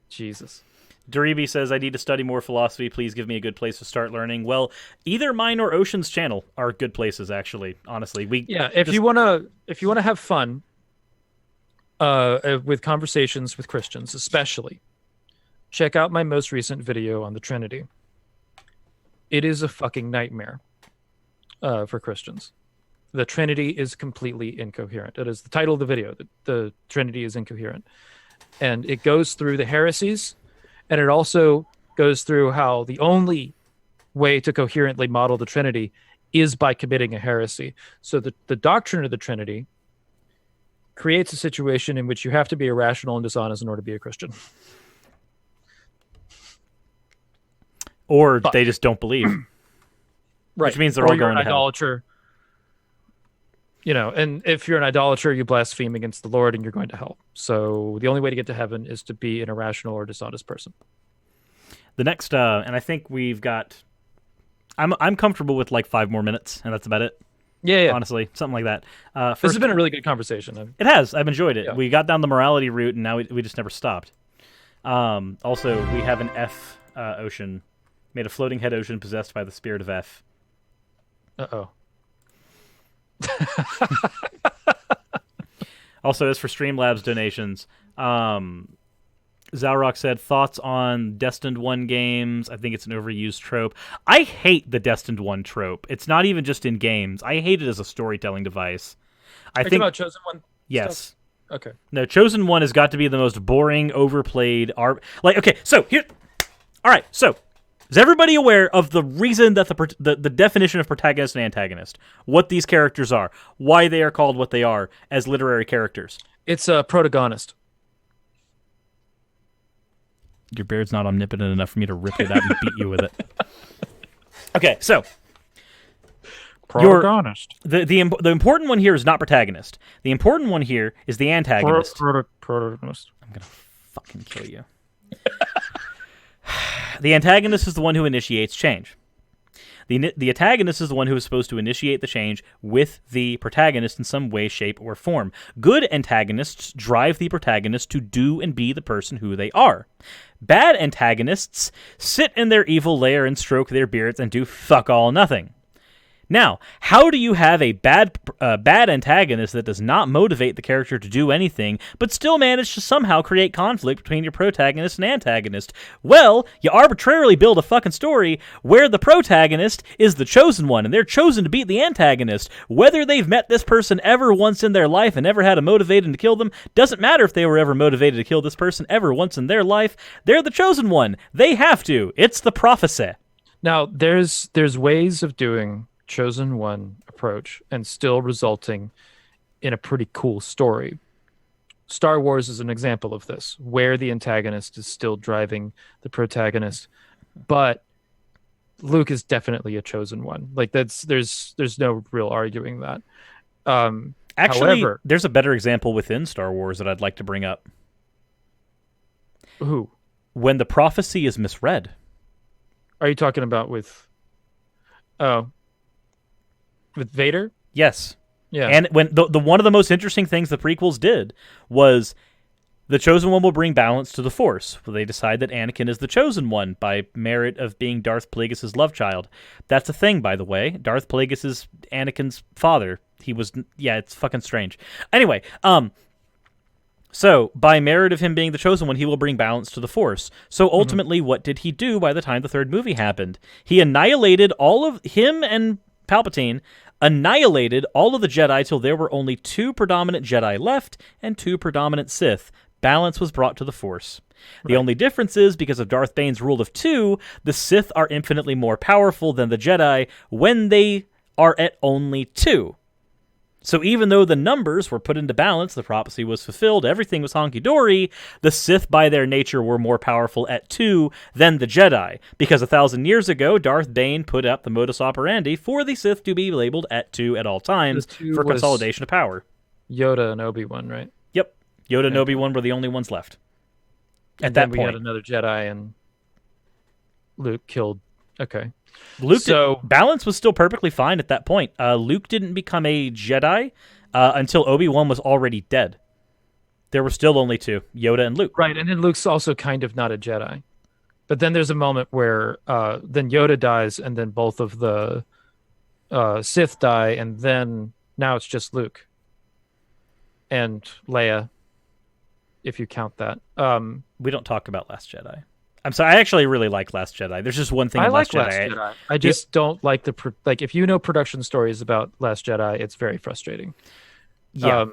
Jesus. Daribi says, I need to study more philosophy. Please give me a good place to start learning. Well, either mine or Ocean's channel are good places, actually. Honestly, if you wanna have fun, with conversations with Christians, especially, check out my most recent video on the Trinity. It is a fucking nightmare for Christians. The Trinity is completely incoherent. It is the title of the video. The Trinity is incoherent, and it goes through the heresies. And it also goes through how the only way to coherently model the Trinity is by committing a heresy. So the doctrine of the Trinity creates a situation in which you have to be irrational and dishonest in order to be a Christian. Or they just don't believe. Right. Which means they're all going to hell. Idolater. You know, and if you're an idolater, you blaspheme against the Lord and you're going to hell. So the only way to get to heaven is to be an irrational or dishonest person. The next, and I think we've got, I'm comfortable with like 5 more minutes, and that's about it. Yeah. Honestly, something like that. This has been a really good conversation. It has. I've enjoyed it. Yeah. We got down the morality route, and now we just never stopped. Also, we have an F ocean, made a floating head ocean possessed by the spirit of F. Uh-oh. Also, as for Streamlabs donations, Zalrock said, thoughts on Destined 1 games. I think it's an overused trope. I hate the Destined 1 trope. It's not even just in games. I hate it as a storytelling device. Are you talking about Chosen 1? Yes. Stuff? Okay. No, Chosen 1 has got to be the most boring, overplayed... okay, so here... All right, so... Is everybody aware of the reason that the definition of protagonist and antagonist, what these characters are, why they are called what they are as literary characters? It's a protagonist. Your beard's not omnipotent enough for me to rip it out and beat you with it. Okay, so protagonist. The important one here is not protagonist. The important one here is the antagonist. Protagonist. I'm gonna fucking kill you. The antagonist is the one who initiates change. The antagonist is the one who is supposed to initiate the change with the protagonist in some way, shape, or form. Good antagonists drive the protagonist to do and be the person who they are. Bad antagonists sit in their evil lair and stroke their beards and do fuck all nothing. Now, how do you have a bad antagonist that does not motivate the character to do anything, but still manage to somehow create conflict between your protagonist and antagonist? Well, you arbitrarily build a fucking story where the protagonist is the chosen one, and they're chosen to beat the antagonist. Whether they've met this person ever once in their life and ever had a motivated to kill them, doesn't matter if they were ever motivated to kill this person ever once in their life. They're the chosen one. They have to. It's the prophecy. Now, there's ways of doing Chosen One approach and still resulting in a pretty cool story. Star Wars is an example of this, where the antagonist is still driving the protagonist, but Luke is definitely a chosen one. Like there's no real arguing that. Actually, However, there's a better example within Star Wars that I'd like to bring up. who When the prophecy is misread. are you talking about with? Oh, with Vader? Yes. Yeah. And when the one of the most interesting things the prequels did was the Chosen One will bring balance to the Force. They decide that Anakin is the Chosen One by merit of being Darth Plagueis' love child. That's a thing, by the way. Darth Plagueis is Anakin's father. He was, yeah, it's fucking strange. Anyway, so by merit of him being the Chosen One, he will bring balance to the Force. So ultimately, what did he do by the time the third movie happened? He annihilated all of him and Palpatine. Annihilated all of the Jedi till there were only 2 predominant Jedi left and 2 predominant Sith. Balance was brought to the Force. The only difference is, because of Darth Bane's rule of 2, the Sith are infinitely more powerful than the Jedi when they are at only 2. So even though the numbers were put into balance, the prophecy was fulfilled, everything was honky-dory, the Sith by their nature were more powerful at 2 than the Jedi, because 1,000 years ago, Darth Bane put up the modus operandi for the Sith to be labeled at 2 at all times for consolidation of power. Yoda and Obi-Wan, right? Yep. Yoda and Obi-Wan were the only ones left. At Then that we point. had another Jedi and Luke killed. Okay. Balance was still perfectly fine at that point. Luke didn't become a Jedi until Obi-Wan was already dead. There were still only 2, Yoda and Luke. Right, and then Luke's also kind of not a Jedi. But then there's a moment where then Yoda dies, and then both of the Sith die, and then now it's just Luke and Leia, if you count that. We don't talk about Last Jedi. I'm sorry, I actually really like Last Jedi. There's just one thing in Last Jedi. I just don't like like if you know production stories about Last Jedi, it's very frustrating. Yeah.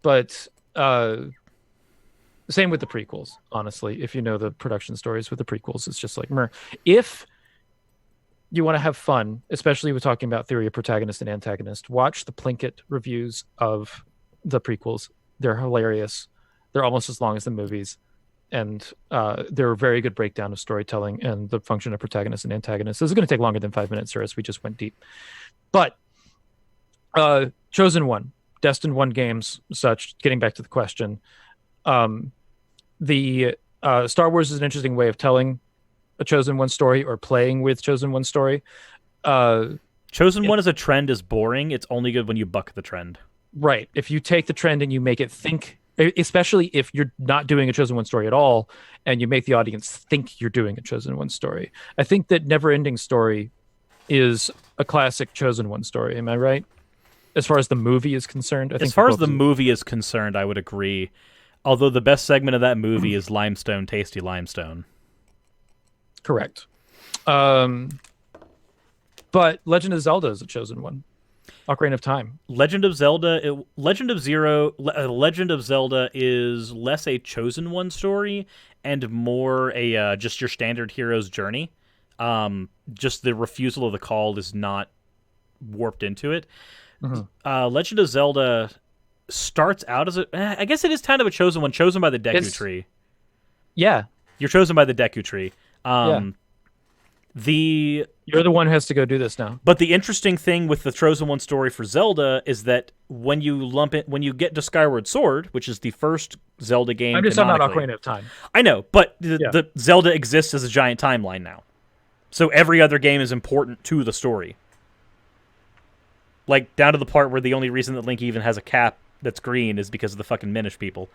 But same with the prequels, honestly. If you know the production stories with the prequels, it's just like, meh. If you want to have fun, especially with talking about theory of protagonist and antagonist, watch the Plinkett reviews of the prequels. They're hilarious. They're almost as long as the movies. And they're a very good breakdown of storytelling and the function of protagonist and antagonist. This is going to take longer than 5 minutes, Cyrus. We just went deep. But Chosen One, Destined One games, such, getting back to the question, the Star Wars is an interesting way of telling a Chosen One story or playing with Chosen One story. Chosen One as a trend is boring. It's only good when you buck the trend. Right. If you take the trend and you make it think, especially if you're not doing a Chosen One story at all, and you make the audience think you're doing a Chosen One story. I think that Neverending Story is a classic Chosen One story. Am I right? As far as the movie is concerned? As far as the movie is concerned, I would agree. Although the best segment of that movie is Limestone, Tasty Limestone. Correct. But Legend of Zelda is a Chosen One. Ocarina of Time. Legend of Zelda is less a Chosen One story and more a just your standard hero's journey. Just the refusal of the call is not warped into it. Mm-hmm. Legend of Zelda starts out as I guess it is kind of a Chosen One, chosen by the Deku Tree. Yeah. You're chosen by the Deku Tree. Yeah. You're the one who has to go do this now. But the interesting thing with the Chosen One story for Zelda is that when you get to Skyward Sword, which is the first Zelda game, I'm just talking about Ocarina of Time. I know, but the Zelda exists as a giant timeline now, so every other game is important to the story. Like down to the part where the only reason that Link even has a cap that's green is because of the fucking Minish people.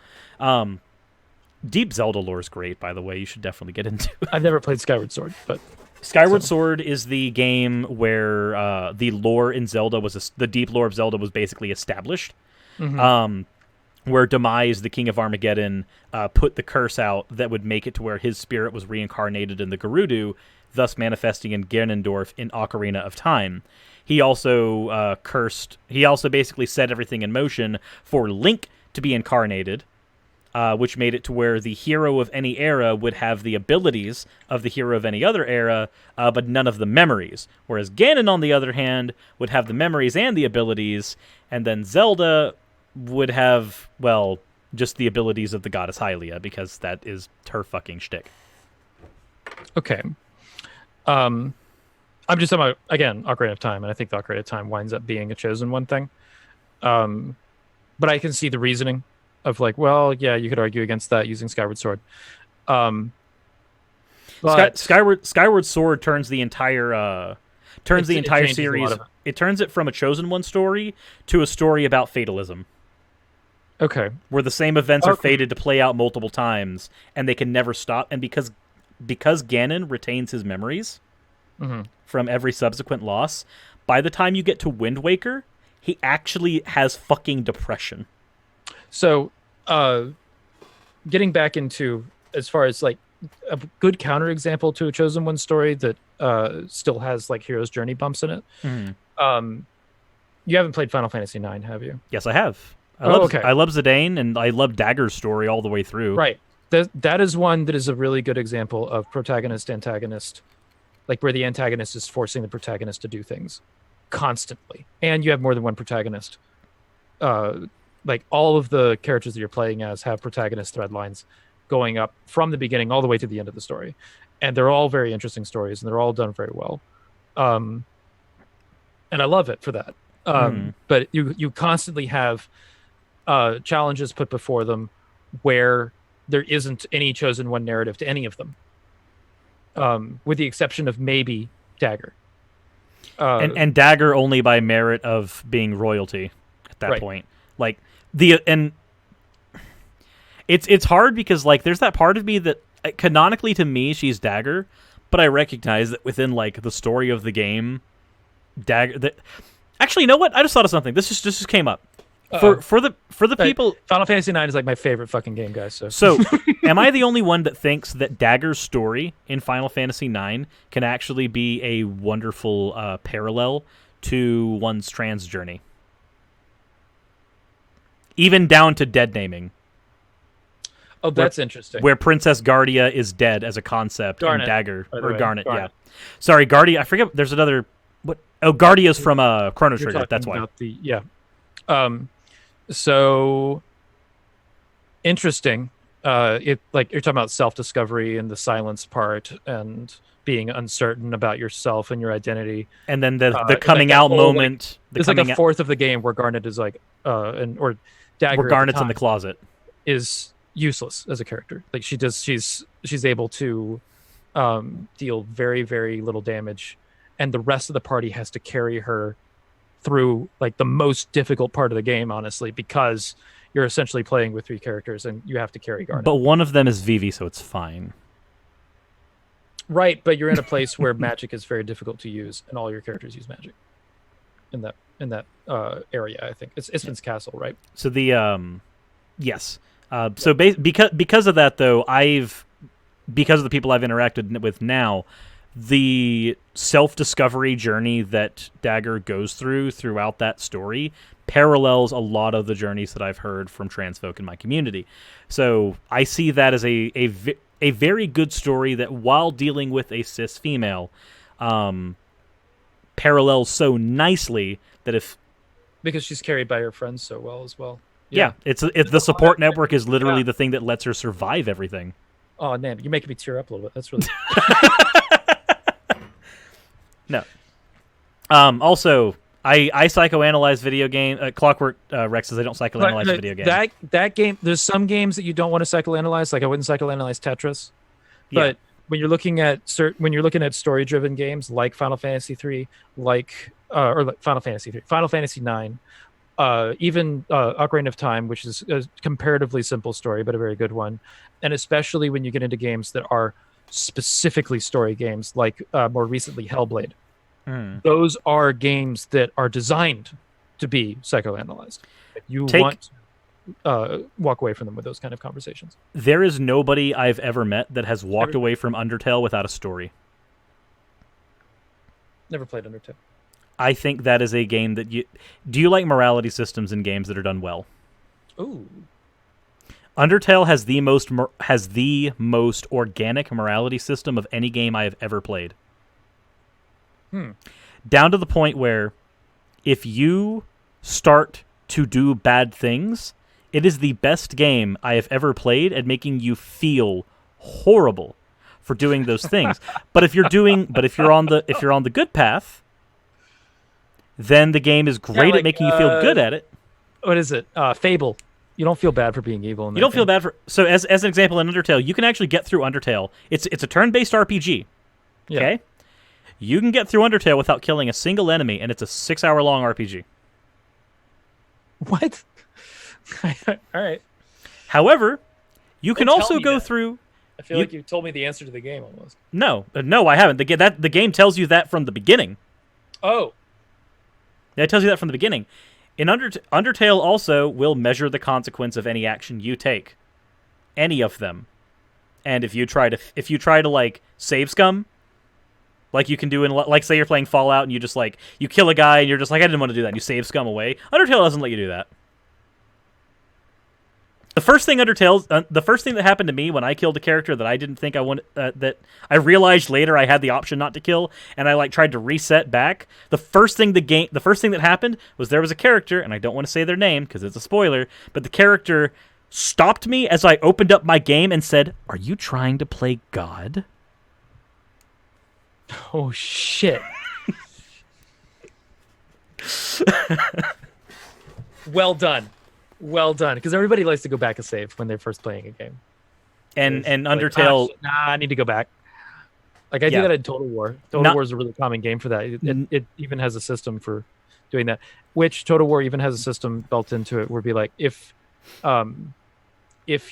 Deep Zelda lore is great, by the way. You should definitely get into it. I've never played Skyward Sword, but Skyward Sword is the game where the lore in Zelda the deep lore of Zelda was basically established. Mm-hmm. Where Demise, the King of Armageddon, put the curse out that would make it to where his spirit was reincarnated in the Gerudo, thus manifesting in Ganondorf in Ocarina of Time. He also He also basically set everything in motion for Link to be incarnated. Which made it to where the hero of any era would have the abilities of the hero of any other era, but none of the memories. Whereas Ganon, on the other hand, would have the memories and the abilities, and then Zelda would have, well, just the abilities of the goddess Hylia, because that is her fucking shtick. Okay. I'm just talking about, again, Ocarina of Time, and I think the Ocarina of Time winds up being a Chosen One thing. But I can see the reasoning of like, well, yeah, you could argue against that using Skyward Sword. But Skyward Sword turns the entire it changes a series. lot of it. It turns it from a Chosen One story to a story about fatalism, Okay. where the same events are fated to play out multiple times, and they can never stop. And because Ganon retains his memories from every subsequent loss, by the time you get to Wind Waker, he actually has fucking depression. So, getting back into as far as like a good counterexample to a Chosen One story that still has like hero's journey bumps in it. You haven't played Final Fantasy IX, have you? Yes, I have. I love Zidane, and I love Dagger's story all the way through. Right. That is one that is a really good example of protagonist antagonist, like where the antagonist is forcing the protagonist to do things constantly, and you have more than one protagonist. Like all of the characters that you're playing as have protagonist thread lines going up from the beginning all the way to the end of the story, and they're all very interesting stories, and they're all done very well. And I love it for that. But you constantly have challenges put before them where there isn't any Chosen One narrative to any of them, with the exception of maybe Dagger. And Dagger only by merit of being royalty at that point. Like it's hard because like there's that part of me that canonically to me she's Dagger, but I recognize that within like the story of the game, Dagger. Actually, you know what? I just thought of something. This just came up. For the people, Final Fantasy IX is like my favorite fucking game, guys. So am I the only one that thinks that Dagger's story in Final Fantasy IX can actually be a wonderful parallel to one's trans journey, even down to dead naming? Oh, that's interesting. Where Princess Guardia is dead as a concept, Garnet, and Dagger or Garnet, Garnet. yeah. Sorry, Guardia. I forget. There's another. What? Oh, Guardia's from Chrono Trigger. That's why. So interesting. It like you're talking about self-discovery and the silence part and being uncertain about yourself and your identity, and then the coming out moment. There's like a fourth of the game where Garnet is like, or Dagger, where Garnet's in the closet, is useless as a character. Like she's able to deal very, very little damage, and the rest of the party has to carry her through like the most difficult part of the game, honestly, because you're essentially playing with three characters and you have to carry Garnet. But one of them is Vivi, so it's fine. Right, but you're in a place where magic is very difficult to use, and all your characters use magic in that area. I think it's Isfin's Castle, right? So the yes. So because of that, though, because of the people I've interacted with now, the self-discovery journey that Dagger goes throughout that story parallels a lot of the journeys that I've heard from trans folk in my community. So I see that as a very good story that, while dealing with a cis female, parallels so nicely that because she's carried by her friends so well as well. Yeah, it's the support network is literally the thing that lets her survive everything. Oh, man, you're making me tear up a little bit. That's really No. Also, I psychoanalyze video game. Clockwork Rex says I don't psychoanalyze video games. That game. There's some games that you don't want to psychoanalyze. Like I wouldn't psychoanalyze Tetris. But when you're looking at story-driven games like Final Fantasy 3, Final Fantasy 9, even Ocarina of Time, which is a comparatively simple story but a very good one, and especially when you get into games that are specifically story games, like more recently Hellblade. Those are games that are designed to be psychoanalyzed. You want to walk away from them with those kind of conversations. There is nobody I've ever met that has walked away from Undertale without a story. Never played Undertale. I think that is a game that you... Do you like morality systems in games that are done well? Ooh. Undertale has the most organic morality system of any game I have ever played. Down to the point where if you start to do bad things, it is the best game I have ever played at making you feel horrible for doing those things. But if you're on the good path, then the game is great at making you feel good at it. what is it? Fable. You don't feel bad for being evil. In You don't feel bad for. So as an example, in Undertale, you can actually get through Undertale. It's a turn-based RPG. Okay. Yeah. You can get through Undertale without killing a single enemy, and it's a 6-hour-long RPG. What? All right. However, you can Don't tell also me go that. through. I feel like you told me the answer to the game almost. No, I haven't. The game tells you that from the beginning. Oh. It tells you that from the beginning. In Undertale also will measure the consequence of any action you take, any of them. And if you try to like save scum, like you can do in like say you're playing Fallout and you just like you kill a guy and you're just like I didn't want to do that. And you save scum away. Undertale doesn't let you do that. The first thing that happened to me when I killed a character that I didn't think I wanted, that I realized later I had the option not to kill, and I like tried to reset back. The first thing that happened was there was a character, and I don't want to say their name because it's a spoiler, but the character stopped me as I opened up my game and said, "Are you trying to play God?" Oh shit. Well done. Well done, because everybody likes to go back and save when they're first playing a game. And Like, Undertale, I need to go back. Like I do that in Total War. Total War is a really common game for that. It even has a system for doing that. Which Total War even has a system built into it where it'd be like if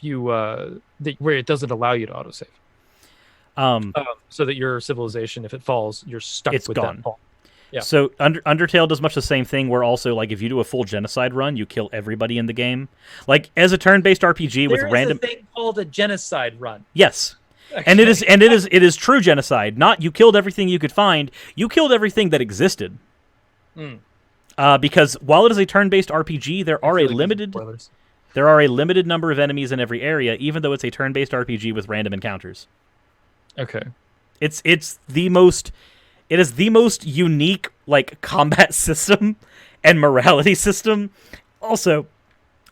you where it doesn't allow you to autosave. So that your civilization, if it falls, you're stuck with gone. that fall. Yeah. So Undertale does much the same thing where also like if you do a full genocide run, you kill everybody in the game. Like as a turn-based RPG with random There is a thing called a genocide run. Yes. Okay. And it is true genocide. Not you killed everything you could find, you killed everything that existed. Because while it is a turn-based RPG, there are a limited number of enemies in every area, even though it's a turn-based RPG with random encounters. Okay. It is the most unique like combat system and morality system. Also,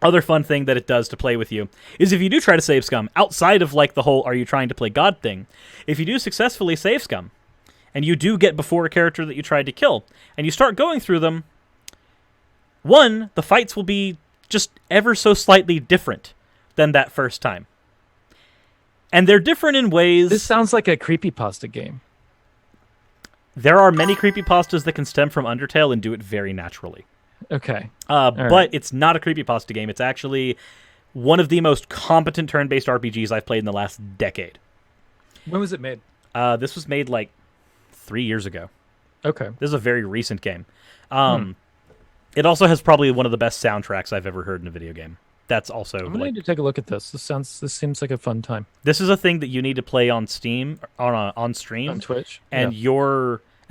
other fun thing that it does to play with you is if you do try to save scum outside of like the whole "are you trying to play God" thing, if you do successfully save scum and you do get before a character that you tried to kill and you start going through them, one, the fights will be just ever so slightly different than that first time. And they're different in ways. This sounds like a creepypasta game. There are many creepypastas that can stem from Undertale and do it very naturally. Okay. But it's not a creepypasta game. It's actually one of the most competent turn-based RPGs I've played in the last decade. When was it made? This was made like 3 years ago. Okay. This is a very recent game. It also has probably one of the best soundtracks I've ever heard in a video game. That's also. I'm gonna need to take a look at this. This seems like a fun time. This is a thing that you need to play on Steam on stream on Twitch, and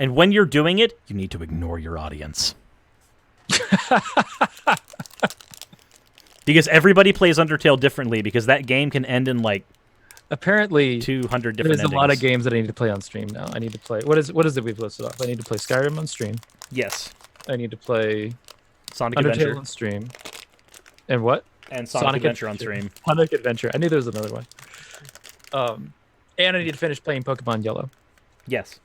and when you're doing it, you need to ignore your audience. Because everybody plays Undertale differently, because that game can end in like apparently 200 different There's a lot of games that I need to play on stream now. I need to play what is it we've listed off? I need to play Skyrim on stream. Yes. I need to play Sonic Undertale Adventure on stream. And what? And Sonic Adventure on stream. Sonic Adventure. I knew there was another one. And I need to finish playing Pokemon Yellow. Yes.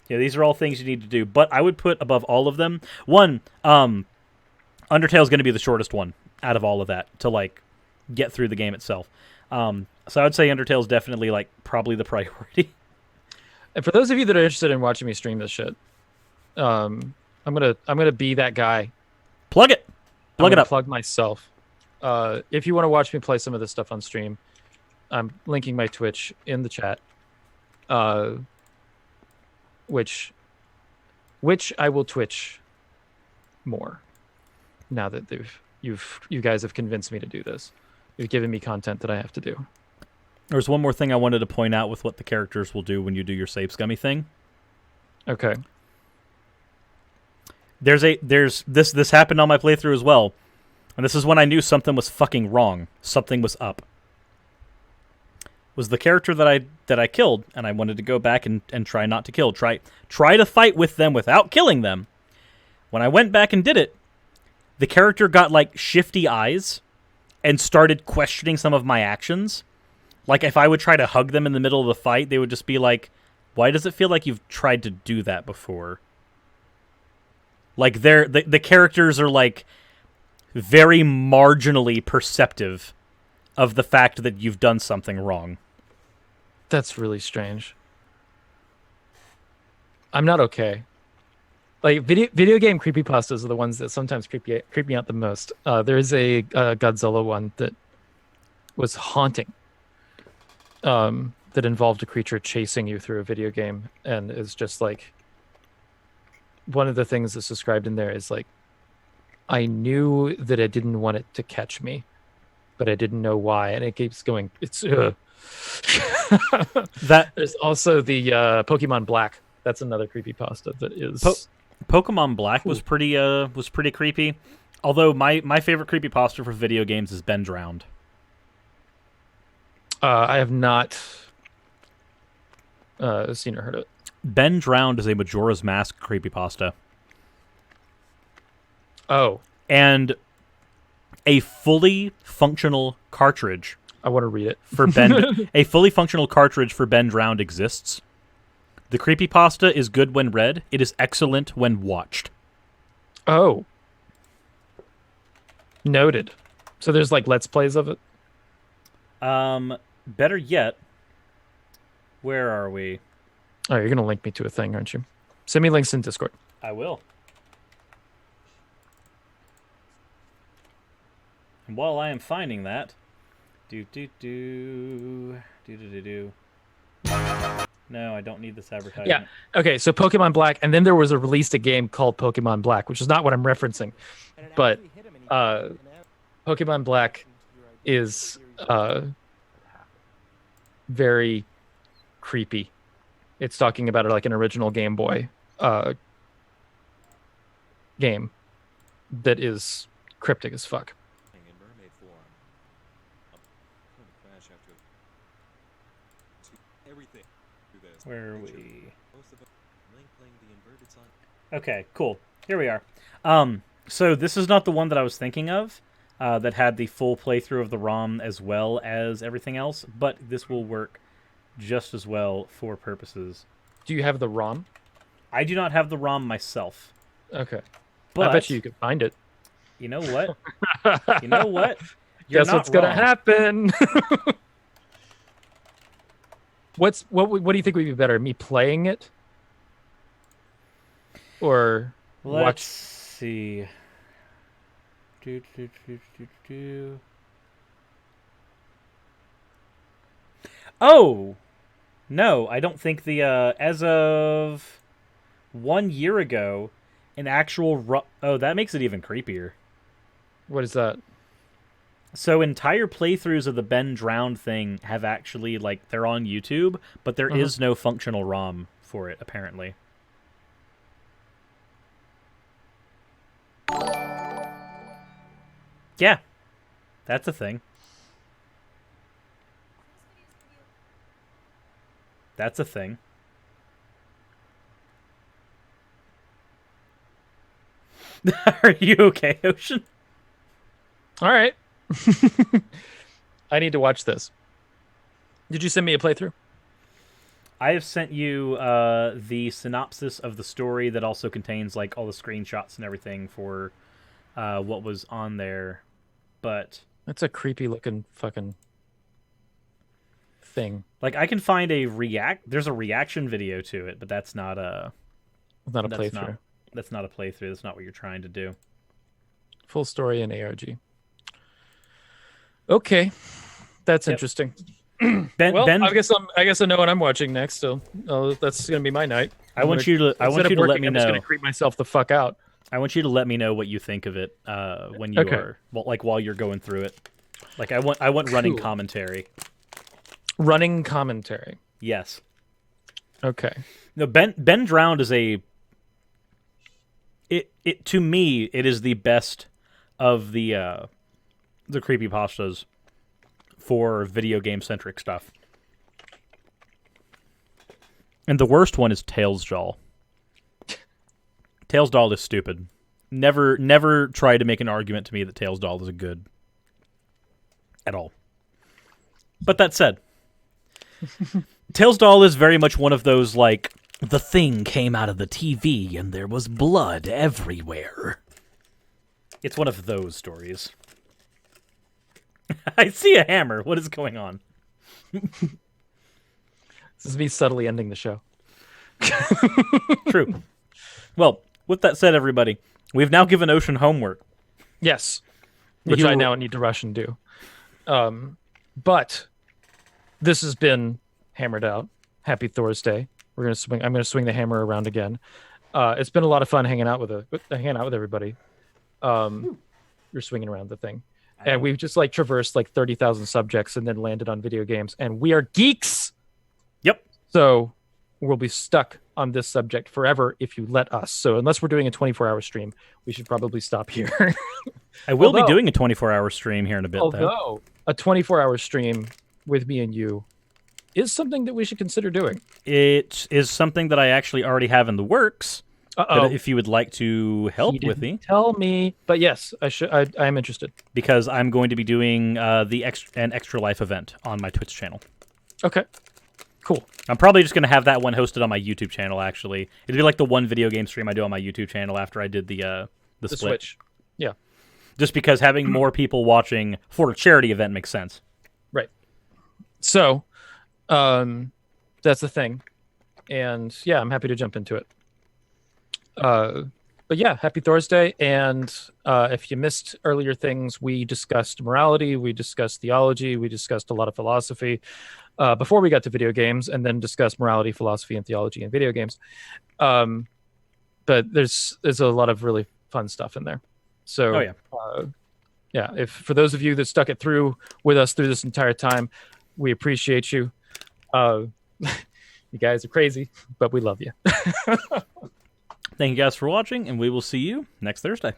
Yeah, these are all things you need to do. But I would put above all of them, one, Undertale is going to be the shortest one out of all of that to like get through the game itself. So I would say Undertale is definitely like probably the priority. And for those of you that are interested in watching me stream this shit, I'm gonna be that guy. Plug it. Plug it up. Plug myself. If you want to watch me play some of this stuff on stream, I'm linking my Twitch in the chat. Which I will Twitch more now that you guys have convinced me to do this. You've given me content that I have to do. There's one more thing I wanted to point out with what the characters will do when you do your save scummy thing. Okay. This happened on my playthrough as well. And this is when I knew something was fucking wrong. Something was up. Was the character that I killed, and I wanted to go back and try not to kill. Try to fight with them without killing them. When I went back and did it, the character got like shifty eyes and started questioning some of my actions. Like if I would try to hug them in the middle of the fight, they would just be like, "Why does it feel like you've tried to do that before?" Like the characters are like very marginally perceptive of the fact that you've done something wrong. That's really strange. I'm not okay. Like video game creepypastas are the ones that sometimes creep me out the most. There is a Godzilla one that was haunting. That involved a creature chasing you through a video game, and is just like one of the things that's described in there is like, I knew that I didn't want it to catch me, but I didn't know why, and it keeps going. It's that there's also the Pokemon Black. That's another creepypasta that is. Pokemon Black was pretty creepy. Although my favorite creepypasta for video games is Ben Drowned. I have not seen or heard of it. Ben Drowned is a Majora's Mask creepypasta. Oh. And a fully functional cartridge. I want to read it. For Ben, a fully functional cartridge for Ben Drowned exists. The creepypasta is good when read. It is excellent when watched. Oh. Noted. So there's like Let's Plays of it? Better yet, where are we? Oh, you're going to link me to a thing, aren't you? Send me links in Discord. I will. And while I am finding that, No, I don't need this advertisement. Yeah. Okay, so Pokemon Black, and then there was released a game called Pokemon Black, which is not what I'm referencing. But Pokemon Black is very creepy. It's talking about like an original Game Boy game that is cryptic as fuck. Where are we? Okay, cool. Here we are. So this is not the one that I was thinking of, that had the full playthrough of the ROM as well as everything else, but this will work just as well for purposes. Do you have the ROM? I do not have the ROM myself. Okay. But I bet you could find it. You know what? You know what? Guess what's going to happen? What do you think would be better? Me playing it? Or Let's see. Oh! No, I don't think the, as of 1 year ago, an actual... Oh, that makes it even creepier. What is that? So entire playthroughs of the Ben Drowned thing have actually, like, they're on YouTube, but there is no functional ROM for it, apparently. Yeah, that's a thing. That's a thing. Are you okay, Ocean? All right. I need to watch this. Did you send me a playthrough? I have sent you the synopsis of the story that also contains like all the screenshots and everything for what was on there. But that's a creepy looking fucking thing. Like I can find there's a reaction video to it, but that's not a playthrough. That's not a playthrough. That's not what you're trying to do. Full story in ARG. Okay, that's interesting. Ben, I guess I know what I'm watching next. So that's gonna be my night. I want you to let me know. I'm just gonna creep myself the fuck out. I want you to let me know what you think of it when you are while you're going through it. Like I want running commentary. Running commentary. Yes. Okay. No, Ben Drowned is it to me it is the best of the creepypastas for video game centric stuff. And the worst one is Tails Doll. Tails Doll is stupid. Never try to make an argument to me that Tails Doll is good at all. But that said, Tails Doll is very much one of those, like, the thing came out of the TV and there was blood everywhere. It's one of those stories. I see a hammer. What is going on? This is me subtly ending the show. True. Well, with that said, everybody, we've now given Ocean homework. Yes, which I now need to rush and do. But this has been Hammered Out. Happy Thursday. We're gonna swing. I'm gonna swing the hammer around again. It's been a lot of fun hanging out with everybody. You're swinging around the thing, and we've just like traversed like 30,000 subjects and then landed on video games, and we are geeks. Yep. So we'll be stuck on this subject forever if you let us. So unless we're doing a 24-hour stream, we should probably stop here. I will be doing a 24-hour stream here in a bit, though. A 24-hour stream with me and you is something that we should consider doing. It is something that I actually already have in the works. If you would like to help with me, tell me. But yes, I am interested because I'm going to be doing an Extra Life event on my Twitch channel. Okay, cool. I'm probably just going to have that one hosted on my YouTube channel. Actually, it'd be like the one video game stream I do on my YouTube channel after I did the split. Switch. Yeah. Just because having more people watching for a charity event makes sense. Right. So, that's the thing, and yeah, I'm happy to jump into it. But yeah, happy Thursday. And if you missed earlier things, we discussed morality, we discussed theology, we discussed a lot of philosophy before we got to video games, and then discussed morality, philosophy, and theology in video games. But there's a lot of really fun stuff in there. So yeah, if for those of you that stuck it through with us through this entire time, we appreciate you. You guys are crazy, but we love you. Thank you guys for watching, and we will see you next Thursday.